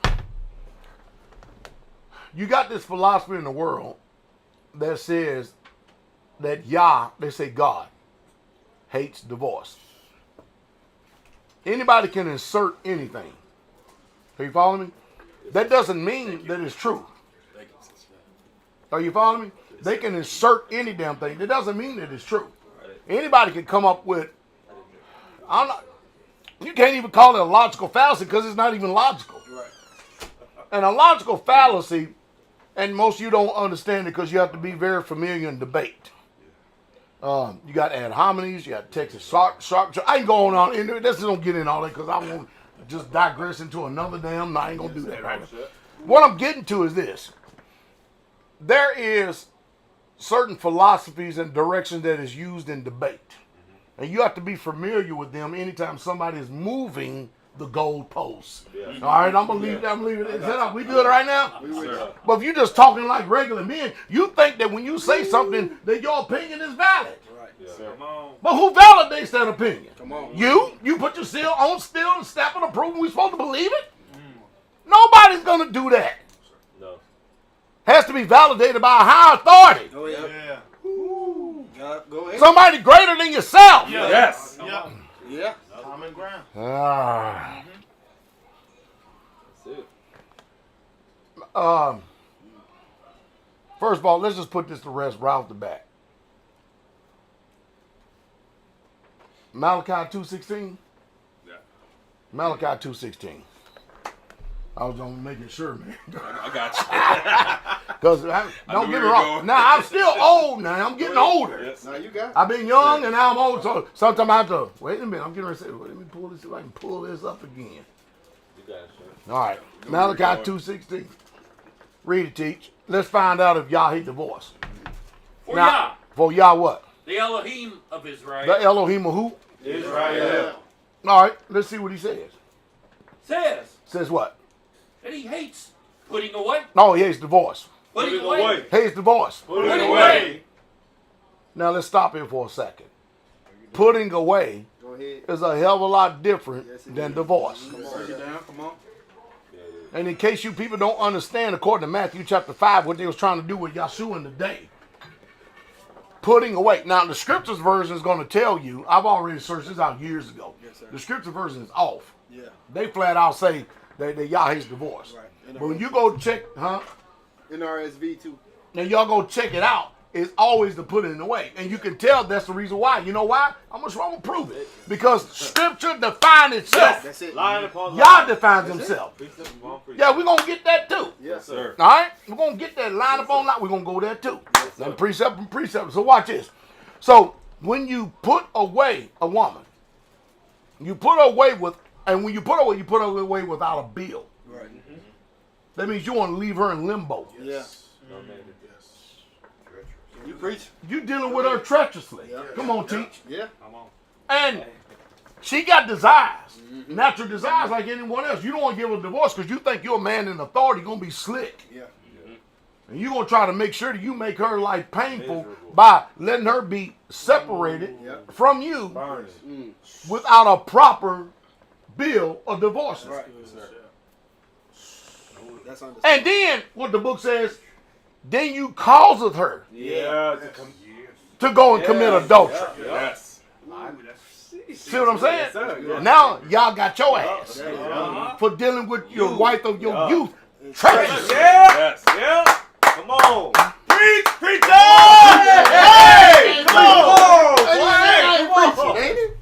[SPEAKER 6] You got this philosophy in the world that says that Yah, they say God, hates divorce. Anybody can insert anything. Are you following me? That doesn't mean that it's true. Are you following me? They can insert any damn thing. That doesn't mean that it's true. Anybody can come up with, you can't even call it a logical fallacy because it's not even logical.
[SPEAKER 4] Right.
[SPEAKER 6] And a logical fallacy, and most of you don't understand it because you have to be very familiar in debate. You got ad hominems, you got Texas sharp. I ain't going on into it. Let's don't get in all that because I won't just digress into another damn. No, I ain't going to do that right now. What I'm getting to is this. There is certain philosophies and directions that is used in debate. And you have to be familiar with them anytime somebody is moving the goalposts. All right, I'm going to leave that. I'm leaving it. Is that, we good right now? But if you're just talking like regular men, you think that when you say something that your opinion is valid.
[SPEAKER 4] Right.
[SPEAKER 3] Come on.
[SPEAKER 6] But who validates that opinion?
[SPEAKER 4] Come on.
[SPEAKER 6] You put your seal on still and stamp and approve and we supposed to believe it? Nobody's going to do that.
[SPEAKER 3] No.
[SPEAKER 6] Has to be validated by a higher authority.
[SPEAKER 4] Oh, yeah.
[SPEAKER 2] Yeah.
[SPEAKER 4] God, go ahead.
[SPEAKER 6] Somebody greater than yourself.
[SPEAKER 2] Yeah.
[SPEAKER 3] Yes.
[SPEAKER 2] Yeah.
[SPEAKER 4] Yeah.
[SPEAKER 2] Common ground.
[SPEAKER 6] Ah.
[SPEAKER 3] That's it.
[SPEAKER 6] First of all, let's just put this to rest right off the bat. Malachi 2:16.
[SPEAKER 3] Yeah.
[SPEAKER 6] Malachi 2:16. I was on making sure, man.
[SPEAKER 3] I got you.
[SPEAKER 6] Because don't get me wrong.
[SPEAKER 3] going.
[SPEAKER 6] Now I'm still old. Now I'm getting older.
[SPEAKER 3] Yes.
[SPEAKER 4] Now you got it.
[SPEAKER 6] I've been young and now I'm old. So sometimes I have to wait a minute. I'm getting ready to say, let me pull this. If I can pull this up again.
[SPEAKER 3] You got it, sir.
[SPEAKER 6] All right, Malachi 2:16. Read it, teach. Let's find out if Yah hate divorce.
[SPEAKER 5] For
[SPEAKER 6] Now,
[SPEAKER 5] Yah,
[SPEAKER 6] for Yah what?
[SPEAKER 5] the Elohim of Israel,
[SPEAKER 6] The Elohim of who?
[SPEAKER 3] Israel.
[SPEAKER 6] All right, let's see what he says.
[SPEAKER 5] says
[SPEAKER 6] Says what?
[SPEAKER 5] that he hates putting away.
[SPEAKER 6] No, he hates divorce.
[SPEAKER 5] Putting
[SPEAKER 3] Put it
[SPEAKER 5] away.
[SPEAKER 3] away.
[SPEAKER 6] Hates divorce.
[SPEAKER 3] Put
[SPEAKER 5] Put
[SPEAKER 3] it
[SPEAKER 5] it
[SPEAKER 3] away.
[SPEAKER 6] Now let's stop here for a second. Putting away
[SPEAKER 4] Go ahead.
[SPEAKER 6] is a hell of a lot different
[SPEAKER 4] Yes, it
[SPEAKER 6] than
[SPEAKER 4] is.
[SPEAKER 6] divorce.
[SPEAKER 4] Come on. Break it down. Come on.
[SPEAKER 6] And in case you people don't understand, according to Matthew chapter 5, what they was trying to do with Yahshua in the day. Putting away. Now, the scriptures version is going to tell you, I've already searched this out years ago.
[SPEAKER 4] Yes, sir.
[SPEAKER 6] The scripture version is off.
[SPEAKER 4] Yeah.
[SPEAKER 6] They flat out say that Yah hates divorce.
[SPEAKER 4] Right.
[SPEAKER 6] But when you go check,
[SPEAKER 4] NRSV too.
[SPEAKER 6] now y'all go check it out, it's always to put it away. And you can tell that's the reason why. You know why? I'm going to prove it. Because scripture defines itself.
[SPEAKER 4] That's it.
[SPEAKER 3] Lying upon
[SPEAKER 6] Yah defines himself.
[SPEAKER 3] Precept upon precept.
[SPEAKER 6] Yeah, we're going to get that too.
[SPEAKER 4] Yes, sir.
[SPEAKER 6] All right? We're going to get that line upon line. We're going to go there too. Then precept and precept. So watch this. So when you put away a woman, you put her away with, and when you put her away without a bill.
[SPEAKER 4] Right.
[SPEAKER 6] That means you want to leave her in limbo.
[SPEAKER 4] Yeah. You preach.
[SPEAKER 6] You dealing with her treacherously.
[SPEAKER 4] Yeah.
[SPEAKER 6] Come on, teach.
[SPEAKER 4] Yeah.
[SPEAKER 5] Come on.
[SPEAKER 6] And she got desires, natural desires like anyone else. You don't want to give her a divorce because you think you're a man in authority, going to be slick.
[SPEAKER 4] Yeah.
[SPEAKER 6] And you're going to try to make sure that you make her life painful by letting her be separated from you without a proper bill of divorce.
[SPEAKER 4] Right. That's understandable.
[SPEAKER 6] And then, what the book says, then you causeth her
[SPEAKER 3] Yeah.
[SPEAKER 6] to go and commit adultery.
[SPEAKER 3] Yes.
[SPEAKER 6] See what I'm saying?
[SPEAKER 3] Yes, sir. Yes.
[SPEAKER 6] Now, y'all got your ass
[SPEAKER 5] Uh-huh.
[SPEAKER 6] for dealing with your wife of your youth. Treacherous.
[SPEAKER 3] Yeah. Yes. Yeah. Come on.
[SPEAKER 5] Preach, preacher!
[SPEAKER 3] Hey! Come on!
[SPEAKER 4] Hey, come on. Ain't it?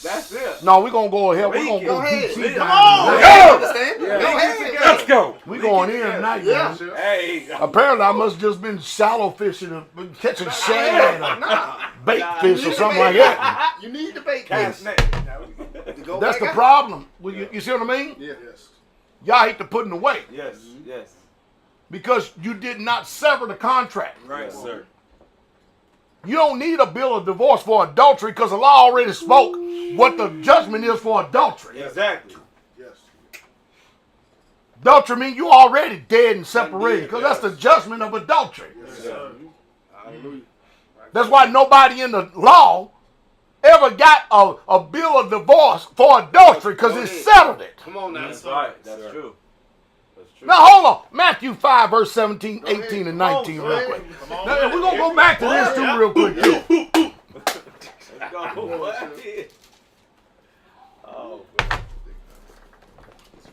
[SPEAKER 3] That's it.
[SPEAKER 6] No, we're going to go ahead. We're going to
[SPEAKER 4] Go
[SPEAKER 6] go
[SPEAKER 4] ahead.
[SPEAKER 6] deep
[SPEAKER 4] Come
[SPEAKER 6] down.
[SPEAKER 4] on.
[SPEAKER 3] Go.
[SPEAKER 4] Understand?
[SPEAKER 3] Yeah.
[SPEAKER 4] Go ahead.
[SPEAKER 3] Let's go.
[SPEAKER 6] We're going in tonight,
[SPEAKER 4] Yeah.
[SPEAKER 6] man.
[SPEAKER 3] Hey.
[SPEAKER 6] Apparently, I must have just been shallow fishing and catching shad or bait fish or something like that.
[SPEAKER 4] You need the bait
[SPEAKER 3] Cast
[SPEAKER 4] case.
[SPEAKER 3] net.
[SPEAKER 4] To go
[SPEAKER 6] That's
[SPEAKER 4] back
[SPEAKER 6] the
[SPEAKER 4] out.
[SPEAKER 6] problem. You see what I mean?
[SPEAKER 4] Yeah.
[SPEAKER 6] Y'all hate to put it away
[SPEAKER 3] Yes. Yes.
[SPEAKER 6] because you did not sever the contract.
[SPEAKER 3] Right, sir.
[SPEAKER 6] You don't need a bill of divorce for adultery because the law already spoke what the judgment is for adultery.
[SPEAKER 3] Exactly.
[SPEAKER 4] Yes.
[SPEAKER 6] Adultery means you already dead and separated because that's the judgment of adultery.
[SPEAKER 4] Yes, sir. Hallelujah.
[SPEAKER 6] That's why nobody in the law ever got a bill of divorce for adultery because it settled it.
[SPEAKER 4] Come on now.
[SPEAKER 3] That's right. That's true. That's true.
[SPEAKER 6] Now hold on. Matthew 5 verse 17,
[SPEAKER 4] Go ahead.
[SPEAKER 6] 18, and
[SPEAKER 4] Come on,
[SPEAKER 6] 19
[SPEAKER 4] go
[SPEAKER 6] real
[SPEAKER 4] ahead.
[SPEAKER 6] quick.
[SPEAKER 5] Come on.
[SPEAKER 6] Now, we're going to go back to this too real quick too.
[SPEAKER 3] Let's go. Oh, man.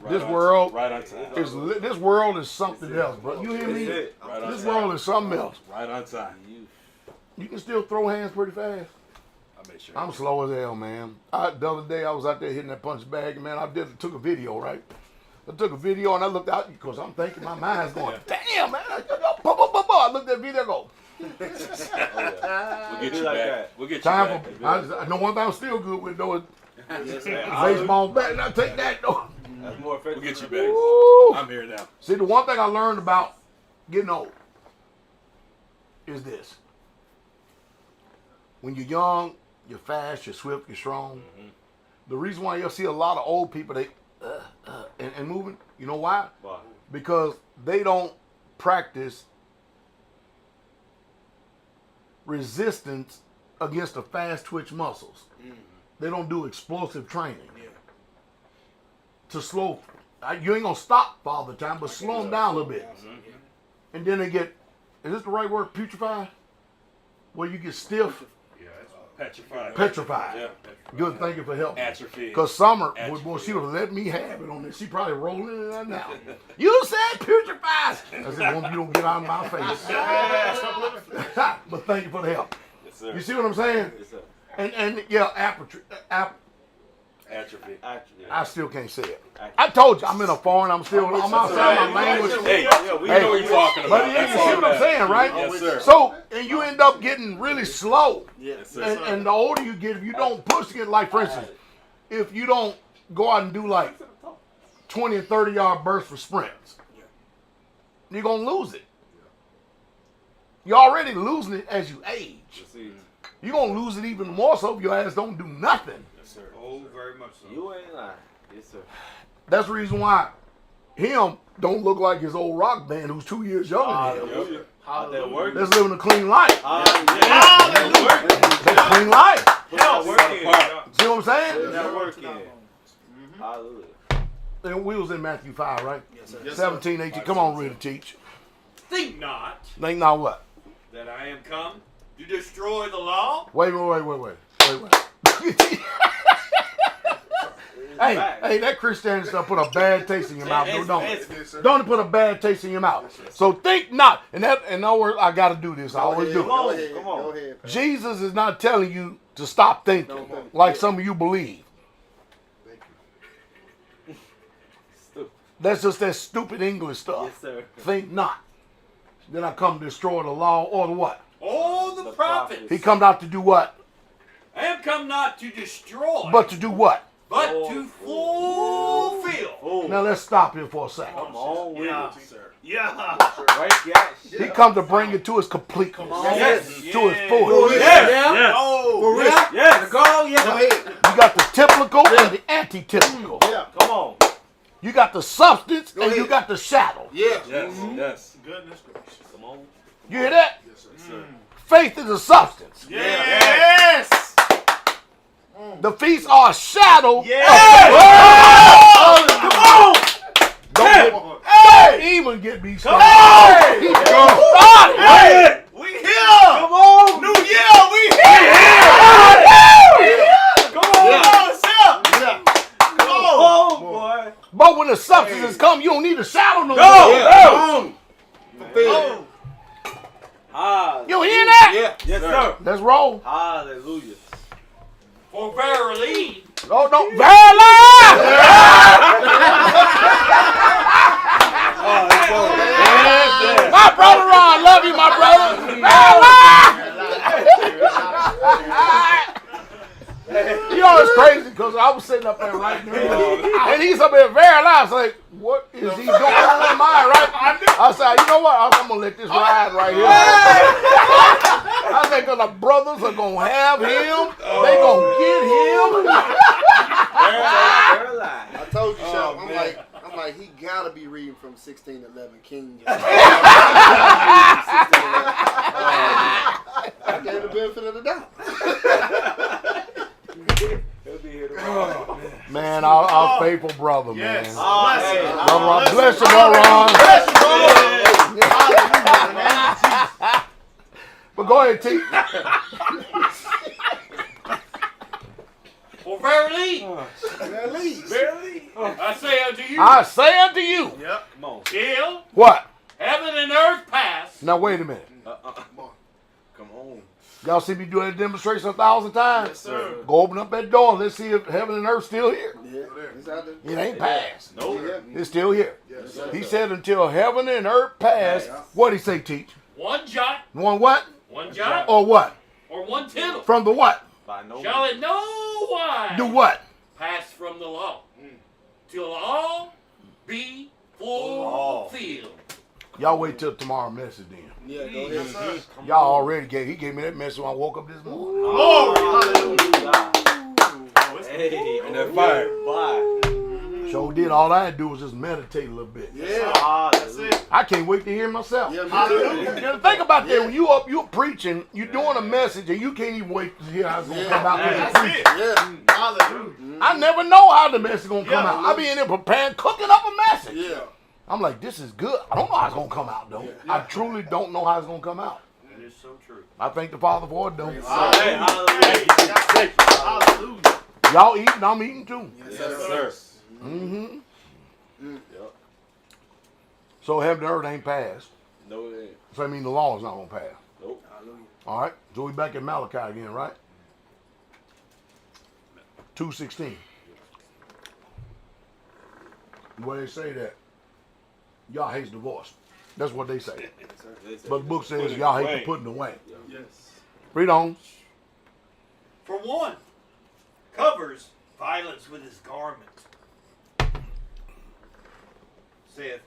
[SPEAKER 6] This world
[SPEAKER 3] Right on time.
[SPEAKER 6] this world is something else, bro. You hear
[SPEAKER 3] That's
[SPEAKER 6] me?
[SPEAKER 3] it. Right on
[SPEAKER 6] This
[SPEAKER 3] time.
[SPEAKER 6] world is something else.
[SPEAKER 3] Right on time.
[SPEAKER 6] You can still throw hands pretty fast.
[SPEAKER 3] I make sure.
[SPEAKER 6] I'm slow as hell, man. The other day I was out there hitting that punch bag, and man, took a video, right? I took a video and I looked out because I'm thinking my mind's going, damn, man. I looked at the video and go,
[SPEAKER 3] We'll get you
[SPEAKER 4] like
[SPEAKER 3] back.
[SPEAKER 4] that.
[SPEAKER 3] We'll get you
[SPEAKER 6] time
[SPEAKER 3] back.
[SPEAKER 6] for, I know one thing I'm still good with, though, is
[SPEAKER 3] Yes, man.
[SPEAKER 6] baseball bat, and I take that, though.
[SPEAKER 3] That's more effective. We'll get you back.
[SPEAKER 6] Woo.
[SPEAKER 3] I'm here now.
[SPEAKER 6] See, the one thing I learned about getting old is this. When you're young, you're fast, you're swift, you're strong. The reason why you'll see a lot of old people, they and moving, you know why?
[SPEAKER 3] Why?
[SPEAKER 6] Because they don't practice resistance against the fast twitch muscles. They don't do explosive training. To slow, you ain't gonna stop all the time, but slow them down a little bit. And then they get, is this the right word, putrefied? Where you get stiff,
[SPEAKER 3] Petrified.
[SPEAKER 6] petrified.
[SPEAKER 3] Yeah.
[SPEAKER 6] Good, thank you for helping.
[SPEAKER 3] Atrophy.
[SPEAKER 6] Because Summer,
[SPEAKER 3] Atrophy.
[SPEAKER 6] boy, she would have let me have it on this. She probably rolling in that now. You said putrefied. I said, woman, you don't get out of my face. But thank you for the help.
[SPEAKER 3] Yes, sir.
[SPEAKER 6] You see what I'm saying?
[SPEAKER 3] Yes, sir.
[SPEAKER 6] And yeah,
[SPEAKER 3] Atrophy.
[SPEAKER 6] I still can't say it. I told you, I'm in a foreign, I'm outside my language.
[SPEAKER 3] Hey, yeah, we know what you're talking
[SPEAKER 6] But
[SPEAKER 3] about.
[SPEAKER 6] you
[SPEAKER 3] That's
[SPEAKER 6] see
[SPEAKER 3] all
[SPEAKER 6] what I'm
[SPEAKER 3] that
[SPEAKER 6] saying, right?
[SPEAKER 3] Yes, sir.
[SPEAKER 6] So, and you end up getting really slow.
[SPEAKER 3] Yes, sir.
[SPEAKER 6] And the older you get, if you don't push to get, like for instance, if you don't go out and do like 20 and 30-yard bursts for sprints, you're going to lose it. You're already losing it as you age. You're going to lose it even more so if your ass don't do nothing.
[SPEAKER 3] Yes, sir.
[SPEAKER 5] Oh, very much so.
[SPEAKER 3] You ain't lying. Yes, sir.
[SPEAKER 6] That's the reason why him don't look like his old rock band who's 2 years younger than him.
[SPEAKER 3] Hallelujah. Out there working.
[SPEAKER 6] That's living a clean life.
[SPEAKER 3] Hallelujah.
[SPEAKER 6] That's a clean life.
[SPEAKER 3] Not working.
[SPEAKER 6] See what I'm saying?
[SPEAKER 3] Not working. Hallelujah.
[SPEAKER 6] And we was in Matthew 5, right?
[SPEAKER 4] Yes, sir.
[SPEAKER 6] 17, 18. Come on, read it, teach.
[SPEAKER 5] Think not
[SPEAKER 6] Think now what?
[SPEAKER 5] that I am come to destroy the law.
[SPEAKER 6] Wait. Hey, that Christianity stuff put a bad taste in your mouth, don't it? Don't it put a bad taste in your mouth? So think not. And in other words, I got to do this. I always do
[SPEAKER 4] Go
[SPEAKER 6] it.
[SPEAKER 4] ahead.
[SPEAKER 3] Come on.
[SPEAKER 4] Go ahead.
[SPEAKER 6] Jesus is not telling you to stop thinking like some of you believe.
[SPEAKER 3] Stupid.
[SPEAKER 6] That's just that stupid English stuff.
[SPEAKER 3] Yes, sir.
[SPEAKER 6] Think not. Then I come to destroy the law or the what?
[SPEAKER 5] All the prophets.
[SPEAKER 6] He comes out to do what?
[SPEAKER 5] I am come not to destroy,
[SPEAKER 6] But to do what?
[SPEAKER 5] but to fulfill.
[SPEAKER 6] Now let's stop here for a second.
[SPEAKER 3] Come on,
[SPEAKER 2] Yeah.
[SPEAKER 3] sir.
[SPEAKER 2] Yeah.
[SPEAKER 3] Right, yeah.
[SPEAKER 6] He come to bring it to his completeness,
[SPEAKER 3] Yes.
[SPEAKER 6] to his fullness.
[SPEAKER 3] Yes.
[SPEAKER 2] Yes.
[SPEAKER 3] Oh,
[SPEAKER 4] For real.
[SPEAKER 3] yes.
[SPEAKER 4] Go ahead.
[SPEAKER 6] You got the typical and the anti-typical.
[SPEAKER 4] Yeah.
[SPEAKER 3] Come on.
[SPEAKER 6] You got the substance
[SPEAKER 4] Go
[SPEAKER 6] and you
[SPEAKER 4] ahead.
[SPEAKER 6] got the shadow.
[SPEAKER 4] Yeah.
[SPEAKER 3] Yes. Yes.
[SPEAKER 2] Goodness gracious.
[SPEAKER 3] Come on.
[SPEAKER 6] You hear that?
[SPEAKER 3] Yes, sir.
[SPEAKER 6] Faith is a substance.
[SPEAKER 2] Yes.
[SPEAKER 6] The feasts are a shadow.
[SPEAKER 2] Yes.
[SPEAKER 6] Come on. Don't even get me started. He started.
[SPEAKER 2] Hey, we here.
[SPEAKER 3] Come on.
[SPEAKER 2] New year, we here. Come on, sir.
[SPEAKER 4] Yeah.
[SPEAKER 2] Come on.
[SPEAKER 3] Oh, boy.
[SPEAKER 6] But when the substances come, you don't need a shadow no more.
[SPEAKER 4] Yeah. Come on. Fulfill.
[SPEAKER 6] You hear that?
[SPEAKER 4] Yeah.
[SPEAKER 3] Yes, sir.
[SPEAKER 6] Let's roll.
[SPEAKER 3] Hallelujah.
[SPEAKER 5] For verily,
[SPEAKER 6] Oh, no. Verily! My brother Ron, love you, my brother. You know, it's crazy because I was sitting up there right now, and he's up there very loud. I was like, what is he doing on mine, right? I said, you know what? I'm going to let this ride right here. I said, because the brothers are going to have him. They going to get him.
[SPEAKER 4] I told you, Shep. I'm like, he gotta be reading from 16:11 King James. I gave the benefit of the doubt.
[SPEAKER 3] He'll be here tomorrow.
[SPEAKER 6] Man, our faithful brother, man.
[SPEAKER 2] Yes.
[SPEAKER 6] Brother Ron, bless you, Brother Ron. But go ahead, T.
[SPEAKER 5] for verily,
[SPEAKER 3] Barely.
[SPEAKER 5] I say unto you,
[SPEAKER 6] I say unto you.
[SPEAKER 2] Yep.
[SPEAKER 3] Come on.
[SPEAKER 5] till
[SPEAKER 6] What?
[SPEAKER 5] heaven and earth pass,
[SPEAKER 6] Now, wait a minute.
[SPEAKER 3] Come on.
[SPEAKER 6] Y'all see me do that demonstration 1,000 times?
[SPEAKER 2] Yes, sir.
[SPEAKER 6] Go open up that door and let's see if heaven and earth still here.
[SPEAKER 4] Yeah. It's out there.
[SPEAKER 6] It ain't passed.
[SPEAKER 3] No.
[SPEAKER 6] It's still here.
[SPEAKER 4] Yes,
[SPEAKER 6] He said until heaven and earth pass. What'd he say, teach?
[SPEAKER 5] one jot,
[SPEAKER 6] One what?
[SPEAKER 5] one jot,
[SPEAKER 6] Or what?
[SPEAKER 5] or one tittle,
[SPEAKER 6] From the what?
[SPEAKER 3] By no
[SPEAKER 5] shall
[SPEAKER 3] means.
[SPEAKER 5] it no wise
[SPEAKER 6] Do what?
[SPEAKER 5] pass from the law, till all be fulfilled.
[SPEAKER 6] Y'all wait till tomorrow message then.
[SPEAKER 4] Yeah, go ahead.
[SPEAKER 2] Sir.
[SPEAKER 6] Y'all already he gave me that message when I woke up this morning.
[SPEAKER 2] Glory. Hallelujah. Oh, it's
[SPEAKER 3] Hey,
[SPEAKER 2] on
[SPEAKER 3] that fire. Fire.
[SPEAKER 6] So did all I had to do was just meditate a little bit.
[SPEAKER 4] Yeah.
[SPEAKER 2] That's it.
[SPEAKER 6] I can't wait to hear myself.
[SPEAKER 4] Yeah,
[SPEAKER 2] Hallelujah.
[SPEAKER 6] You know, think about that. When you're preaching, you're doing a message, and you can't even wait to hear how it's gonna come out when you
[SPEAKER 2] That's
[SPEAKER 6] preach.
[SPEAKER 2] it.
[SPEAKER 4] Yeah.
[SPEAKER 2] Hallelujah.
[SPEAKER 6] I never know how the message gonna come
[SPEAKER 2] Yeah.
[SPEAKER 6] out. I be in there preparing, cooking up a message.
[SPEAKER 4] Yeah.
[SPEAKER 6] I'm like, this is good. I don't know how it's gonna come out though. I truly don't know how it's gonna come out.
[SPEAKER 5] It is so true.
[SPEAKER 6] I thank the Father for it though.
[SPEAKER 3] Hey, hallelujah.
[SPEAKER 2] Hallelujah.
[SPEAKER 6] Y'all eating, I'm eating too.
[SPEAKER 3] Yes, sir.
[SPEAKER 6] Mm-hmm.
[SPEAKER 3] Yep.
[SPEAKER 6] So heaven and earth ain't passed.
[SPEAKER 3] No, it ain't.
[SPEAKER 6] So I mean the law is not gonna pass.
[SPEAKER 3] Nope.
[SPEAKER 6] All right. So we back in Malachi again, right? 2:16. Where they say that y'all hates divorce. That's what they say. But the book says y'all hate the putting away.
[SPEAKER 2] Yes.
[SPEAKER 6] Read on.
[SPEAKER 5] For one covers violence with his garment, saith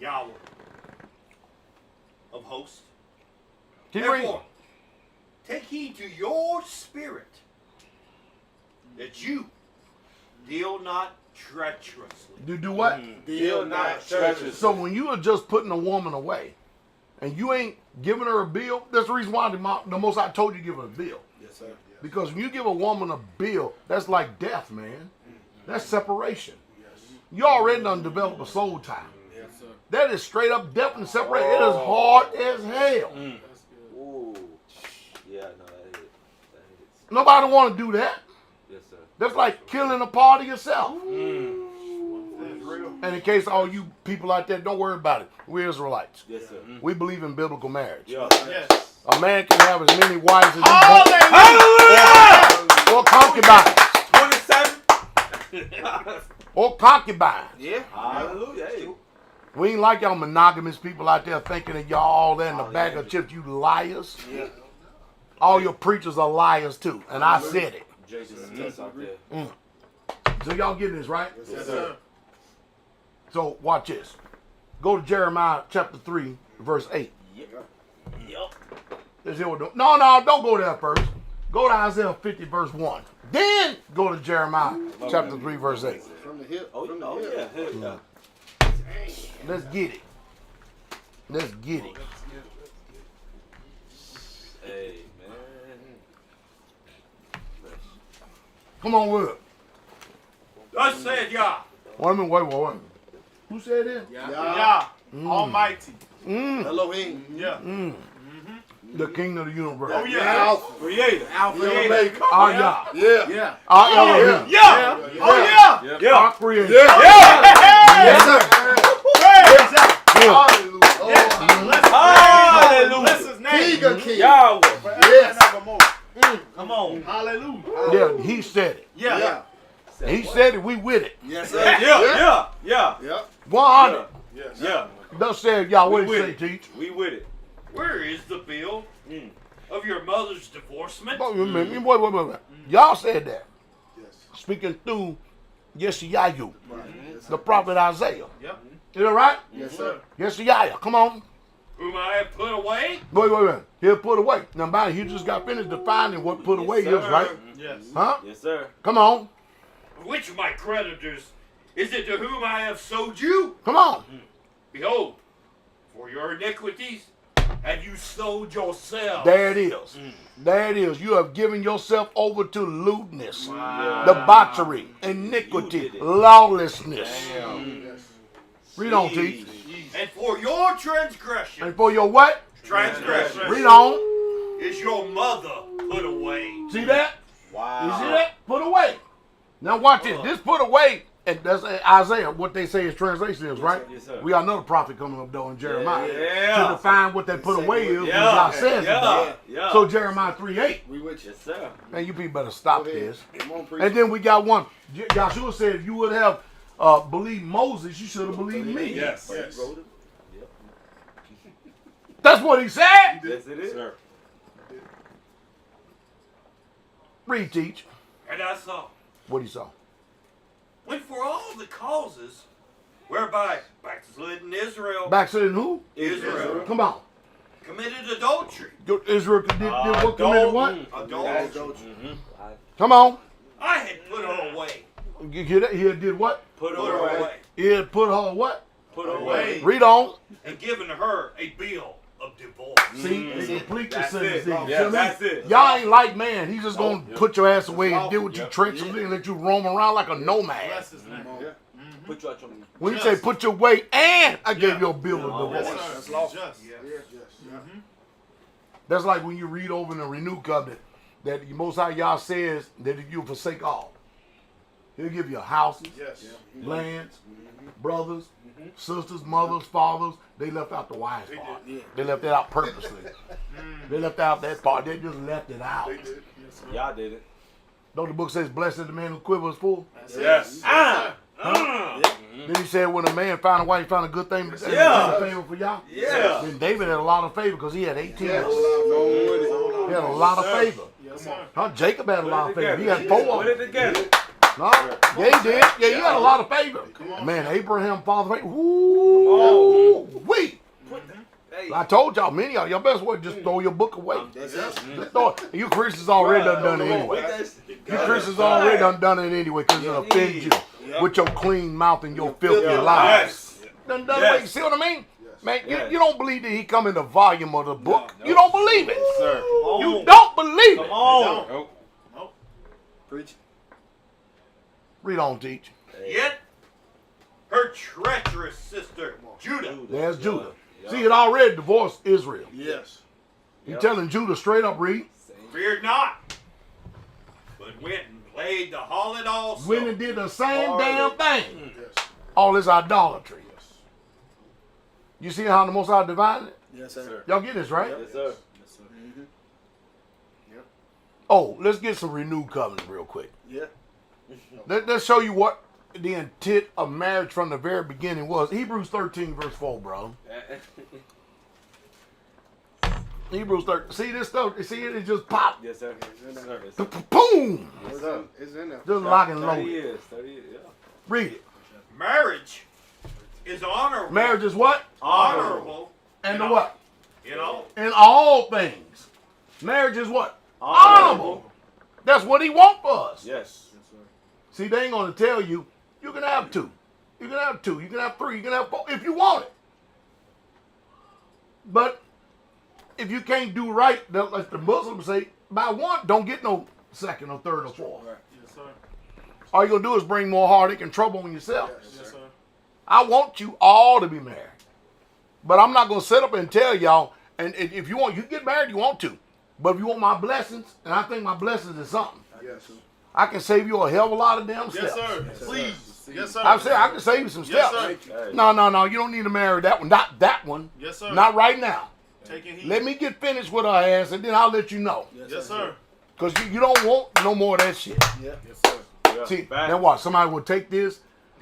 [SPEAKER 5] Yahweh of hosts.
[SPEAKER 6] Keep reading.
[SPEAKER 5] Therefore, take heed to your spirit, that you deal not treacherously.
[SPEAKER 6] Do what?
[SPEAKER 3] Deal not treacherously.
[SPEAKER 6] So when you are just putting a woman away, and you ain't giving her a bill, that's the reason why the Most High told you to give her a bill.
[SPEAKER 4] Yes, sir.
[SPEAKER 6] Because when you give a woman a bill, that's like death, man. That's separation. You already done developed a soul tie.
[SPEAKER 4] Yes, sir.
[SPEAKER 6] That is straight up death and separation. It is hard as hell.
[SPEAKER 3] Ooh. Yeah, no, that hits. That hits.
[SPEAKER 6] Nobody want to do that.
[SPEAKER 3] Yes, sir.
[SPEAKER 6] That's like killing a part of yourself.
[SPEAKER 2] That's real.
[SPEAKER 6] And in case all you people out there, don't worry about it. We're Israelites.
[SPEAKER 3] Yes, sir.
[SPEAKER 6] We believe in biblical marriage.
[SPEAKER 3] Yeah.
[SPEAKER 2] Yes.
[SPEAKER 6] A man can have as many wives as he wants.
[SPEAKER 2] Hallelujah.
[SPEAKER 6] Or concubines.
[SPEAKER 3] 27.
[SPEAKER 6] Or concubines.
[SPEAKER 4] Yeah.
[SPEAKER 3] Hallelujah. Hey.
[SPEAKER 6] We ain't like y'all monogamous people out there thinking that y'all all there in the bag of chips. You liars.
[SPEAKER 4] Yeah.
[SPEAKER 6] All your preachers are liars too. And I said it.
[SPEAKER 3] Jesus test out there.
[SPEAKER 6] So y'all getting this, right?
[SPEAKER 2] Yes, sir.
[SPEAKER 6] So watch this. Go to Jeremiah chapter 3, verse 8.
[SPEAKER 3] Yup.
[SPEAKER 6] Let's hear what no, don't go there first. Go to Isaiah 50, verse 1. Then go to Jeremiah chapter 3, verse 8.
[SPEAKER 4] From the hip.
[SPEAKER 3] Oh,
[SPEAKER 4] from the
[SPEAKER 3] oh
[SPEAKER 4] hip.
[SPEAKER 3] yeah. Hell yeah.
[SPEAKER 6] Let's get it. Let's get it.
[SPEAKER 3] Hey, man.
[SPEAKER 6] Come on with it.
[SPEAKER 5] Thus said Yah.
[SPEAKER 6] Wait. Who said it?
[SPEAKER 2] Yeah. Almighty.
[SPEAKER 4] Elohim.
[SPEAKER 2] Yeah.
[SPEAKER 6] The king of the universe.
[SPEAKER 2] Oh, yeah.
[SPEAKER 4] Alpha.
[SPEAKER 3] Creator.
[SPEAKER 2] Creator.
[SPEAKER 6] Our Yah.
[SPEAKER 4] Yeah.
[SPEAKER 2] Yeah.
[SPEAKER 6] Our Elohim.
[SPEAKER 2] Yeah. Oh, yeah.
[SPEAKER 3] Yeah.
[SPEAKER 6] Our creator.
[SPEAKER 4] Yes, sir.
[SPEAKER 2] Praise that.
[SPEAKER 6] Yeah.
[SPEAKER 2] Hallelujah.
[SPEAKER 3] Hallelujah.
[SPEAKER 2] Bless his name.
[SPEAKER 4] King of kings.
[SPEAKER 3] Yahweh.
[SPEAKER 4] Yes.
[SPEAKER 2] Forever and evermore.
[SPEAKER 3] Come on.
[SPEAKER 2] Hallelujah.
[SPEAKER 6] Yeah, he said it.
[SPEAKER 2] Yeah.
[SPEAKER 4] Yeah.
[SPEAKER 6] He said it, we with it.
[SPEAKER 4] Yes, sir.
[SPEAKER 3] Yeah.
[SPEAKER 6] 100.
[SPEAKER 2] Yes.
[SPEAKER 3] Yeah.
[SPEAKER 6] Thus said Yah. What
[SPEAKER 3] We
[SPEAKER 6] did he
[SPEAKER 3] with
[SPEAKER 6] say, teach?
[SPEAKER 3] We with it.
[SPEAKER 5] Where is the bill of your mother's divorcement?
[SPEAKER 6] Wait. Y'all said that.
[SPEAKER 2] Yes.
[SPEAKER 6] Speaking through Yeshayahu, the prophet Isaiah.
[SPEAKER 2] Yep.
[SPEAKER 6] Is that right?
[SPEAKER 4] Yes, sir.
[SPEAKER 6] Yeshayahu, come on.
[SPEAKER 5] Whom I have put away?
[SPEAKER 6] Wait. He'll put away. Now, mind you, just got finished defining what put away is, right?
[SPEAKER 2] Yes.
[SPEAKER 6] Huh?
[SPEAKER 3] Yes, sir.
[SPEAKER 6] Come on.
[SPEAKER 5] Which of my creditors is it to whom I have sold you?
[SPEAKER 6] Come on.
[SPEAKER 5] Behold, for your iniquities have you sold yourself.
[SPEAKER 6] There it is. There it is. You have given yourself over to lewdness,
[SPEAKER 3] Yeah.
[SPEAKER 6] debauchery, iniquity,
[SPEAKER 3] You did it.
[SPEAKER 6] lawlessness.
[SPEAKER 2] Yes.
[SPEAKER 6] Read on, teach.
[SPEAKER 5] And for your transgression,
[SPEAKER 6] And for your what?
[SPEAKER 5] transgression
[SPEAKER 6] Read on.
[SPEAKER 5] is your mother put away.
[SPEAKER 6] See that?
[SPEAKER 3] Wow.
[SPEAKER 6] You see that? Put away. Now watch this. This put away, and that's Isaiah. What they say his translation is, right?
[SPEAKER 3] Yes, sir.
[SPEAKER 6] We got another prophet coming up though in Jeremiah
[SPEAKER 3] Yeah.
[SPEAKER 6] to define what that put away is. What
[SPEAKER 3] Yeah.
[SPEAKER 6] God says.
[SPEAKER 3] Yeah. Yeah.
[SPEAKER 6] So Jeremiah 3:8.
[SPEAKER 4] We with you.
[SPEAKER 3] Yes, sir.
[SPEAKER 6] Man, you people better stop
[SPEAKER 4] Go ahead.
[SPEAKER 6] this.
[SPEAKER 4] Come on, preach.
[SPEAKER 6] And then we got one. Joshua said, if you would have believed Moses, you should have believed me.
[SPEAKER 2] Yes. Yes.
[SPEAKER 6] That's what he said.
[SPEAKER 3] Yes, it is.
[SPEAKER 2] Sir.
[SPEAKER 6] Read, teach.
[SPEAKER 5] And I saw,
[SPEAKER 6] What he saw.
[SPEAKER 5] when for all the causes whereby backslidden Israel
[SPEAKER 6] Backsliding who?
[SPEAKER 5] Israel
[SPEAKER 6] Come on.
[SPEAKER 5] committed adultery.
[SPEAKER 6] Israel did what committed what?
[SPEAKER 5] Adultery.
[SPEAKER 6] Come on.
[SPEAKER 5] I had put her away.
[SPEAKER 6] You hear that? He had did what?
[SPEAKER 3] Put
[SPEAKER 5] Put her
[SPEAKER 3] away.
[SPEAKER 5] away.
[SPEAKER 6] He had put her what?
[SPEAKER 3] Put away.
[SPEAKER 6] Read on.
[SPEAKER 5] And given her a bill of divorce.
[SPEAKER 6] See, they complete the
[SPEAKER 3] That's
[SPEAKER 6] sentence.
[SPEAKER 3] it.
[SPEAKER 6] Then.
[SPEAKER 3] Yeah,
[SPEAKER 6] See what I mean?
[SPEAKER 3] that's it.
[SPEAKER 6] Y'all ain't like man. He's just gonna put your ass away and deal with you treacherously and let you roam around like a nomad.
[SPEAKER 2] Bless his name.
[SPEAKER 3] Put you out your.
[SPEAKER 6] When you say put your weight and I gave you a bill of
[SPEAKER 2] Yes,
[SPEAKER 6] divorce.
[SPEAKER 2] sir.
[SPEAKER 4] That's lawful.
[SPEAKER 2] Just.
[SPEAKER 4] Yes.
[SPEAKER 6] That's like when you read over in the renewed covenant that the Most High Yah says that if you forsake all, He'll give you houses,
[SPEAKER 2] Yes.
[SPEAKER 6] lands, brothers, sisters, mothers, fathers. They left out the wives part. They left it out purposely. They left out that part. They just left it out.
[SPEAKER 2] They did. Yes, sir.
[SPEAKER 3] Y'all did it.
[SPEAKER 6] Don't the book says, blessed is the man whose quiver is full?
[SPEAKER 2] That's
[SPEAKER 3] Yes.
[SPEAKER 2] it.
[SPEAKER 3] Ah.
[SPEAKER 6] Then he said, when a man found a wife, he found a good thing, and
[SPEAKER 3] Yeah.
[SPEAKER 6] a favor for y'all.
[SPEAKER 3] Yeah.
[SPEAKER 6] Then David had a lot of favor because he had 18
[SPEAKER 4] Yes.
[SPEAKER 6] of them. He had a lot of favor.
[SPEAKER 2] Yes, sir.
[SPEAKER 6] Huh? Jacob had a lot of
[SPEAKER 3] Put it
[SPEAKER 6] favor. He had
[SPEAKER 3] together.
[SPEAKER 6] 4
[SPEAKER 3] Put
[SPEAKER 6] of
[SPEAKER 3] it
[SPEAKER 6] them.
[SPEAKER 3] together.
[SPEAKER 6] No? Yeah, he did. Yeah, he had a lot of favor. Man, Abraham, father favor. Ooh, wait.
[SPEAKER 3] Hey.
[SPEAKER 6] I told y'all, many of y'all best way just throw your book away.
[SPEAKER 4] That's it.
[SPEAKER 6] Just throw it. You Christians already done it anyway. You Christians already done it anyway because it offends you with your clean mouth and your filthy lies.
[SPEAKER 3] Yes.
[SPEAKER 6] Done away.
[SPEAKER 3] Yes.
[SPEAKER 6] You see what I mean? Man,
[SPEAKER 3] Yes.
[SPEAKER 6] you don't believe that he come in the volume of the book. You don't believe it.
[SPEAKER 3] Sir.
[SPEAKER 6] You don't believe
[SPEAKER 3] Come
[SPEAKER 6] it.
[SPEAKER 3] on.
[SPEAKER 4] Preach.
[SPEAKER 6] Read on, teach.
[SPEAKER 5] Yet her treacherous sister Judah
[SPEAKER 6] There's Judah. See, it already divorced Israel.
[SPEAKER 2] Yes.
[SPEAKER 6] He's telling Judah straight up, read.
[SPEAKER 5] feared not, but went and played the harlot also.
[SPEAKER 6] Went and did the same damn thing.
[SPEAKER 2] Yes.
[SPEAKER 6] All this idolatry. You see how the Most High divided it?
[SPEAKER 4] Yes, sir.
[SPEAKER 6] Y'all get this, right?
[SPEAKER 3] Yes, sir.
[SPEAKER 6] Oh, let's get some renewed covenant real quick.
[SPEAKER 4] Yeah.
[SPEAKER 6] Let's show you what the intent of marriage from the very beginning was. Hebrews 13, verse 4, bro. Hebrews 13. See this stuff? See it? It just popped.
[SPEAKER 3] Yes, sir. Yes, sir. Yes, sir.
[SPEAKER 6] Boom!
[SPEAKER 4] It's up. It's in there.
[SPEAKER 6] Just lock and
[SPEAKER 3] 30
[SPEAKER 6] load.
[SPEAKER 3] years. 30 years, yeah.
[SPEAKER 6] Read it.
[SPEAKER 5] Marriage is honorable.
[SPEAKER 6] Marriage is what?
[SPEAKER 5] Honorable.
[SPEAKER 6] And the what?
[SPEAKER 5] You know?
[SPEAKER 6] In all things. Marriage is what? Honorable. That's what he wants for us.
[SPEAKER 3] Yes.
[SPEAKER 6] See, they ain't going to tell you, you can have 2. You can have 2. You can have 3. You can have 4 if you want it. But if you can't do right, like the Muslims say, by 1, don't get no 2nd or 3rd or 4th.
[SPEAKER 2] Yes, sir.
[SPEAKER 6] All you're going to do is bring more heartache and trouble on yourself.
[SPEAKER 2] Yes, sir.
[SPEAKER 6] I want you all to be married. But I'm not going to sit up and tell y'all, and if you want, you get married, you want to. But if you want my blessings, and I think my blessings is something,
[SPEAKER 4] Yes.
[SPEAKER 6] I can save you a hell of a lot of damn steps.
[SPEAKER 2] Yes, sir. Please. Yes, sir.
[SPEAKER 6] I'm saying I can save you some
[SPEAKER 2] Yes,
[SPEAKER 6] steps.
[SPEAKER 2] sir.
[SPEAKER 6] No, you don't need to marry that one. Not that one.
[SPEAKER 2] Yes, sir.
[SPEAKER 6] Not right now.
[SPEAKER 2] Taking heat.
[SPEAKER 6] Let me get finished with her ass, and then I'll let you know.
[SPEAKER 2] Yes, sir.
[SPEAKER 6] Because you don't want no more of that shit.
[SPEAKER 4] Yeah.
[SPEAKER 2] Yes, sir.
[SPEAKER 3] Yeah.
[SPEAKER 6] See,
[SPEAKER 3] Facts.
[SPEAKER 6] then what? Somebody will take this,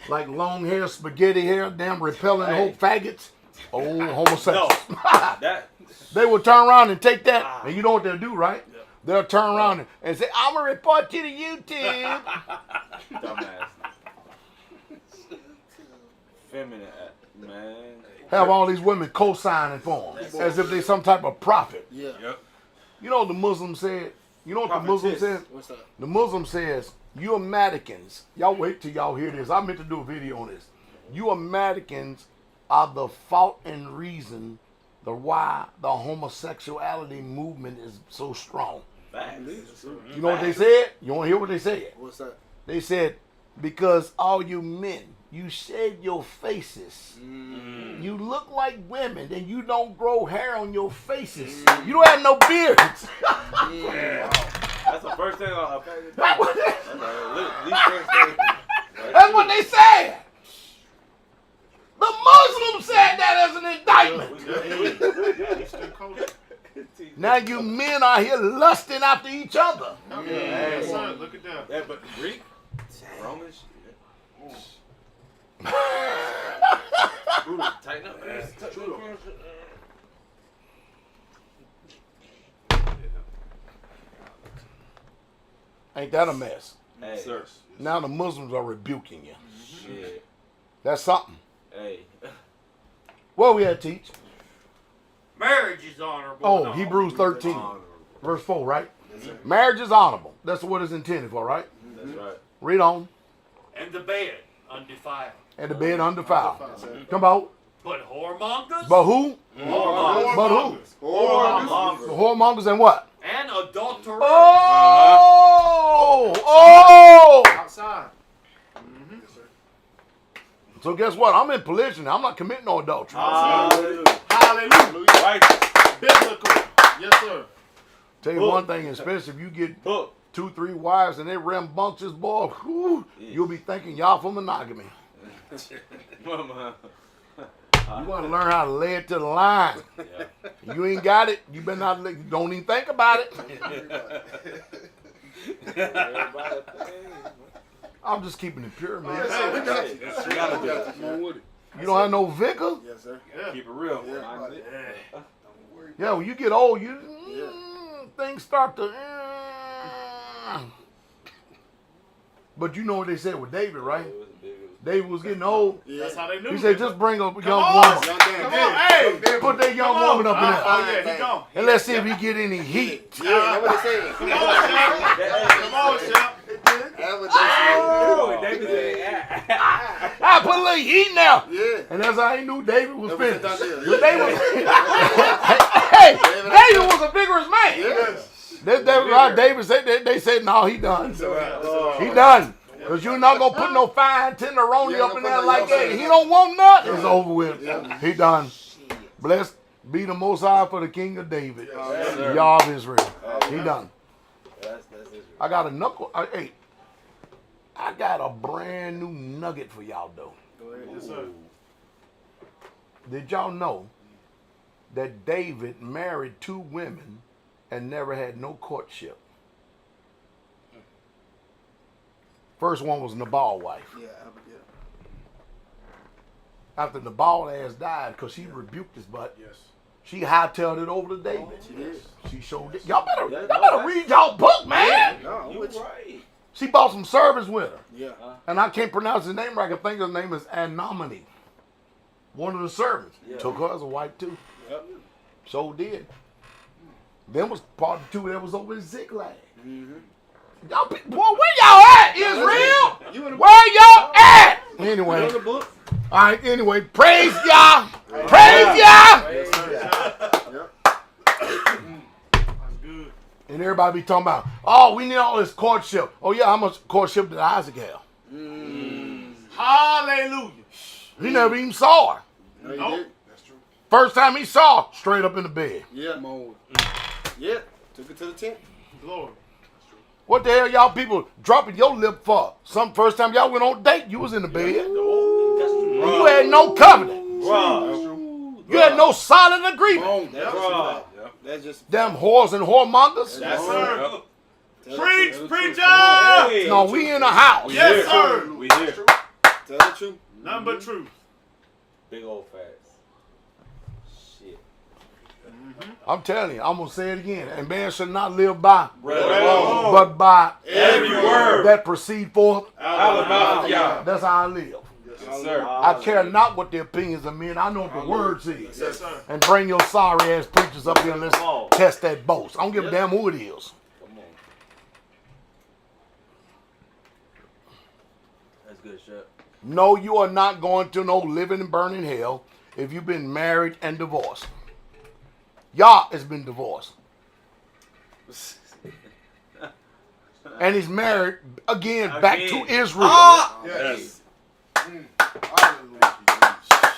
[SPEAKER 6] like long hair, spaghetti hair, damn repelling
[SPEAKER 3] Hey.
[SPEAKER 6] whole faggots. Oh, homosexual.
[SPEAKER 3] No. That.
[SPEAKER 6] They will turn around and take that, and you know what they'll do, right? They'll turn around and say, I'm going to report you to YouTube.
[SPEAKER 3] Dumbass. Feminine, man.
[SPEAKER 6] Have all these women co-signing for them, as if they some type of prophet.
[SPEAKER 4] Yeah.
[SPEAKER 3] Yep.
[SPEAKER 6] You know what the Muslim said? You know what the Muslim
[SPEAKER 3] Prophetess.
[SPEAKER 6] said?
[SPEAKER 4] What's that?
[SPEAKER 6] The Muslim says, you Americans, y'all wait till y'all hear this. I meant to do a video on this. You Americans are the fault and reason why the homosexuality movement is so strong.
[SPEAKER 3] Facts.
[SPEAKER 6] You know what they said? You want to hear what they said?
[SPEAKER 4] What's that?
[SPEAKER 6] They said, because all you men, you shave your faces. You look like women and you don't grow hair on your faces. You don't have no beards.
[SPEAKER 3] That's the first thing I'll pay you.
[SPEAKER 6] That's what
[SPEAKER 3] That's
[SPEAKER 6] what they said. The Muslims said that as an indictment.
[SPEAKER 2] Eastern culture.
[SPEAKER 6] Now you men are here lusting after each other.
[SPEAKER 2] Yes, sir. Look at that.
[SPEAKER 3] Yeah, but Greek, Romans, tighten up, man.
[SPEAKER 6] Ain't that a mess?
[SPEAKER 3] Hey,
[SPEAKER 2] Sir.
[SPEAKER 6] Now the Muslims are rebuking you.
[SPEAKER 3] shit.
[SPEAKER 6] That's something.
[SPEAKER 3] Hey,
[SPEAKER 6] What we had to teach?
[SPEAKER 5] Marriage is honorable.
[SPEAKER 6] Oh,
[SPEAKER 5] No.
[SPEAKER 6] Hebrews 13, verse 4, right? Marriage is honorable. That's what it's intended for, right?
[SPEAKER 3] that's right.
[SPEAKER 6] Read on.
[SPEAKER 5] And the bed undefiled.
[SPEAKER 6] And the bed undefiled. Come on.
[SPEAKER 5] But whoremongers
[SPEAKER 6] But who?
[SPEAKER 5] Whoremongers.
[SPEAKER 6] But who?
[SPEAKER 3] Whoremongers.
[SPEAKER 6] The whoremongers and what?
[SPEAKER 5] and adulterers.
[SPEAKER 6] Oh!
[SPEAKER 2] Outside.
[SPEAKER 6] So guess what? I'm in polygyny. I'm not committing no adultery.
[SPEAKER 3] Hallelujah.
[SPEAKER 2] Hallelujah.
[SPEAKER 3] Righteous.
[SPEAKER 2] Biblical. Yes, sir.
[SPEAKER 6] Tell you one thing, especially if you get
[SPEAKER 3] Book.
[SPEAKER 6] 2-3 wives and they rambunctious, boy, whew, you'll be thinking y'all for monogamy.
[SPEAKER 3] Mama.
[SPEAKER 6] You want to learn how to lay it to the line.
[SPEAKER 3] Yeah.
[SPEAKER 6] You ain't got it, you better not, don't even think about it.
[SPEAKER 3] Everybody thing.
[SPEAKER 6] I'm just keeping it pure, man.
[SPEAKER 4] Hey, we got you.
[SPEAKER 3] Yes, you gotta do it.
[SPEAKER 4] Come on with it.
[SPEAKER 6] You don't have no vigor?
[SPEAKER 4] Yes, sir.
[SPEAKER 2] Yeah.
[SPEAKER 3] Keep it real.
[SPEAKER 4] Yeah.
[SPEAKER 3] Mind it.
[SPEAKER 4] Don't worry.
[SPEAKER 6] Yeah, when you get old, you things start to. But you know what they said with David, right?
[SPEAKER 3] It was a big-
[SPEAKER 6] David was getting old.
[SPEAKER 4] Yeah.
[SPEAKER 2] That's how they knew.
[SPEAKER 6] He said, just bring a young
[SPEAKER 2] on.
[SPEAKER 6] woman.
[SPEAKER 4] Young Dan
[SPEAKER 2] Come
[SPEAKER 4] did
[SPEAKER 2] on,
[SPEAKER 4] it.
[SPEAKER 2] hey.
[SPEAKER 4] Young Dan
[SPEAKER 6] Put that young woman up in there.
[SPEAKER 2] Oh, yeah, he gone.
[SPEAKER 6] And let's see if he get any heat.
[SPEAKER 4] Yeah, that's what they said.
[SPEAKER 2] Come on, Shep. Come on, Shep.
[SPEAKER 4] That's what they said.
[SPEAKER 3] Oh, David said,
[SPEAKER 6] I put a little heat now.
[SPEAKER 4] Yeah.
[SPEAKER 6] And that's how he knew David was
[SPEAKER 4] That was a
[SPEAKER 6] finished.
[SPEAKER 4] done deal.
[SPEAKER 6] But David, hey, David was a vigorous man.
[SPEAKER 4] Yes.
[SPEAKER 6] That's right. David said they said no, he done. He done. Cause you're not gonna put no fine tenderoni
[SPEAKER 4] Yeah,
[SPEAKER 6] up in
[SPEAKER 4] no
[SPEAKER 6] there
[SPEAKER 4] put no
[SPEAKER 6] like that.
[SPEAKER 4] young
[SPEAKER 6] He don't want nothing. It's
[SPEAKER 4] Yeah.
[SPEAKER 6] over with.
[SPEAKER 4] Yeah.
[SPEAKER 6] He done. Blessed be the Most High for the King of David,
[SPEAKER 4] Yes, sir.
[SPEAKER 6] Yah of Israel. He done.
[SPEAKER 3] That's Israel.
[SPEAKER 6] I got a knuckle. Hey, I got a brand new nugget for y'all though.
[SPEAKER 2] Yes, sir.
[SPEAKER 6] Did y'all know that David married 2 women and never had no courtship? First one was Nabal's wife.
[SPEAKER 4] Yeah, Abigail.
[SPEAKER 6] After Nabal ass died, because he rebuked his butt,
[SPEAKER 2] Yes.
[SPEAKER 6] She hightailed it over to David.
[SPEAKER 4] She did.
[SPEAKER 6] She showed it. Y'all better read y'all book, man.
[SPEAKER 4] No,
[SPEAKER 3] You
[SPEAKER 4] which,
[SPEAKER 3] right.
[SPEAKER 6] She bought some servants with her.
[SPEAKER 4] yeah.
[SPEAKER 6] And I can't pronounce his name right. I can think his name is Anomany. One of the servants.
[SPEAKER 3] Yeah.
[SPEAKER 6] Took her as a wife too.
[SPEAKER 4] Yep.
[SPEAKER 6] So did. Then was part two that was over in Ziklag.
[SPEAKER 4] Mm-hmm.
[SPEAKER 6] Y'all, boy, where y'all at, Israel?
[SPEAKER 4] You in the
[SPEAKER 6] Where y'all at?
[SPEAKER 4] You in
[SPEAKER 6] Anyway,
[SPEAKER 4] the book?
[SPEAKER 6] all right. Anyway, praise y'all. Praise y'all.
[SPEAKER 4] Yes, sir. Yep.
[SPEAKER 2] That's good.
[SPEAKER 6] And everybody be talking about, oh, we need all this courtship. Oh yeah, how much courtship did Isaac have?
[SPEAKER 2] Hallelujah.
[SPEAKER 6] He never even saw her.
[SPEAKER 4] No, you
[SPEAKER 2] Nope.
[SPEAKER 4] did.
[SPEAKER 2] That's true.
[SPEAKER 6] First time he saw her, straight up in the bed.
[SPEAKER 4] Yeah. Yeah. Took it to the tent.
[SPEAKER 2] Glory.
[SPEAKER 6] What the hell y'all people dropping your lip for? Some first time y'all went on a date, you was in the bed. You had no covenant.
[SPEAKER 3] Bro.
[SPEAKER 6] You had no solid agreement.
[SPEAKER 4] Boom. That's
[SPEAKER 3] Bro.
[SPEAKER 4] That's just.
[SPEAKER 6] Them whores and whoremongers.
[SPEAKER 2] Yes,
[SPEAKER 4] Boom.
[SPEAKER 2] sir.
[SPEAKER 4] Tell the
[SPEAKER 2] Preach,
[SPEAKER 4] truth.
[SPEAKER 2] preacher.
[SPEAKER 3] Hey.
[SPEAKER 6] No, we in the house.
[SPEAKER 2] Yes, sir.
[SPEAKER 3] We here.
[SPEAKER 4] Tell the truth.
[SPEAKER 2] Nothing but truth.
[SPEAKER 3] Big old facts. Shit.
[SPEAKER 6] I'm telling you, I'm gonna say it again. And man should not live by,
[SPEAKER 3] Bro.
[SPEAKER 6] but by
[SPEAKER 3] Every word
[SPEAKER 6] that proceed forth.
[SPEAKER 3] out of the mouth of y'all.
[SPEAKER 6] That's how I live.
[SPEAKER 3] Yes, sir.
[SPEAKER 6] I care not what the opinions of men. I know what the word says.
[SPEAKER 2] Yes, sir.
[SPEAKER 6] And bring your sorry ass preachers up here and let's
[SPEAKER 3] Come on.
[SPEAKER 6] test that boast. I don't give a damn who it is.
[SPEAKER 3] Come on. That's good shit.
[SPEAKER 6] No, you are not going to no living and burning hell if you've been married and divorced. Yah has been divorced. And he's married again back to
[SPEAKER 3] Again.
[SPEAKER 6] Israel.
[SPEAKER 2] Yes.
[SPEAKER 4] Hallelujah.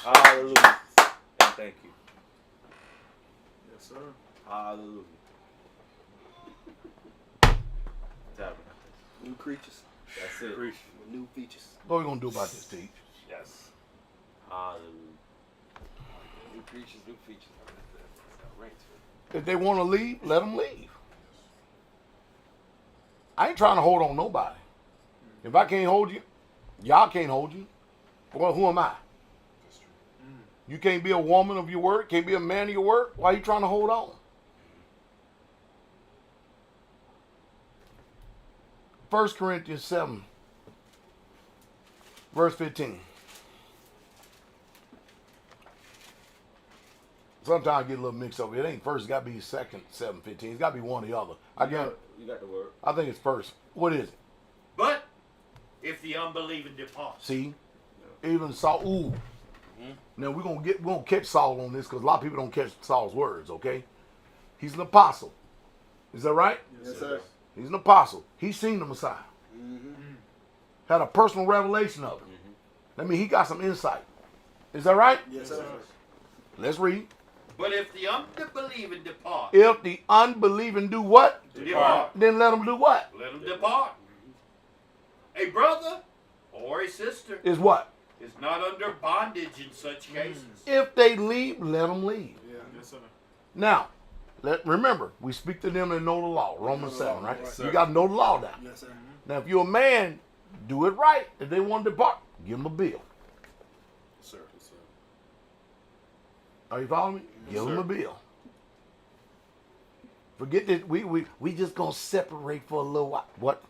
[SPEAKER 3] Hallelujah. And thank you.
[SPEAKER 2] Yes, sir.
[SPEAKER 3] Hallelujah. Tabernacle.
[SPEAKER 4] New creatures
[SPEAKER 3] That's it.
[SPEAKER 4] with new features.
[SPEAKER 6] What are we going to do about this, Teach?
[SPEAKER 2] Yes.
[SPEAKER 3] Hallelujah.
[SPEAKER 4] New creatures, new features.
[SPEAKER 6] If they want to leave, let them leave. I ain't trying to hold on nobody. If I can't hold you, y'all can't hold you. Well, who am I? You can't be a woman of your word, can't be a man of your word. Why are you trying to hold on? 1 Corinthians 7, verse 15. Sometimes I get a little mixed up. It ain't first, it got to be second, 7:15. It's got to be one or the other.
[SPEAKER 3] You got the word.
[SPEAKER 6] I think it's first. What is it?
[SPEAKER 5] But if the unbelieving depart,
[SPEAKER 6] See? Even Saul. Ooh. Now we're gonna catch Saul on this because a lot of people don't catch Saul's words, okay? He's an apostle. Is that right?
[SPEAKER 4] Yes, sir.
[SPEAKER 6] He's an apostle. He's seen the Messiah.
[SPEAKER 4] Mm-hmm.
[SPEAKER 6] Had a personal revelation of him. That means he got some insight. Is that right?
[SPEAKER 4] Yes, sir.
[SPEAKER 6] Let's read.
[SPEAKER 5] but if the unbelieving depart,
[SPEAKER 6] If the unbelieving do what?
[SPEAKER 5] depart,
[SPEAKER 6] Then let them do what?
[SPEAKER 5] let them depart. A brother or a sister
[SPEAKER 6] Is what?
[SPEAKER 5] is not under bondage in such cases.
[SPEAKER 6] If they leave, let them leave.
[SPEAKER 4] Yeah.
[SPEAKER 2] Yes, sir.
[SPEAKER 6] Now, remember, we speak to them that know the law. Romans 7, right?
[SPEAKER 4] Yes,
[SPEAKER 6] You got to know the law now.
[SPEAKER 4] Yes, sir.
[SPEAKER 6] Now, if you're a man, do it right. If they want to depart, give them a bill.
[SPEAKER 4] Sir. Yes, sir.
[SPEAKER 6] Are you following me? Give them a bill. Forget that we just going to separate for a little while. What?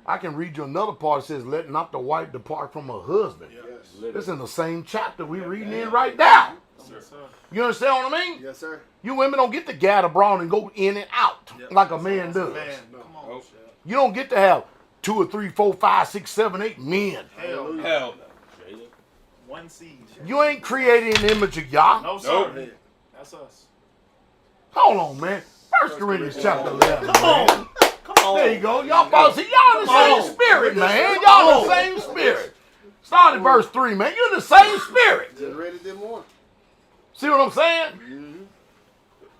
[SPEAKER 6] I can read you another part that says, let not the wife depart from her husband.
[SPEAKER 4] Yes.
[SPEAKER 6] It's in the same chapter we reading in right now.
[SPEAKER 2] Yes, sir.
[SPEAKER 6] You understand what I mean?
[SPEAKER 4] Yes, sir.
[SPEAKER 6] You women don't get to gad abroad and go in and out like a man does.
[SPEAKER 2] Man, come on.
[SPEAKER 6] You don't get to have 2 or 3, 4, 5, 6, 7, 8 men.
[SPEAKER 2] Hell no.
[SPEAKER 3] Hell no.
[SPEAKER 2] One seed.
[SPEAKER 6] You ain't creating an image of Yah.
[SPEAKER 2] No, sir.
[SPEAKER 3] Nope.
[SPEAKER 2] That's us.
[SPEAKER 6] Hold on, man. 1 Corinthians chapter 11.
[SPEAKER 3] Come on. Come on.
[SPEAKER 6] There you go. Y'all about to see y'all in the same spirit, man. Y'all in the same spirit. Start at verse 3, man. You're in the same spirit.
[SPEAKER 4] Just ready to do more.
[SPEAKER 6] See what I'm saying?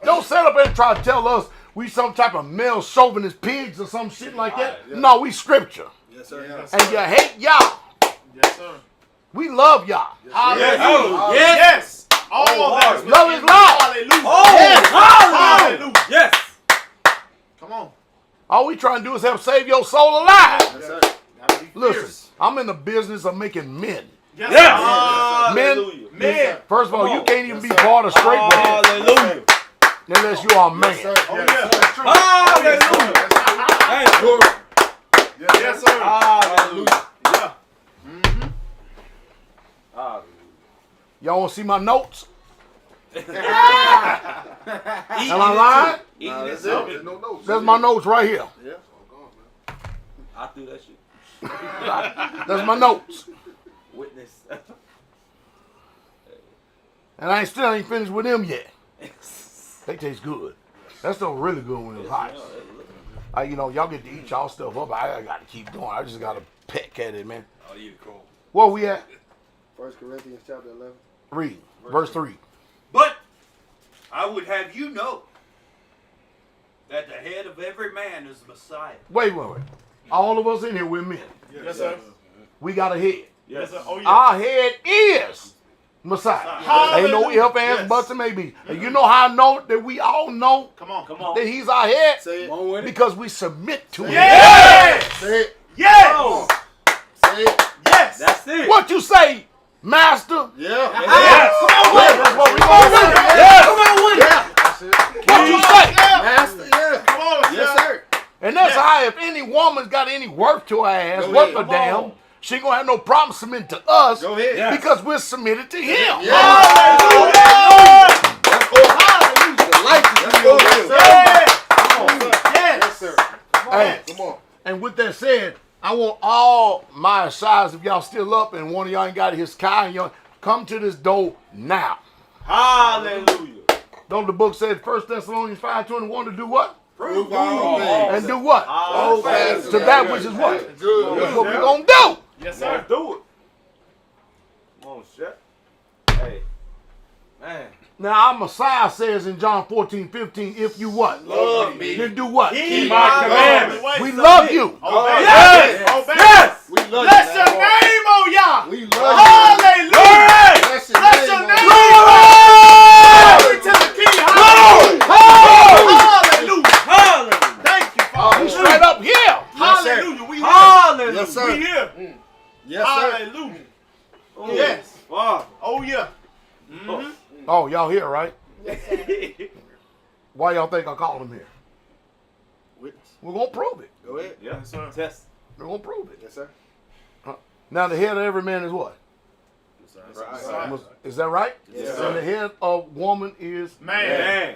[SPEAKER 6] Don't sit up there and try to tell us we some type of male chauvinist pigs or some shit like that.
[SPEAKER 4] Yeah.
[SPEAKER 6] No, we scripture.
[SPEAKER 4] Yes, sir.
[SPEAKER 2] Yes.
[SPEAKER 6] And you hate Yah.
[SPEAKER 2] Yes, sir.
[SPEAKER 6] We love Yah.
[SPEAKER 2] Hallelujah.
[SPEAKER 3] Yes.
[SPEAKER 2] Yes. All of that.
[SPEAKER 6] Love is law.
[SPEAKER 2] Hallelujah.
[SPEAKER 3] Oh,
[SPEAKER 2] Hallelujah.
[SPEAKER 3] yes.
[SPEAKER 2] Come on.
[SPEAKER 6] All we trying to do is help save your soul alive.
[SPEAKER 4] Yes, sir.
[SPEAKER 2] Gotta be
[SPEAKER 6] Listen,
[SPEAKER 2] fierce.
[SPEAKER 6] I'm in the business of making men.
[SPEAKER 2] Yes.
[SPEAKER 3] Yes.
[SPEAKER 6] Men,
[SPEAKER 3] Hallelujah.
[SPEAKER 2] Men.
[SPEAKER 6] first of all,
[SPEAKER 3] Come
[SPEAKER 6] you
[SPEAKER 3] on.
[SPEAKER 6] can't even
[SPEAKER 4] Yes,
[SPEAKER 6] be
[SPEAKER 4] sir.
[SPEAKER 6] part of Straitway
[SPEAKER 3] Hallelujah.
[SPEAKER 6] unless you are a man.
[SPEAKER 4] Yes, sir.
[SPEAKER 2] Oh, yeah. That's true.
[SPEAKER 3] Hallelujah. Thank you.
[SPEAKER 2] Yes, sir.
[SPEAKER 3] Hallelujah.
[SPEAKER 2] Yeah.
[SPEAKER 3] Hallelujah.
[SPEAKER 6] Y'all want to see my notes?
[SPEAKER 3] Eating
[SPEAKER 6] Am I lying?
[SPEAKER 4] Nah, that's
[SPEAKER 2] No.
[SPEAKER 4] it. There's no notes.
[SPEAKER 6] That's my notes right here.
[SPEAKER 4] Yeah.
[SPEAKER 3] I threw that shit.
[SPEAKER 6] That's my notes.
[SPEAKER 3] Witness.
[SPEAKER 6] And I still ain't finished with them yet. They taste good. That's still really good when it's hot. You know, y'all get to eat y'all stuff up. I got to keep going. I just got to peck at it, man.
[SPEAKER 5] Oh, you cool.
[SPEAKER 6] Where we at?
[SPEAKER 4] 1 Corinthians chapter 11.
[SPEAKER 6] Read. Verse 3.
[SPEAKER 5] But I would have you know that the head of every man is Messiah.
[SPEAKER 6] Wait. All of us in here, we're men.
[SPEAKER 2] Yes, sir.
[SPEAKER 6] We got a head.
[SPEAKER 2] Yes, sir. Oh, yeah.
[SPEAKER 6] Our head is Messiah. Ain't no
[SPEAKER 2] Hallelujah.
[SPEAKER 6] if, ands,
[SPEAKER 2] Yes.
[SPEAKER 6] buts, and maybe. And you know how I know that we all know
[SPEAKER 2] Come on.
[SPEAKER 6] that he's our head?
[SPEAKER 4] Say it.
[SPEAKER 3] Come on with it.
[SPEAKER 6] Because we submit to him.
[SPEAKER 2] Yes.
[SPEAKER 4] Say it.
[SPEAKER 2] Yes.
[SPEAKER 4] Say it.
[SPEAKER 2] Yes.
[SPEAKER 3] That's it.
[SPEAKER 6] What you say, master?
[SPEAKER 4] Yeah.
[SPEAKER 2] Yes.
[SPEAKER 6] That's what we gonna do.
[SPEAKER 3] Yes. Come on with it.
[SPEAKER 4] Yeah. That's it.
[SPEAKER 6] What you say?
[SPEAKER 4] Master, yeah.
[SPEAKER 2] Come on,
[SPEAKER 4] Yes, sir.
[SPEAKER 6] And that's
[SPEAKER 2] Yes.
[SPEAKER 6] how if any woman's got any worth to her ass,
[SPEAKER 4] Go
[SPEAKER 6] worth
[SPEAKER 4] ahead.
[SPEAKER 6] a damn, she ain't gonna have no problem submitting to us
[SPEAKER 4] Go ahead.
[SPEAKER 3] Yeah.
[SPEAKER 6] because we're submitted to him.
[SPEAKER 4] Yeah.
[SPEAKER 2] Hallelujah.
[SPEAKER 4] Let's go. Hallelujah. The light is in your will.
[SPEAKER 2] Yes.
[SPEAKER 4] Yes,
[SPEAKER 2] Yes.
[SPEAKER 4] sir.
[SPEAKER 6] Hey,
[SPEAKER 4] Come on.
[SPEAKER 6] and with that said, I want all my sides, if y'all still up and one of y'all ain't got his car, and y'all come to this door now.
[SPEAKER 3] Hallelujah.
[SPEAKER 6] Don't the book say 1 Thessalonians 5:21 to do what?
[SPEAKER 4] Prove all things.
[SPEAKER 6] And do what?
[SPEAKER 4] Hold fast
[SPEAKER 6] To that which is what?
[SPEAKER 4] Good.
[SPEAKER 6] That's what we're gonna do.
[SPEAKER 2] Yes,
[SPEAKER 3] Sir,
[SPEAKER 2] sir.
[SPEAKER 3] do it. Come on, chef. Hey, man.
[SPEAKER 6] Now our Messiah says in John 14:15, if you what?
[SPEAKER 4] Love me.
[SPEAKER 6] Then do what?
[SPEAKER 3] Keep my commandments.
[SPEAKER 6] We love you.
[SPEAKER 2] Obey.
[SPEAKER 3] Yes.
[SPEAKER 2] Obey.
[SPEAKER 3] Yes.
[SPEAKER 4] We love
[SPEAKER 2] Bless
[SPEAKER 4] you.
[SPEAKER 2] your name, oh Yah.
[SPEAKER 4] We love
[SPEAKER 2] Hallelujah.
[SPEAKER 4] you. Bless your
[SPEAKER 2] Bless your
[SPEAKER 4] name.
[SPEAKER 2] name.
[SPEAKER 6] Glory!
[SPEAKER 2] Glory to the King. Hallelujah. Hallelujah.
[SPEAKER 3] Hallelujah.
[SPEAKER 2] Thank you, Father.
[SPEAKER 6] He's straight up here.
[SPEAKER 4] Yes, sir.
[SPEAKER 2] Hallelujah. We here.
[SPEAKER 3] Hallelujah.
[SPEAKER 4] Yes, sir.
[SPEAKER 2] We here.
[SPEAKER 4] Yes, sir.
[SPEAKER 2] Hallelujah.
[SPEAKER 3] Oh,
[SPEAKER 2] Yes.
[SPEAKER 3] Father.
[SPEAKER 2] Oh, yeah.
[SPEAKER 6] Oh, y'all here, right? Why y'all think I called him here?
[SPEAKER 4] Witness.
[SPEAKER 6] We're gonna prove it.
[SPEAKER 4] Go ahead.
[SPEAKER 3] Yeah,
[SPEAKER 2] Yes, sir.
[SPEAKER 3] test.
[SPEAKER 6] We're gonna prove it.
[SPEAKER 4] Yes, sir.
[SPEAKER 6] Now the head of every man is what?
[SPEAKER 2] Right.
[SPEAKER 6] Is that right?
[SPEAKER 4] Yes,
[SPEAKER 6] And the
[SPEAKER 4] sir.
[SPEAKER 6] head of woman is.
[SPEAKER 2] Man.
[SPEAKER 3] Man.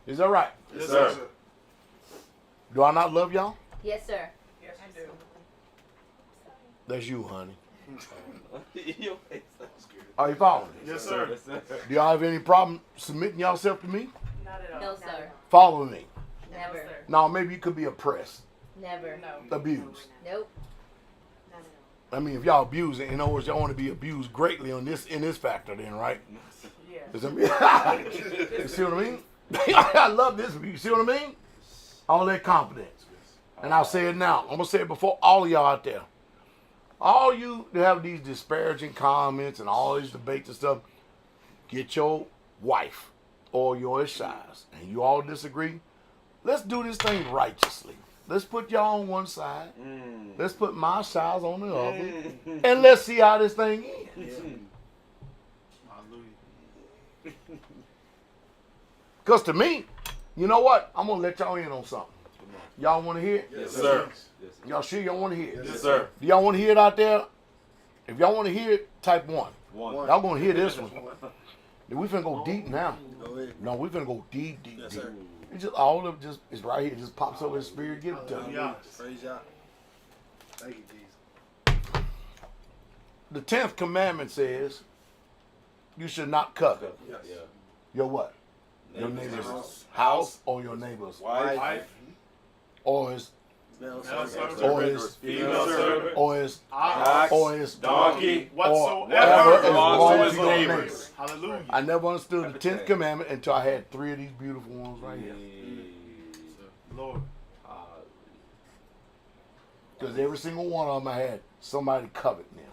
[SPEAKER 6] Is that right?
[SPEAKER 2] Yes,
[SPEAKER 3] sir.
[SPEAKER 2] sir.
[SPEAKER 6] Do I not love y'all?
[SPEAKER 7] Yes, sir.
[SPEAKER 8] Yes, I do.
[SPEAKER 6] That's you, honey.
[SPEAKER 3] Your face.
[SPEAKER 6] Are you following me?
[SPEAKER 2] Yes, sir.
[SPEAKER 3] Yes, sir.
[SPEAKER 6] Do y'all have any problem submitting yourself to me?
[SPEAKER 8] Not at all.
[SPEAKER 7] No, sir.
[SPEAKER 6] Follow me.
[SPEAKER 7] Never.
[SPEAKER 8] No, sir.
[SPEAKER 6] Now maybe you could be oppressed,
[SPEAKER 7] Never.
[SPEAKER 8] No.
[SPEAKER 6] abused.
[SPEAKER 7] Nope.
[SPEAKER 6] I mean, if y'all abuse it, in other words, y'all want to be abused greatly on this in this factor, then, right?
[SPEAKER 8] Yeah.
[SPEAKER 6] Does that mean? You see what I mean? I love this. You see what I mean? All that confidence. And I'll say it now. I'm gonna say it before all of y'all out there. All you that have these disparaging comments and all these debates and stuff, get your wife or your size, and you all disagree. Let's do this thing righteously. Let's put y'all on one side. Let's put my size on the other, and let's see how this thing ends.
[SPEAKER 2] Hallelujah.
[SPEAKER 6] Because to me, you know what? I'm gonna let y'all in on something. Y'all want to hear it?
[SPEAKER 3] Yes, sir.
[SPEAKER 6] Y'all sure y'all want to hear it?
[SPEAKER 3] Yes, sir.
[SPEAKER 6] Do y'all want to hear it out there? If y'all want to hear it, type 1.
[SPEAKER 3] One.
[SPEAKER 6] Y'all gonna hear this one. Then we finna go deep now.
[SPEAKER 4] Go ahead.
[SPEAKER 6] No, we finna go deep.
[SPEAKER 4] Yes,
[SPEAKER 6] deep.
[SPEAKER 4] sir.
[SPEAKER 6] It just all of it just is right here. It just pops over his spirit. Give it to him.
[SPEAKER 2] Yeah.
[SPEAKER 4] Praise y'all. Thank you, Jesus.
[SPEAKER 6] The 10th commandment says, you should not covet
[SPEAKER 3] Yeah.
[SPEAKER 6] your what? Your
[SPEAKER 3] Neighbor's
[SPEAKER 6] neighbor's house or your neighbor's
[SPEAKER 3] Wife.
[SPEAKER 6] or his
[SPEAKER 4] Male
[SPEAKER 2] Male
[SPEAKER 4] servant.
[SPEAKER 2] servant.
[SPEAKER 6] or his
[SPEAKER 2] Female servant.
[SPEAKER 6] or his
[SPEAKER 2] Ox.
[SPEAKER 6] or his
[SPEAKER 3] Donkey.
[SPEAKER 2] Whatsoever
[SPEAKER 6] is
[SPEAKER 3] belongs to his
[SPEAKER 6] your
[SPEAKER 3] neighbor.
[SPEAKER 2] Hallelujah.
[SPEAKER 6] I never understood the 10th commandment until I had 3 of these beautiful ones right here.
[SPEAKER 2] Lord.
[SPEAKER 6] Because every single one of them I had somebody coveting them.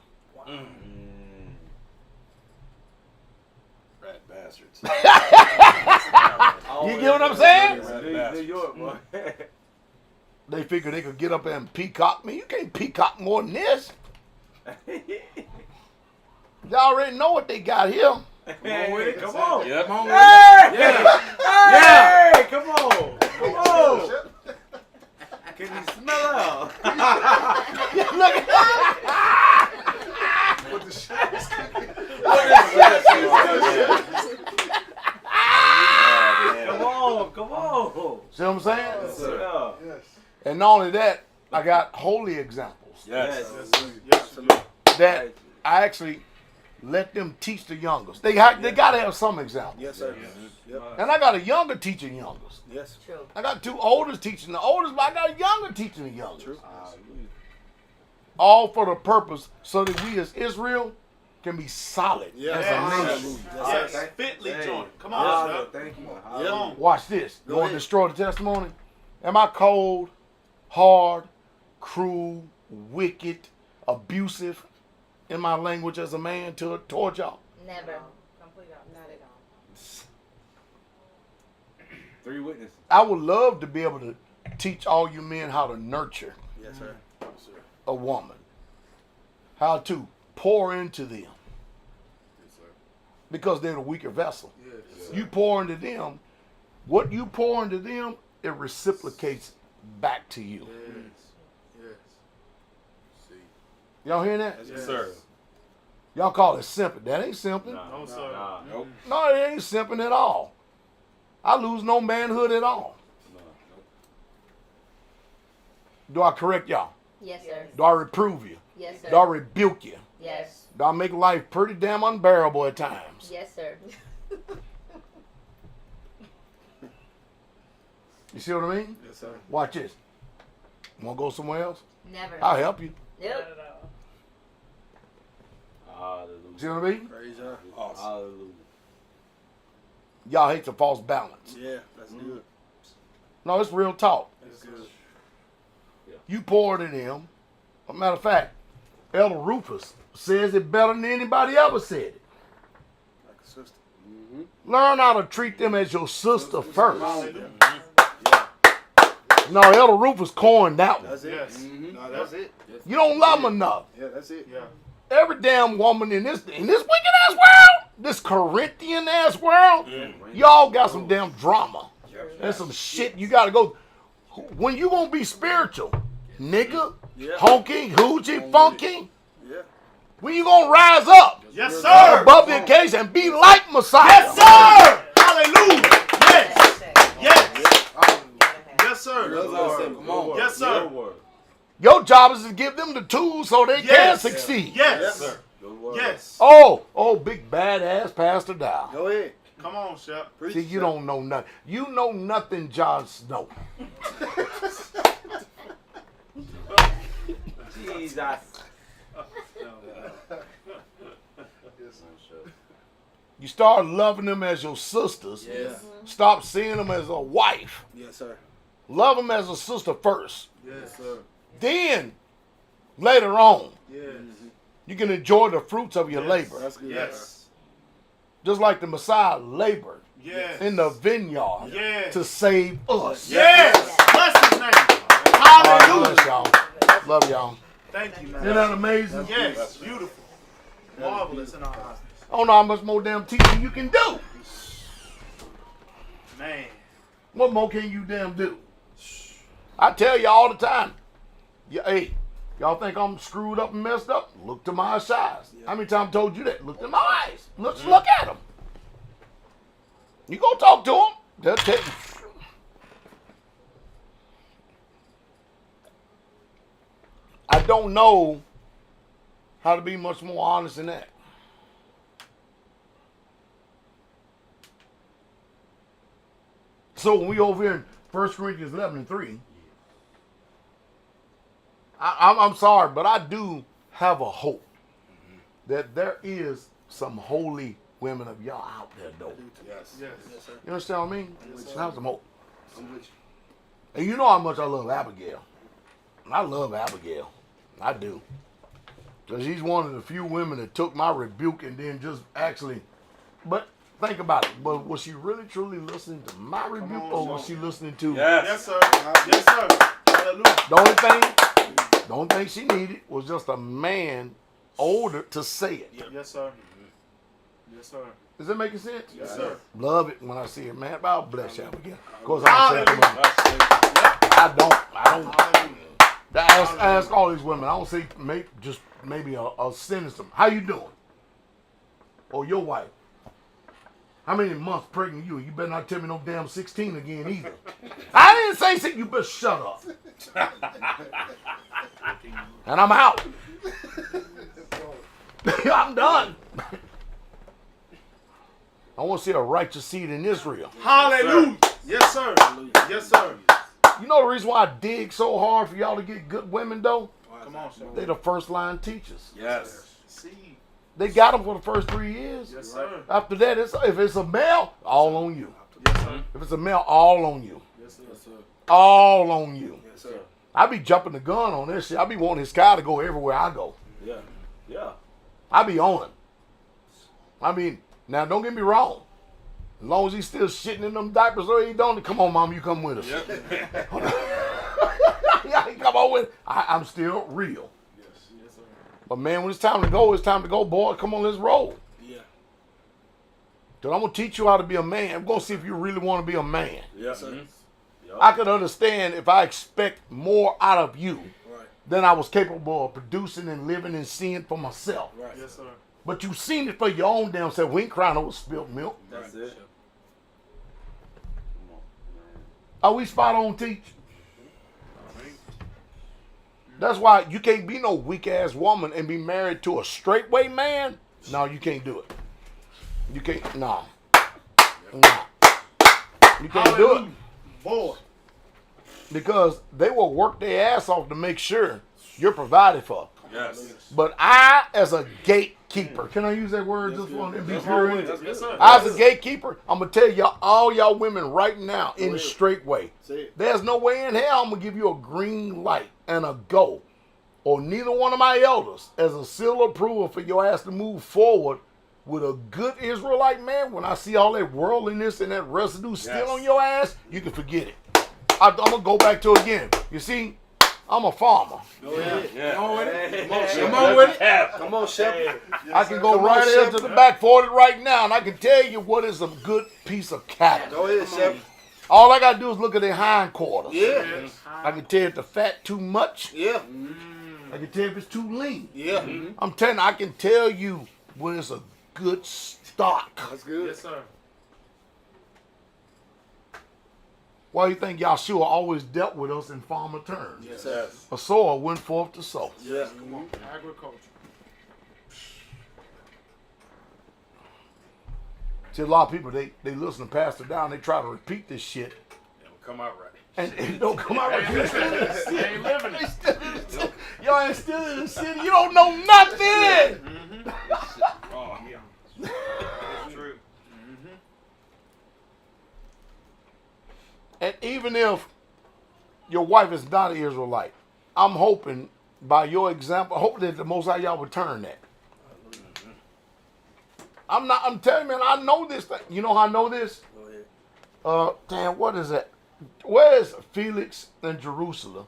[SPEAKER 1] Rat bastards.
[SPEAKER 6] You get what I'm saying?
[SPEAKER 3] New York, boy.
[SPEAKER 6] They figured they could get up there and peacock me. You can't peacock more than this. Y'all already know what they got here.
[SPEAKER 3] Come on with it. Come on.
[SPEAKER 2] Yep.
[SPEAKER 3] Come on with it.
[SPEAKER 2] Yeah.
[SPEAKER 3] Hey, come on. Come on. Can you smell out?
[SPEAKER 6] Look at
[SPEAKER 4] With the shit.
[SPEAKER 3] Come on.
[SPEAKER 6] See what I'm saying?
[SPEAKER 3] Yes, sir.
[SPEAKER 4] Yes.
[SPEAKER 6] And not only that, I got holy examples
[SPEAKER 2] Yes.
[SPEAKER 4] Yes.
[SPEAKER 6] that I actually let them teach the youngest. They got to have some example.
[SPEAKER 4] Yes, sir. Yep.
[SPEAKER 6] And I got a younger teaching youngest.
[SPEAKER 4] Yes.
[SPEAKER 8] True.
[SPEAKER 6] I got two oldest teaching the oldest, but I got a younger teaching the youngest.
[SPEAKER 4] True.
[SPEAKER 6] All for the purpose so that we as Israel can be solid
[SPEAKER 4] Yeah.
[SPEAKER 6] as
[SPEAKER 4] Yes.
[SPEAKER 6] a nation.
[SPEAKER 2] Yes.
[SPEAKER 3] Yes.
[SPEAKER 2] Fitly
[SPEAKER 3] Hey.
[SPEAKER 2] joined. Come on, Shep.
[SPEAKER 3] Thank you.
[SPEAKER 4] Yeah.
[SPEAKER 2] Come on.
[SPEAKER 6] Watch this.
[SPEAKER 4] Go
[SPEAKER 6] You want
[SPEAKER 4] ahead.
[SPEAKER 6] to destroy the testimony? Am I cold, hard, cruel, wicked, abusive in my language as a man toward y'all?
[SPEAKER 8] Never. Complete out. Not at all.
[SPEAKER 3] 3 witnesses.
[SPEAKER 6] I would love to be able to teach all you men how to nurture
[SPEAKER 4] Yes, sir. Yes, sir.
[SPEAKER 6] a woman, how to pour into them,
[SPEAKER 4] Yes, sir.
[SPEAKER 6] because they're the weaker vessel.
[SPEAKER 4] Yes.
[SPEAKER 6] You pour into them, what you pour into them, it reciprocates back to you.
[SPEAKER 4] Yes. Yes. See.
[SPEAKER 6] Y'all hearing that?
[SPEAKER 2] Yes, sir.
[SPEAKER 6] Y'all call it simping. That ain't simping.
[SPEAKER 2] No, sir.
[SPEAKER 3] Nope.
[SPEAKER 6] No, it ain't simping at all. I lose no manhood at all. Do I correct y'all?
[SPEAKER 8] Yes, sir.
[SPEAKER 6] Do I reprove you?
[SPEAKER 8] Yes, sir.
[SPEAKER 6] Do I rebuke you?
[SPEAKER 8] Yes.
[SPEAKER 6] Do I make life pretty damn unbearable at times?
[SPEAKER 8] Yes, sir.
[SPEAKER 6] You see what I mean?
[SPEAKER 4] Yes, sir.
[SPEAKER 6] Watch this. Want to go somewhere else?
[SPEAKER 8] Never.
[SPEAKER 6] I'll help you.
[SPEAKER 8] Nope.
[SPEAKER 3] Hallelujah.
[SPEAKER 6] See what I mean?
[SPEAKER 4] Praise God.
[SPEAKER 3] Hallelujah.
[SPEAKER 6] Y'all hate the false balance.
[SPEAKER 4] Yeah, that's good.
[SPEAKER 6] No, it's real talk.
[SPEAKER 4] That's good.
[SPEAKER 6] You pour it in them. As a matter of fact, Elder Rufus says it better than anybody ever said it.
[SPEAKER 4] Like a sister.
[SPEAKER 6] Learn how to treat them as your sister first.
[SPEAKER 2] Hallelujah.
[SPEAKER 6] No, Elder Rufus coined that one.
[SPEAKER 4] That's it.
[SPEAKER 2] Yes.
[SPEAKER 4] No, that's it.
[SPEAKER 6] You don't love them enough.
[SPEAKER 4] Yeah, that's it.
[SPEAKER 2] Yeah.
[SPEAKER 6] Every damn woman in this wicked ass world, this Corinthian ass world, y'all got some damn drama. And some shit you gotta go. When you gonna be spiritual? Nigga, honky, hoochie, funky.
[SPEAKER 4] Yeah.
[SPEAKER 6] When you gonna rise up
[SPEAKER 2] Yes, sir.
[SPEAKER 6] above the occasion and be like Messiah?
[SPEAKER 2] Yes, sir. Hallelujah. Yes. Yes. Yes, sir.
[SPEAKER 3] Come on.
[SPEAKER 2] Yes, sir.
[SPEAKER 3] Your word.
[SPEAKER 6] Your job is to give them the tools so they can
[SPEAKER 2] Yes.
[SPEAKER 6] succeed.
[SPEAKER 2] Yes.
[SPEAKER 4] sir.
[SPEAKER 3] Your word.
[SPEAKER 2] Yes.
[SPEAKER 6] Oh, big badass Pastor Dowell.
[SPEAKER 4] Go ahead.
[SPEAKER 2] Come on, Shep.
[SPEAKER 4] Preach,
[SPEAKER 6] See, you
[SPEAKER 4] sir.
[SPEAKER 6] don't know nothing. You know nothing, Jon Snow.
[SPEAKER 3] Jesus.
[SPEAKER 6] You start loving them as your sisters.
[SPEAKER 4] Yeah.
[SPEAKER 6] Stop seeing them as a wife.
[SPEAKER 4] Yes, sir.
[SPEAKER 6] Love them as a sister first.
[SPEAKER 4] Yes, sir.
[SPEAKER 6] Then, later on,
[SPEAKER 4] Yes.
[SPEAKER 6] you can enjoy the fruits of your labor.
[SPEAKER 4] That's good.
[SPEAKER 2] Yes.
[SPEAKER 6] Just like the Messiah labored
[SPEAKER 2] Yes.
[SPEAKER 6] in the vineyard
[SPEAKER 2] Yes.
[SPEAKER 6] to save us.
[SPEAKER 2] Yes. Bless his name.
[SPEAKER 6] All right,
[SPEAKER 2] Hallelujah.
[SPEAKER 6] bless y'all. Love y'all.
[SPEAKER 2] Thank you,
[SPEAKER 6] Isn't
[SPEAKER 2] man.
[SPEAKER 6] that amazing?
[SPEAKER 2] Yes. Beautiful. Marvelous in our eyes.
[SPEAKER 6] I don't know how much more damn teaching you can do.
[SPEAKER 2] Man.
[SPEAKER 6] What more can you damn do? I tell you all the time. Hey, y'all think I'm screwed up and messed up? Look to my eyes. How many times I told you that? Look to my eyes. Look at them. You go talk to them. They'll tell you. I don't know how to be much more honest than that. So when we over here in 1 Corinthians 11:3, I'm sorry, but I do have a hope that there is some holy women of y'all out there, though.
[SPEAKER 4] Yes.
[SPEAKER 2] Yes.
[SPEAKER 4] Yes, sir.
[SPEAKER 6] You understand what I mean? I have some hope.
[SPEAKER 4] I'm with you.
[SPEAKER 6] And you know how much I love Abigail. I love Abigail. I do. Because she's one of the few women that took my rebuke and then just actually, but think about it. But was she really truly listening to my rebuke, or was she listening to
[SPEAKER 2] Yes, sir. Yes, sir. Hallelujah.
[SPEAKER 6] the only thing she needed was just a man older to say it.
[SPEAKER 2] Yes, sir. Yes, sir.
[SPEAKER 6] Is that making sense?
[SPEAKER 2] Yes, sir.
[SPEAKER 6] Love it when I see it, man. I'll bless y'all again. Of course, I don't. I ask all these women. I don't say maybe a sentence. How you doing? Or your wife. How many months pregnant you? You better not tell me no damn 16 again either. I didn't say 6. You better shut up. And I'm out. I'm done. I want to see a righteous seed in Israel.
[SPEAKER 2] Hallelujah. Yes, sir. Yes, sir.
[SPEAKER 6] You know the reason why I dig so hard for y'all to get good women, though?
[SPEAKER 2] Come on, sir.
[SPEAKER 6] They the first line teachers.
[SPEAKER 5] Yes.
[SPEAKER 2] See.
[SPEAKER 6] They got them for the first 3 years.
[SPEAKER 2] Yes, sir.
[SPEAKER 6] After that, if it's a male, all on you.
[SPEAKER 2] Yes, sir.
[SPEAKER 6] If it's a male, all on you.
[SPEAKER 2] Yes, sir.
[SPEAKER 6] All on you.
[SPEAKER 2] Yes, sir.
[SPEAKER 6] I be jumping the gun on this shit. I be wanting this guy to go everywhere I go.
[SPEAKER 3] Yeah. Yeah.
[SPEAKER 6] I be on him. I mean, now don't get me wrong. As long as he's still shitting in them diapers or he don't, come on, mom, you come with us.
[SPEAKER 5] Yep.
[SPEAKER 6] Yeah, come on with. I'm still real.
[SPEAKER 2] Yes, sir.
[SPEAKER 6] But man, when it's time to go, it's time to go, boy. Come on, let's roll.
[SPEAKER 3] Yeah.
[SPEAKER 6] Cause I'm gonna teach you how to be a man. I'm gonna see if you really want to be a man.
[SPEAKER 3] Yeah.
[SPEAKER 6] I can understand if I expect more out of you
[SPEAKER 3] Right.
[SPEAKER 6] than I was capable of producing and living and seeing for myself.
[SPEAKER 3] Right.
[SPEAKER 2] Yes, sir.
[SPEAKER 6] But you've seen it for your own damn self. We ain't crying over spilt milk.
[SPEAKER 3] That's it.
[SPEAKER 6] Are we spot on, teach? That's why you can't be no weak ass woman and be married to a straightway man. No, you can't do it. You can't. No. You can't do it.
[SPEAKER 2] Boy.
[SPEAKER 6] Because they will work their ass off to make sure you're provided for.
[SPEAKER 5] Yes.
[SPEAKER 6] But I, as a gatekeeper, can I use that word just for to be pure in it?
[SPEAKER 2] Yes, sir.
[SPEAKER 6] As a gatekeeper, I'm gonna tell y'all, all y'all women right now, in the straight way,
[SPEAKER 4] Say it.
[SPEAKER 6] there's no way in hell I'm gonna give you a green light and a go, or neither one of my elders as a seal of approval for your ass to move forward with a good Israelite man. When I see all that worldliness and that residue still on your ass, you can forget it. I'm gonna go back to it again. You see, I'm a farmer.
[SPEAKER 3] Go ahead.
[SPEAKER 5] Yeah.
[SPEAKER 3] Come on with it.
[SPEAKER 2] Come on with it.
[SPEAKER 3] Come on, Shepherd.
[SPEAKER 6] I can go right there to the back for it right now, and I can tell you what is a good piece of cattle.
[SPEAKER 3] Go ahead, Shepherd.
[SPEAKER 6] All I gotta do is look at their hindquarters.
[SPEAKER 3] Yeah.
[SPEAKER 6] I can tell if the fat too much.
[SPEAKER 3] Yeah.
[SPEAKER 6] I can tell if it's too lean.
[SPEAKER 3] Yeah.
[SPEAKER 6] I'm telling you, I can tell you when it's a good stock.
[SPEAKER 3] That's good.
[SPEAKER 2] Yes, sir.
[SPEAKER 6] Why do you think Yahshua always dealt with us in farmer terms?
[SPEAKER 3] Yes, sir.
[SPEAKER 6] A sower went forth to sow.
[SPEAKER 3] Yeah.
[SPEAKER 2] Come on. Agriculture.
[SPEAKER 6] See, a lot of people, they listen to Pastor Down, they try to repeat this shit,
[SPEAKER 5] It'll come out right.
[SPEAKER 6] and it don't come out right.
[SPEAKER 2] They ain't living it.
[SPEAKER 6] Y'all ain't still in the city. You don't know nothing.
[SPEAKER 5] Oh, yeah. That's true.
[SPEAKER 6] And even if your wife is not an Israelite, I'm hoping by your example, I hope that the Most High y'all would turn that. I'm telling you, man, I know this thing. You know how I know this?
[SPEAKER 3] Go ahead.
[SPEAKER 6] Damn, what is that? Where is Felix in Jerusalem?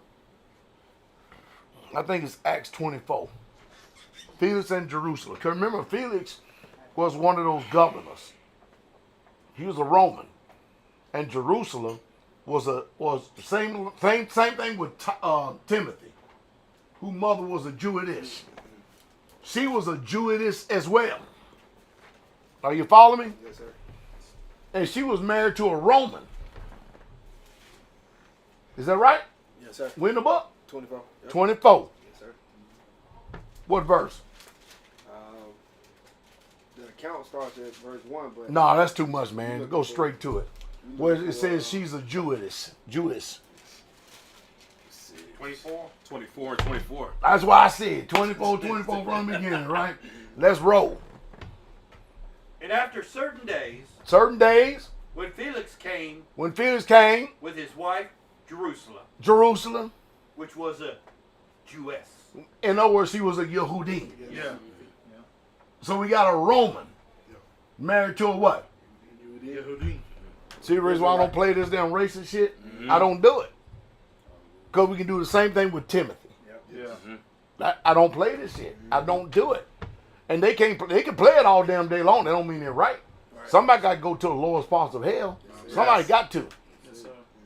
[SPEAKER 6] I think it's Acts 24. Felix in Jerusalem. Because remember, Felix was one of those governors. He was a Roman. And Jerusalem was the same thing with Timothy, whose mother was a Jewess. She was a Jewess as well. Are you following me?
[SPEAKER 4] Yes, sir.
[SPEAKER 6] And she was married to a Roman. Is that right?
[SPEAKER 4] Yes, sir.
[SPEAKER 6] We in the book?
[SPEAKER 4] 24. Yep.
[SPEAKER 6] 24.
[SPEAKER 4] Yes, sir.
[SPEAKER 6] What verse?
[SPEAKER 4] The account starts at verse 1, but
[SPEAKER 6] No, that's too much, man. Go straight to it. Where it says she's a Jewess.
[SPEAKER 5] 24? 24 and 24.
[SPEAKER 6] That's why I said 24 from the beginning, right? Let's roll.
[SPEAKER 5] And after certain days,
[SPEAKER 6] Certain days,
[SPEAKER 5] when Felix came
[SPEAKER 6] when Felix came,
[SPEAKER 5] with his wife Jerusalem,
[SPEAKER 6] Jerusalem,
[SPEAKER 5] which was a Jewess.
[SPEAKER 6] in other words, she was a Yehudi.
[SPEAKER 2] Yeah.
[SPEAKER 6] So we got a Roman married to a what?
[SPEAKER 2] Yehudi.
[SPEAKER 6] See the reason why I don't play this damn racist shit? I don't do it. Because we can do the same thing with Timothy.
[SPEAKER 2] Yeah.
[SPEAKER 6] I don't play this shit. I don't do it. And they can play it all damn day long. That don't mean they're right. Somebody got to go to the lowest parts of hell. Somebody got to.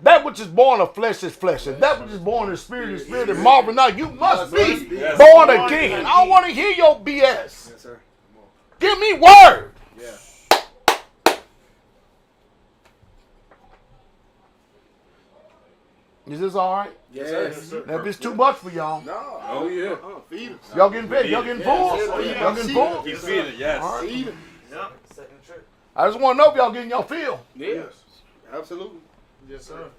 [SPEAKER 6] That which is born of flesh is flesh, and that which is born of spirit is spirit. And marvel not, you must be born again. I don't want to hear your BS.
[SPEAKER 4] Yes, sir.
[SPEAKER 6] Give me word.
[SPEAKER 4] Yeah.
[SPEAKER 6] Is this all right?
[SPEAKER 4] Yes, sir.
[SPEAKER 6] Now, if it's too much for y'all,
[SPEAKER 4] No.
[SPEAKER 3] Oh, yeah.
[SPEAKER 4] Feed us.
[SPEAKER 6] y'all getting fed? Y'all getting full?
[SPEAKER 4] Yes,
[SPEAKER 6] Y'all getting full?
[SPEAKER 3] Keep feeding, yes.
[SPEAKER 6] All right.
[SPEAKER 4] Feed us.
[SPEAKER 5] Yeah.
[SPEAKER 6] I just want to know if y'all getting y'all fill.
[SPEAKER 3] Yes.
[SPEAKER 4] Absolutely.
[SPEAKER 2] Yes, sir.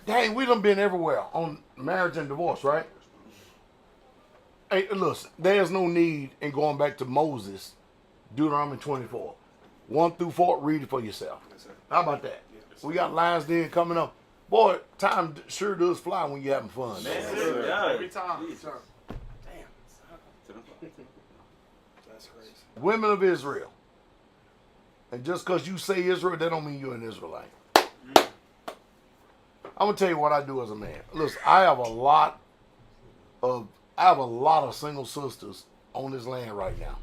[SPEAKER 6] Dang, we done been everywhere on marriage and divorce, right? Hey, listen, there's no need in going back to Moses, Deuteronomy 24. 1 through 4, read it for yourself.
[SPEAKER 4] Yes, sir.
[SPEAKER 6] How about that? We got Lions Den coming up. Boy, time sure does fly when you're having fun.
[SPEAKER 3] Yes,
[SPEAKER 6] Man.
[SPEAKER 3] sir. Yeah.
[SPEAKER 2] Every time.
[SPEAKER 4] That's crazy.
[SPEAKER 6] Women of Israel. And just because you say Israel, that don't mean you're an Israelite. I'm gonna tell you what I do as a man. Listen, I have a lot of single sisters on this land right now.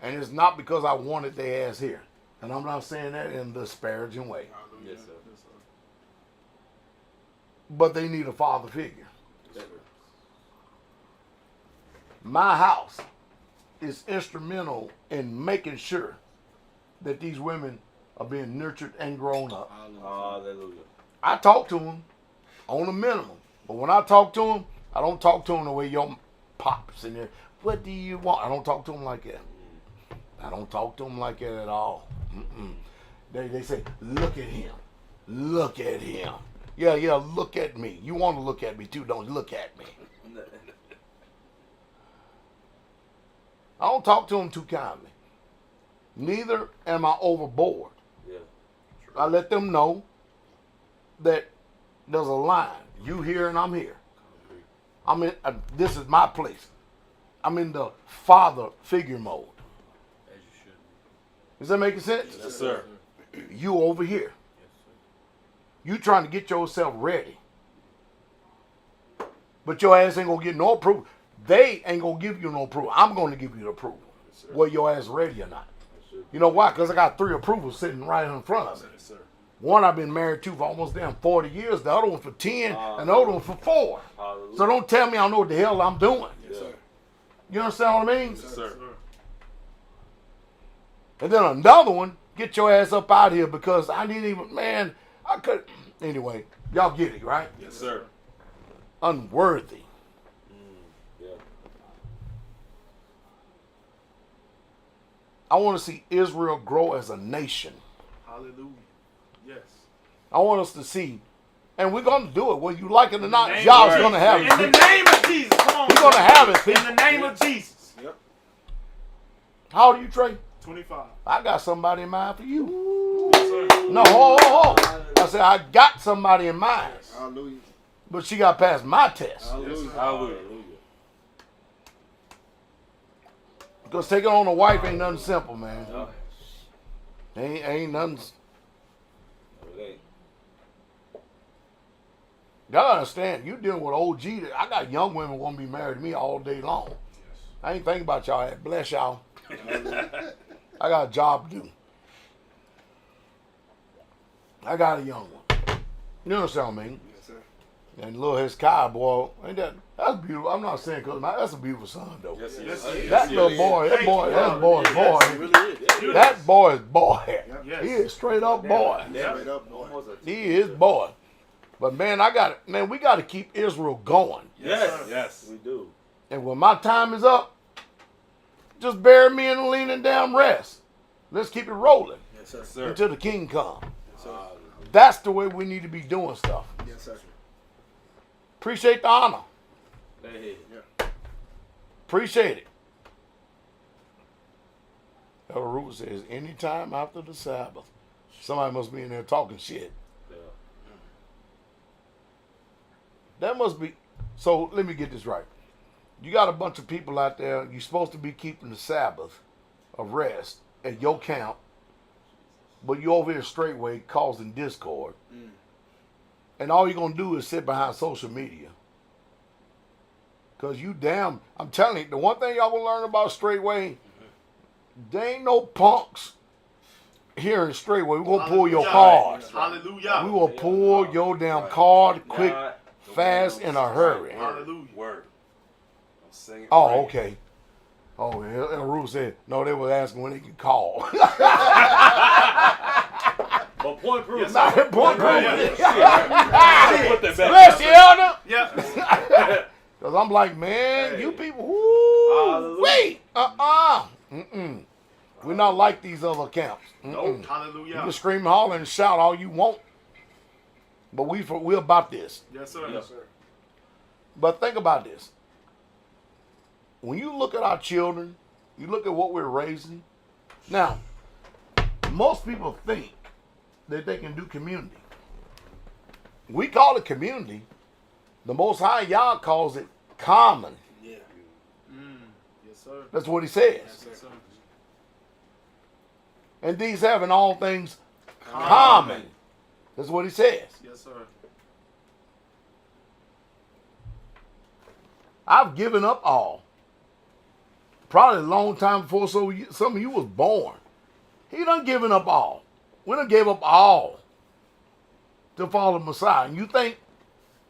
[SPEAKER 6] And it's not because I wanted their ass here. And I'm not saying that in a disparaging way.
[SPEAKER 3] Yes, sir.
[SPEAKER 6] But they need a father figure. My house is instrumental in making sure that these women are being nurtured and grown up.
[SPEAKER 3] Hallelujah.
[SPEAKER 6] I talk to them on a minimum. But when I talk to them, I don't talk to them the way your pops in there. What do you want? I don't talk to them like that. I don't talk to them like that at all. They say, look at him. Look at him. Yeah, look at me. You want to look at me too, don't you? Look at me. I don't talk to them too kindly. Neither am I overboard.
[SPEAKER 3] Yeah.
[SPEAKER 6] I let them know that there's a line. You here and I'm here. I'm in. This is my place. I'm in the father figure mode.
[SPEAKER 3] As you should.
[SPEAKER 6] Is that making sense?
[SPEAKER 3] Yes, sir.
[SPEAKER 6] You over here. You trying to get yourself ready. But your ass ain't gonna get no approval. They ain't gonna give you no approval. I'm gonna give you the approval. Whether your ass ready or not. You know why? Because I got 3 approvals sitting right in front of me.
[SPEAKER 3] Yes, sir.
[SPEAKER 6] One I've been married to for almost damn 40 years. The other one for 10. And the other one for 4.
[SPEAKER 3] Hallelujah.
[SPEAKER 6] So don't tell me I don't know what the hell I'm doing.
[SPEAKER 3] Yes, sir.
[SPEAKER 6] You understand what I mean?
[SPEAKER 3] Yes, sir.
[SPEAKER 6] And then another one, get your ass up out here because I didn't even, man, I could. Anyway, y'all get it, right?
[SPEAKER 3] Yes, sir.
[SPEAKER 6] Unworthy.
[SPEAKER 3] Yeah.
[SPEAKER 6] I want to see Israel grow as a nation.
[SPEAKER 2] Hallelujah. Yes.
[SPEAKER 6] I want us to see, and we're going to do it, whether you like it or not.
[SPEAKER 2] Name
[SPEAKER 6] Y'all's
[SPEAKER 2] of
[SPEAKER 6] going to have
[SPEAKER 2] Jesus.
[SPEAKER 6] it.
[SPEAKER 2] In the name of Jesus. Come on.
[SPEAKER 6] We're going to have it.
[SPEAKER 2] In the name of Jesus.
[SPEAKER 4] Yep.
[SPEAKER 6] How old are you, Trey?
[SPEAKER 2] 25.
[SPEAKER 6] I got somebody in mind for you.
[SPEAKER 2] Yes, sir.
[SPEAKER 6] No, hold. I said, I got somebody in mind.
[SPEAKER 4] Hallelujah.
[SPEAKER 6] But she got past my test.
[SPEAKER 4] Hallelujah.
[SPEAKER 3] Hallelujah.
[SPEAKER 6] Because taking on a wife ain't nothing simple, man.
[SPEAKER 3] No.
[SPEAKER 6] Ain't nothing.
[SPEAKER 3] It ain't.
[SPEAKER 6] Y'all understand, you dealing with OG. I got young women want to be married to me all day long. I ain't thinking about y'all. Bless y'all. I got a job to do. I got a young one. You understand what I mean?
[SPEAKER 4] Yes, sir.
[SPEAKER 6] And little Hezekiah, boy, ain't that's beautiful. I'm not saying because that's a beautiful son, though.
[SPEAKER 3] Yes,
[SPEAKER 2] Yes,
[SPEAKER 3] yes,
[SPEAKER 2] yes.
[SPEAKER 6] That little boy, that boy's boy.
[SPEAKER 3] It really is.
[SPEAKER 6] That boy is boy.
[SPEAKER 2] Yes.
[SPEAKER 6] He is straight up boy.
[SPEAKER 4] Straight up, boy.
[SPEAKER 3] Almost a-
[SPEAKER 6] He is boy. But man, we got to keep Israel going.
[SPEAKER 3] Yes, yes, we do.
[SPEAKER 6] And when my time is up, just bury me in a leaning down rest. Let's keep it rolling
[SPEAKER 4] Yes, sir.
[SPEAKER 3] Yes, sir.
[SPEAKER 6] until the king comes.
[SPEAKER 4] Yes, sir.
[SPEAKER 6] That's the way we need to be doing stuff.
[SPEAKER 4] Yes, sir.
[SPEAKER 6] Appreciate the honor.
[SPEAKER 3] Hey,
[SPEAKER 6] Appreciate it. Elder Root says, anytime after the Sabbath, somebody must be in there talking shit.
[SPEAKER 3] yeah.
[SPEAKER 6] That must be. So let me get this right. You got a bunch of people out there, you're supposed to be keeping the Sabbath of rest at your count, but you over here straightway causing discord. And all you're going to do is sit behind social media Because you damn, I'm telling you, the one thing y'all will learn about Straitway, there ain't no punks here in Straitway. We're going to pull your card.
[SPEAKER 2] Hallelujah.
[SPEAKER 6] We will pull your damn card quick, fast, in a hurry.
[SPEAKER 2] Hallelujah.
[SPEAKER 3] Word. I'm singing.
[SPEAKER 6] Oh, okay. Oh, El Rue said, no, they were asking when they can call.
[SPEAKER 3] But point proof.
[SPEAKER 2] Yes,
[SPEAKER 6] Not
[SPEAKER 2] sir.
[SPEAKER 6] point proof.
[SPEAKER 3] Put that back.
[SPEAKER 6] Bless you, Elder.
[SPEAKER 2] Yeah.
[SPEAKER 6] Because I'm like, man,
[SPEAKER 3] Hey.
[SPEAKER 6] you people, woo,
[SPEAKER 3] Hallelujah.
[SPEAKER 6] wait, We're not like these other camps.
[SPEAKER 3] Nope.
[SPEAKER 6] You
[SPEAKER 2] Hallelujah.
[SPEAKER 6] can scream, holler, and shout all you want. But we're about this.
[SPEAKER 2] Yes, sir.
[SPEAKER 3] Yes, sir.
[SPEAKER 6] But think about this. When you look at our children, you look at what we're raising. Now, most people think that they can do community. We call it community. The Most High Yah calls it common.
[SPEAKER 4] Yeah.
[SPEAKER 2] Yes, sir.
[SPEAKER 6] That's what he says.
[SPEAKER 2] Yes, sir.
[SPEAKER 6] And these having all things common. That's what he says.
[SPEAKER 2] Yes, sir.
[SPEAKER 6] I've given up all. Probably a long time before some of you was born. He done given up all. We done gave up all to follow the Messiah. And you think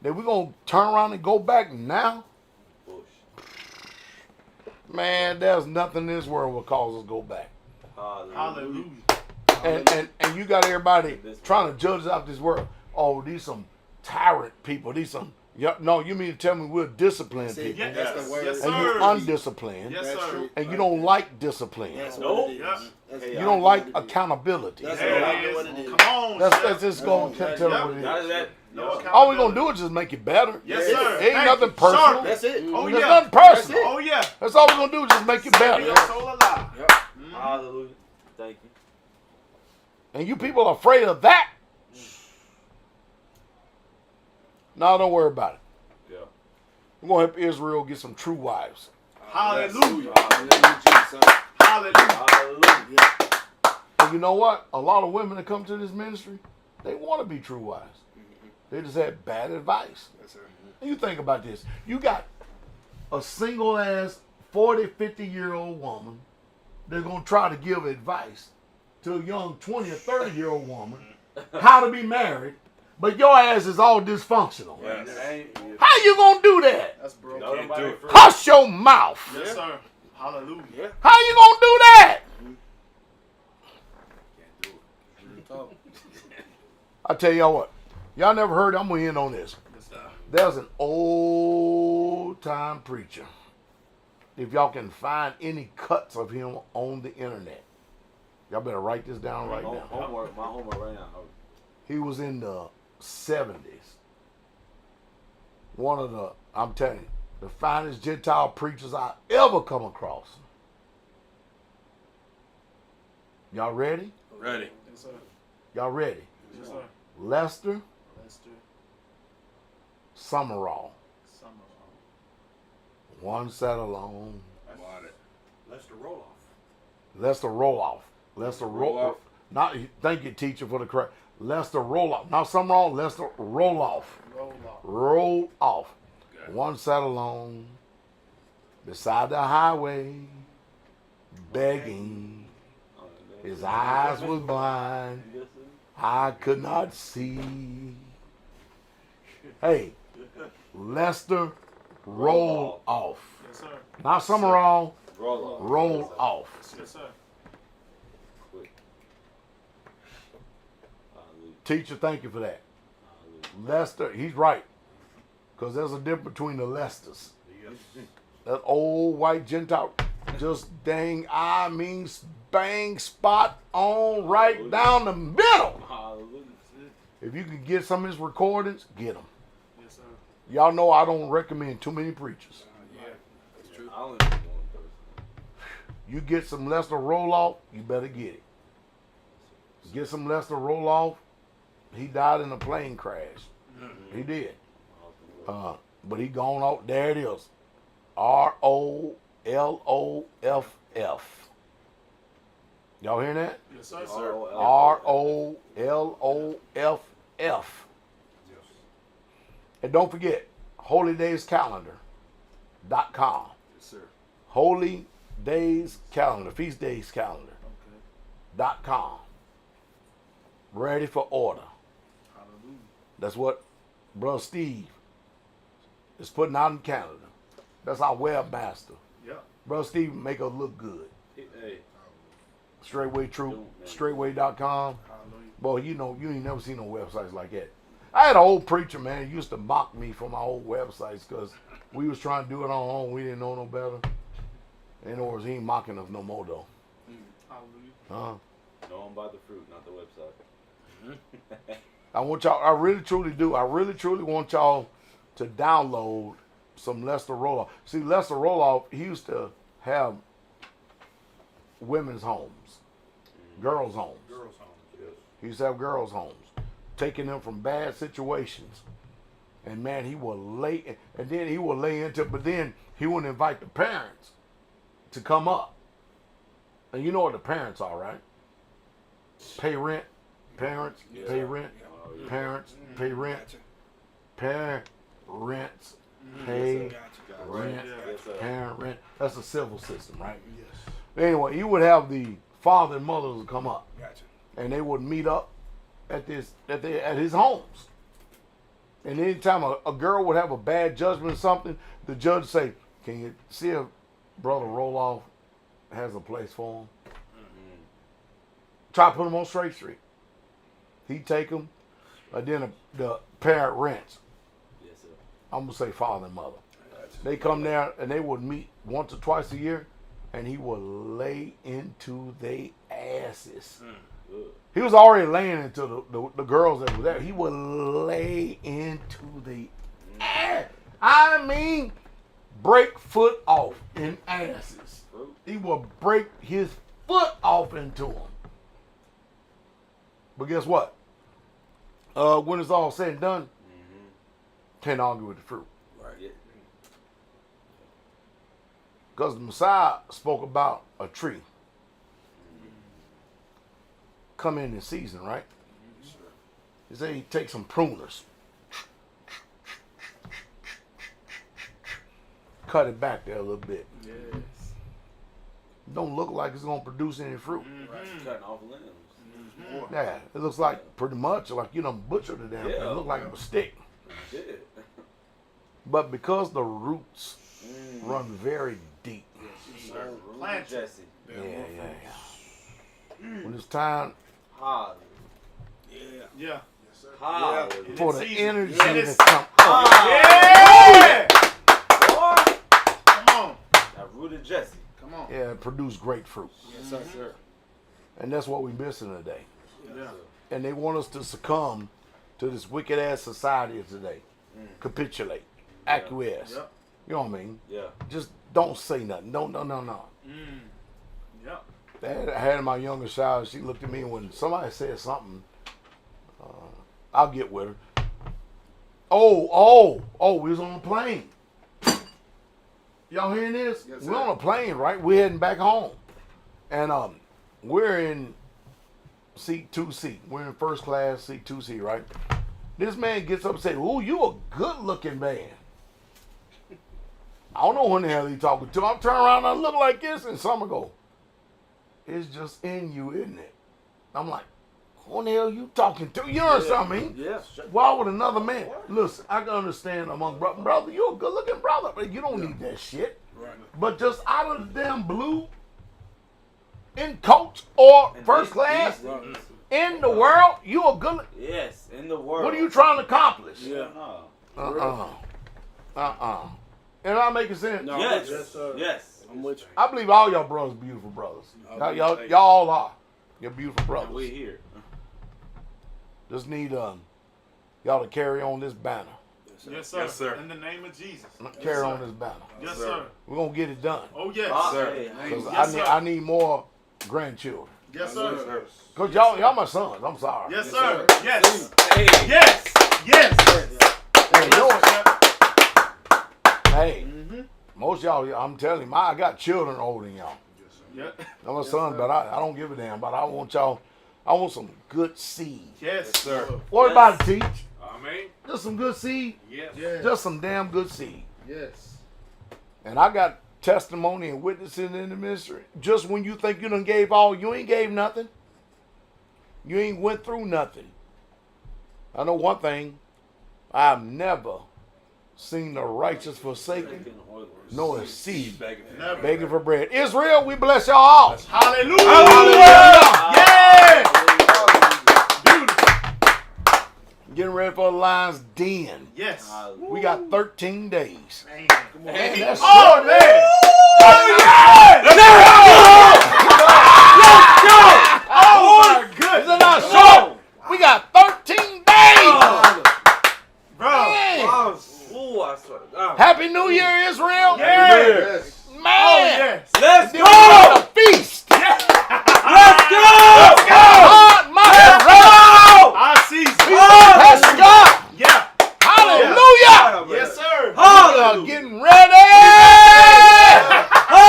[SPEAKER 6] that we're going to turn around and go back now? Man, there's nothing in this world will cause us to go back.
[SPEAKER 2] Hallelujah.
[SPEAKER 6] And you got everybody trying to judge out this world. Oh, these some tyrant people. These some, no, you mean to tell me we're disciplined
[SPEAKER 4] See,
[SPEAKER 6] people.
[SPEAKER 2] Yes,
[SPEAKER 4] that's the word.
[SPEAKER 2] yes,
[SPEAKER 6] And you're
[SPEAKER 2] sir.
[SPEAKER 6] undisciplined.
[SPEAKER 2] Yes,
[SPEAKER 4] That's
[SPEAKER 2] sir.
[SPEAKER 4] true.
[SPEAKER 6] And you don't like discipline.
[SPEAKER 4] That's
[SPEAKER 3] Nope.
[SPEAKER 4] what it is.
[SPEAKER 2] Yeah.
[SPEAKER 4] That's
[SPEAKER 6] You don't like accountability.
[SPEAKER 4] That's
[SPEAKER 2] There
[SPEAKER 4] exactly
[SPEAKER 2] it
[SPEAKER 4] what
[SPEAKER 2] is.
[SPEAKER 4] it is.
[SPEAKER 2] Come on,
[SPEAKER 6] That's
[SPEAKER 2] Chef.
[SPEAKER 6] just going to tell
[SPEAKER 2] Yep.
[SPEAKER 6] them what it
[SPEAKER 3] That
[SPEAKER 6] is.
[SPEAKER 3] is that.
[SPEAKER 2] No
[SPEAKER 6] All we're going to
[SPEAKER 2] accountability.
[SPEAKER 6] do is just make it better.
[SPEAKER 2] Yes, sir.
[SPEAKER 6] Ain't
[SPEAKER 2] Thank
[SPEAKER 6] nothing
[SPEAKER 2] you.
[SPEAKER 6] personal.
[SPEAKER 2] Sharp.
[SPEAKER 4] That's it.
[SPEAKER 2] Oh,
[SPEAKER 6] There's
[SPEAKER 2] yeah.
[SPEAKER 6] nothing personal.
[SPEAKER 2] Oh, yeah.
[SPEAKER 6] That's all we're going to do is just make it
[SPEAKER 2] Be
[SPEAKER 6] better.
[SPEAKER 2] your soul alive.
[SPEAKER 4] Yep.
[SPEAKER 3] Hallelujah. Thank you.
[SPEAKER 6] And you people are afraid of that? No, don't worry about it.
[SPEAKER 3] Yeah.
[SPEAKER 6] We're going to help Israel get some true wives.
[SPEAKER 2] Hallelujah.
[SPEAKER 4] Hallelujah, Jesus.
[SPEAKER 2] Hallelujah.
[SPEAKER 3] Hallelujah.
[SPEAKER 6] And you know what? A lot of women that come to this ministry, they want to be true wives. They just had bad advice.
[SPEAKER 4] Yes, sir.
[SPEAKER 6] And you think about this. You got a single-ass 40, 50-year-old woman that's going to try to give advice to a young 20 or 30-year-old woman how to be married, but your ass is all dysfunctional.
[SPEAKER 3] Yeah, that ain't-
[SPEAKER 6] How you going to do that?
[SPEAKER 2] That's broken.
[SPEAKER 3] No, nobody
[SPEAKER 2] Can't do it.
[SPEAKER 3] free.
[SPEAKER 6] Hush your mouth.
[SPEAKER 2] Yes, sir. Hallelujah.
[SPEAKER 4] Yeah.
[SPEAKER 6] How you going to do that?
[SPEAKER 4] Talk.
[SPEAKER 6] I tell y'all what. Y'all never heard, I'm going to end on this.
[SPEAKER 2] Yes, sir.
[SPEAKER 6] There's an old-time preacher. If y'all can find any cuts of him on the internet, y'all better write this down right now.
[SPEAKER 3] Homework. My homework right now.
[SPEAKER 6] He was in the 70s. One of the, I'm telling you, the finest Gentile preachers I ever come across. Y'all ready?
[SPEAKER 3] Ready.
[SPEAKER 2] Yes, sir.
[SPEAKER 6] Y'all ready?
[SPEAKER 2] Yes, sir.
[SPEAKER 6] Lester
[SPEAKER 2] Lester
[SPEAKER 6] Summerall.
[SPEAKER 2] Summerall.
[SPEAKER 6] One sat alone.
[SPEAKER 5] Lester Roloff.
[SPEAKER 6] Lester Roloff. Lester
[SPEAKER 3] Roloff.
[SPEAKER 6] Roloff. Not, thank you, teacher, for the correct. Lester Roloff. Not Summerall, Lester Roloff.
[SPEAKER 2] Roll off.
[SPEAKER 6] Roll off. One sat alone beside the highway, begging. His eyes was blind.
[SPEAKER 3] Yes, sir.
[SPEAKER 6] I could not see. Hey, Lester roll off.
[SPEAKER 2] Yes, sir.
[SPEAKER 6] Not Summerall,
[SPEAKER 3] Roll off.
[SPEAKER 6] roll off.
[SPEAKER 2] Yes, sir.
[SPEAKER 3] Quick. Hallelujah.
[SPEAKER 6] Teacher, thank you for that.
[SPEAKER 3] Hallelujah.
[SPEAKER 6] Lester, he's right. Because there's a difference between the Lesters. That old white Gentile, just dang, I mean, bang, spot on, right down the middle.
[SPEAKER 3] Hallelujah.
[SPEAKER 6] If you can get some of his recordings, get them.
[SPEAKER 2] Yes, sir.
[SPEAKER 6] Y'all know I don't recommend too many preachers.
[SPEAKER 2] Yeah.
[SPEAKER 4] That's true.
[SPEAKER 3] I only know one person.
[SPEAKER 6] You get some Lester Roloff, you better get it. Get some Lester Roloff. He died in a plane crash. He did. But he gone out. There it is. Roloff. Y'all hearing that?
[SPEAKER 2] Yes, sir.
[SPEAKER 6] Roloff. And don't forget, Holy Days calendar. Yes, sir. Holy Days Calendar, Feast Days Calendar. .com. Ready for order.
[SPEAKER 3] Hallelujah.
[SPEAKER 6] That's what Brother Steve is putting out in Canada. That's our webmaster.
[SPEAKER 3] Yep.
[SPEAKER 6] Brother Steve make us look good.
[SPEAKER 7] Hey,
[SPEAKER 6] Straightway Truth, Straitway.com.
[SPEAKER 3] Hallelujah.
[SPEAKER 6] Boy, you know, you ain't never seen no websites like that. I had an old preacher, man, who used to mock me for my old websites because we was trying to do it on our own. We didn't know no better. In other words, he ain't mocking us no more, though.
[SPEAKER 3] Hallelujah.
[SPEAKER 7] know them by the fruit, not the website.
[SPEAKER 6] I want y'all, I really truly do. I really truly want y'all to download some Lester Roloff. See, Lester Roloff, he used to have women's homes, girls' homes.
[SPEAKER 2] Girls' home. Yes.
[SPEAKER 6] He used to have girls' homes, taking them from bad situations. And man, he would lay, and then he would lay into, but then he wouldn't invite the parents to come up. And you know what the parents are, right? Pay rent, parents, pay rent, parents, pay rent, parents, pay rent, parent rent. That's a civil system, right?
[SPEAKER 3] Yes.
[SPEAKER 6] Anyway, he would have the father and mothers to come up,
[SPEAKER 3] Gotcha.
[SPEAKER 6] and they would meet up at his homes. And anytime a girl would have a bad judgment or something, the judge say, "Can you see if Brother Roloff has a place for him?" Try to put him on Straight Street. He take him, and then the parent rents.
[SPEAKER 7] Yes, sir.
[SPEAKER 6] I'm gonna say father and mother. They come there and they would meet once or twice a year, and he would lay into their asses.
[SPEAKER 7] Good.
[SPEAKER 6] He was already laying into the girls that were there. He would lay into the ass. I mean, break foot off in asses. He would break his foot off into them. But guess what? When it's all said and done, can't argue with the fruit.
[SPEAKER 7] Right. Yeah.
[SPEAKER 6] Because the Messiah spoke about a tree. Come in season, right? He said he take some pruners. Cut it back there a little bit.
[SPEAKER 3] Yes.
[SPEAKER 6] Don't look like it's going to produce any fruit.
[SPEAKER 7] Cutting off limbs.
[SPEAKER 6] Yeah, it looks like pretty much like you done butchered the damn thing. It looked like a stick.
[SPEAKER 7] Did.
[SPEAKER 6] But because the roots run very deep.
[SPEAKER 2] Plant
[SPEAKER 7] Jesse.
[SPEAKER 6] Yeah. When it's time
[SPEAKER 7] Hard.
[SPEAKER 2] Yeah.
[SPEAKER 7] Hard.
[SPEAKER 6] for the
[SPEAKER 2] season.
[SPEAKER 6] energy
[SPEAKER 2] Yeah,
[SPEAKER 6] to
[SPEAKER 2] it's-
[SPEAKER 6] come up,
[SPEAKER 2] Yeah!
[SPEAKER 7] Boy,
[SPEAKER 2] Come on.
[SPEAKER 7] that rooted Jesse.
[SPEAKER 2] Come on.
[SPEAKER 6] yeah, produce great fruit.
[SPEAKER 7] Yes, sir.
[SPEAKER 6] And that's what we're missing today.
[SPEAKER 2] Yeah.
[SPEAKER 6] And they want us to succumb to this wicked ass society of today. Capitulate, acquiesce.
[SPEAKER 2] Yep.
[SPEAKER 6] You know what I mean?
[SPEAKER 7] Yeah.
[SPEAKER 6] Just don't say nothing. No.
[SPEAKER 2] Yep.
[SPEAKER 6] I had my youngest child. She looked at me when somebody said something. I'll get with her. Oh, we was on a plane. Y'all hearing this?
[SPEAKER 4] Yes,
[SPEAKER 6] We're
[SPEAKER 4] sir.
[SPEAKER 6] on a plane, right? We're heading back home. And we're in seat 2C. We're in first class, seat 2C, right? This man gets up and says, "Ooh, you a good looking man." I don't know when the hell he talking to. I'm turning around and I look like this, and someone go, "It's just in you, isn't it?" I'm like, "Who the hell you talking to?" You know what I mean?
[SPEAKER 7] Yeah.
[SPEAKER 6] Why would another man? Listen, I can understand among brother, you're a good looking brother, but you don't need that shit.
[SPEAKER 3] Right.
[SPEAKER 6] But just out of the damn blue, in coach or first class, in the world, you a good.
[SPEAKER 7] Yes, in the world.
[SPEAKER 6] What are you trying to accomplish?
[SPEAKER 7] Yeah.
[SPEAKER 6] And I making sense?
[SPEAKER 3] No,
[SPEAKER 7] Yes.
[SPEAKER 3] Yes, sir.
[SPEAKER 7] Yes.
[SPEAKER 3] I'm with you.
[SPEAKER 6] I believe all y'all brothers beautiful brothers. Y'all all are. You're beautiful brothers.
[SPEAKER 7] We here.
[SPEAKER 6] Just need y'all to carry on this banner.
[SPEAKER 2] Yes, sir.
[SPEAKER 3] Yes, sir.
[SPEAKER 2] In the name of Jesus.
[SPEAKER 6] Carry on this banner.
[SPEAKER 2] Yes, sir.
[SPEAKER 6] We're gonna get it done.
[SPEAKER 2] Oh, yes.
[SPEAKER 7] Hey,
[SPEAKER 6] Cause
[SPEAKER 2] Yes, sir.
[SPEAKER 6] I need more grandchildren.
[SPEAKER 2] Yes, sir.
[SPEAKER 6] Cause y'all my sons. I'm sorry.
[SPEAKER 2] Yes, sir.
[SPEAKER 3] sir.
[SPEAKER 2] Yes.
[SPEAKER 7] Hey.
[SPEAKER 2] Yes. Yes.
[SPEAKER 6] Hey, you know what?
[SPEAKER 2] Yep.
[SPEAKER 6] Hey, most of y'all, I'm telling you, I got children older than y'all.
[SPEAKER 2] Yep.
[SPEAKER 6] I'm a son, but I don't give a damn. But I want y'all. I want some good seed.
[SPEAKER 2] Yes, sir.
[SPEAKER 6] What about to teach?
[SPEAKER 2] Amen.
[SPEAKER 6] Just some good seed.
[SPEAKER 2] Yes.
[SPEAKER 4] Yes.
[SPEAKER 6] Just some damn good seed.
[SPEAKER 4] Yes.
[SPEAKER 6] And I got testimony and witnessing in the ministry. Just when you think you done gave all, you ain't gave nothing. You ain't went through nothing. I know one thing. I've never seen the righteous forsaken, nor a seed begging for bread. Israel, we bless y'all all.
[SPEAKER 2] Hallelujah.
[SPEAKER 6] Hallelujah.
[SPEAKER 2] Yeah. Beautiful.
[SPEAKER 6] Getting ready for the lion's den.
[SPEAKER 2] Yes.
[SPEAKER 6] We got 13 days. Man, that's
[SPEAKER 2] Oh,
[SPEAKER 6] short.
[SPEAKER 2] man. Oh, my goodness.
[SPEAKER 6] Isn't that short? We got 13 days.
[SPEAKER 2] Bro.
[SPEAKER 6] Man.
[SPEAKER 3] Ooh, I swear to God.
[SPEAKER 6] Happy New Year, Israel.
[SPEAKER 2] Yes.
[SPEAKER 6] Man.
[SPEAKER 2] Oh, yes.
[SPEAKER 3] Let's
[SPEAKER 6] Then
[SPEAKER 3] go!
[SPEAKER 6] we got a feast.
[SPEAKER 3] Let's go!
[SPEAKER 6] God, my brother.
[SPEAKER 2] Our season.
[SPEAKER 6] That's God.
[SPEAKER 2] Yeah.
[SPEAKER 6] Hallelujah.
[SPEAKER 2] Yes, sir.
[SPEAKER 6] We are
[SPEAKER 3] Hallelujah!
[SPEAKER 6] getting ready.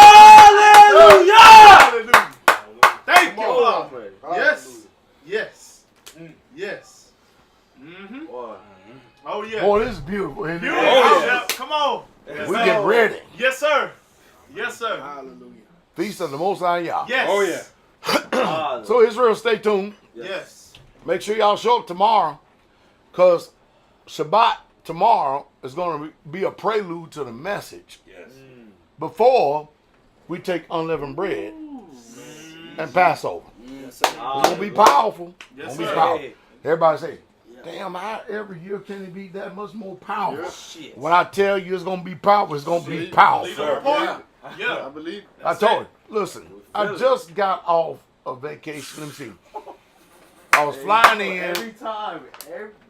[SPEAKER 3] Hallelujah!
[SPEAKER 2] Hallelujah. Thank you, Father. Yes. Yes. Yes. Mm-hmm.
[SPEAKER 3] Boy.
[SPEAKER 2] Oh, yeah.
[SPEAKER 6] Boy, this is beautiful. Isn't it?
[SPEAKER 2] Beautiful.
[SPEAKER 3] Oh,
[SPEAKER 2] Yeah. Come on. Yes,
[SPEAKER 6] We
[SPEAKER 2] sir.
[SPEAKER 6] get ready.
[SPEAKER 2] Yes, sir. Yes, sir.
[SPEAKER 4] Hallelujah.
[SPEAKER 6] Feast of the Most High Yah.
[SPEAKER 2] Yes.
[SPEAKER 3] Oh, yeah. Hallelujah.
[SPEAKER 6] So Israel, stay tuned.
[SPEAKER 2] Yes.
[SPEAKER 6] Make sure y'all show up tomorrow, because Shabbat tomorrow is going to be a prelude to the message
[SPEAKER 7] Yes.
[SPEAKER 6] before we take unleavened bread and Passover.
[SPEAKER 4] Yes, sir.
[SPEAKER 6] It's going to be powerful.
[SPEAKER 2] Yes,
[SPEAKER 6] It's going to be
[SPEAKER 2] sir.
[SPEAKER 6] powerful. Everybody say, damn, how every year can it be that much more powerful?
[SPEAKER 3] Shit.
[SPEAKER 6] When I tell you it's going to be powerful, it's going to be powerful.
[SPEAKER 2] Yeah.
[SPEAKER 4] I
[SPEAKER 2] Yeah.
[SPEAKER 4] believe.
[SPEAKER 6] I told you, listen, I just got off a vacation. Let me see. I was flying in.
[SPEAKER 3] Every time.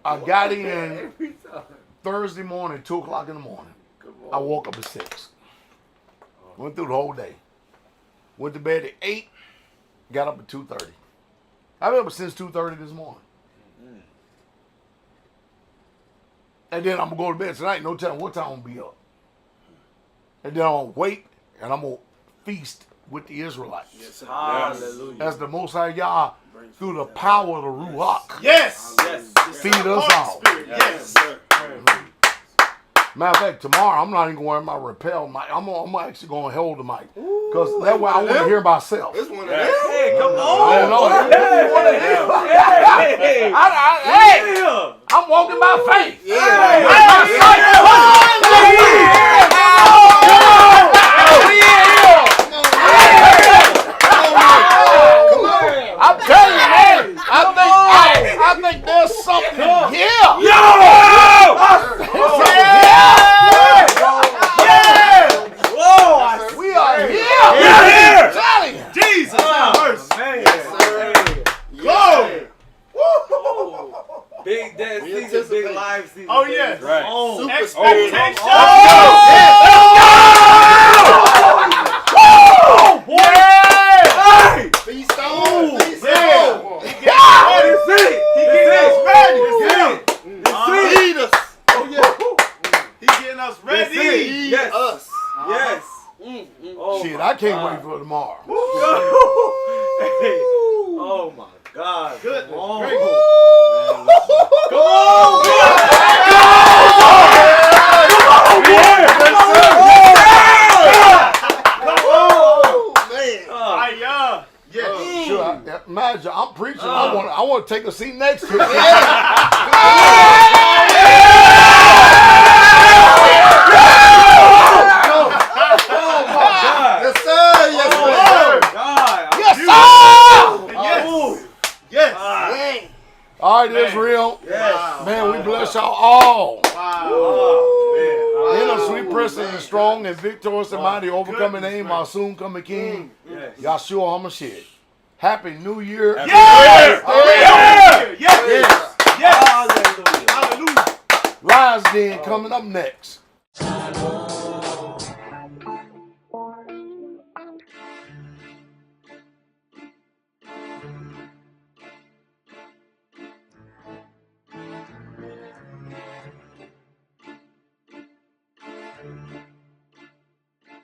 [SPEAKER 6] I got in
[SPEAKER 3] Every time.
[SPEAKER 6] Thursday morning, 2 o'clock in the morning. I woke up at 6. Went through the whole day. Went to bed at 8. Got up at 2:30. I've been up since 2:30 this morning. And then I'm going to go to bed tonight. No telling what time I'm going to be up. And then I'm going to wait and I'm going to feast with the Israelites.
[SPEAKER 4] Yes, sir.
[SPEAKER 3] Hallelujah.
[SPEAKER 6] As the Most High Yah, through the power of the Ruach,
[SPEAKER 2] Yes.
[SPEAKER 3] Yes.
[SPEAKER 6] feed us all.
[SPEAKER 2] Spirit. Yes.
[SPEAKER 4] sir.
[SPEAKER 6] Matter of fact, tomorrow I'm not even going to wear my rappel mic. I'm actually going to hold the mic. Because that way I want to hear myself.
[SPEAKER 4] This one.
[SPEAKER 3] Hey, come
[SPEAKER 6] I
[SPEAKER 3] on.
[SPEAKER 6] don't know.
[SPEAKER 3] Hey.
[SPEAKER 6] Hey,
[SPEAKER 3] Yeah.
[SPEAKER 6] I'm walking by faith.
[SPEAKER 4] Yeah.
[SPEAKER 6] I'm not I'm telling you, man. I think there's something here. We are here. I'm telling you.
[SPEAKER 2] Jesus. Have mercy.
[SPEAKER 3] Glory.
[SPEAKER 2] Woo.
[SPEAKER 3] Big dead
[SPEAKER 4] We
[SPEAKER 3] season,
[SPEAKER 4] anticipate.
[SPEAKER 3] big live season.
[SPEAKER 2] Oh, yes.
[SPEAKER 7] Right.
[SPEAKER 3] Oh,
[SPEAKER 4] Super
[SPEAKER 2] Expectation.
[SPEAKER 4] spirit.
[SPEAKER 3] Hey!
[SPEAKER 4] Feast on. Feast
[SPEAKER 2] Yeah.
[SPEAKER 4] on.
[SPEAKER 3] It's it.
[SPEAKER 2] It's ready.
[SPEAKER 4] Feed us.
[SPEAKER 2] Oh, yeah. He getting us ready.
[SPEAKER 3] Feed
[SPEAKER 4] Feed us.
[SPEAKER 3] Yes. Oh,
[SPEAKER 6] Shit,
[SPEAKER 3] my
[SPEAKER 6] I can't
[SPEAKER 3] God.
[SPEAKER 6] wait for tomorrow.
[SPEAKER 3] Hey. Oh my God.
[SPEAKER 2] Goodness
[SPEAKER 3] Come on.
[SPEAKER 2] gracious.
[SPEAKER 3] Come on.
[SPEAKER 4] Oh, man.
[SPEAKER 2] Hiya. Yes.
[SPEAKER 6] Sure, imagine I'm preaching. I want to take a seat next to you.
[SPEAKER 4] Yes, sir. Yes, sir.
[SPEAKER 3] God.
[SPEAKER 6] Yes, sir.
[SPEAKER 2] Yes. Yes.
[SPEAKER 4] Man.
[SPEAKER 6] All right, Israel.
[SPEAKER 3] Yes.
[SPEAKER 6] Man, we bless y'all all.
[SPEAKER 2] Wow.
[SPEAKER 6] In a sweet person and strong and victorious and mighty overcoming name, our soon coming King,
[SPEAKER 3] Yes.
[SPEAKER 6] Yahshua HaMashiach. Happy New Year.
[SPEAKER 2] Yes.
[SPEAKER 6] Yes.
[SPEAKER 2] Yes. Yes.
[SPEAKER 3] Hallelujah.
[SPEAKER 2] Hallelujah.
[SPEAKER 6] Lions Den coming up next.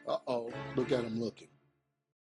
[SPEAKER 6] Uh-oh, look at him looking.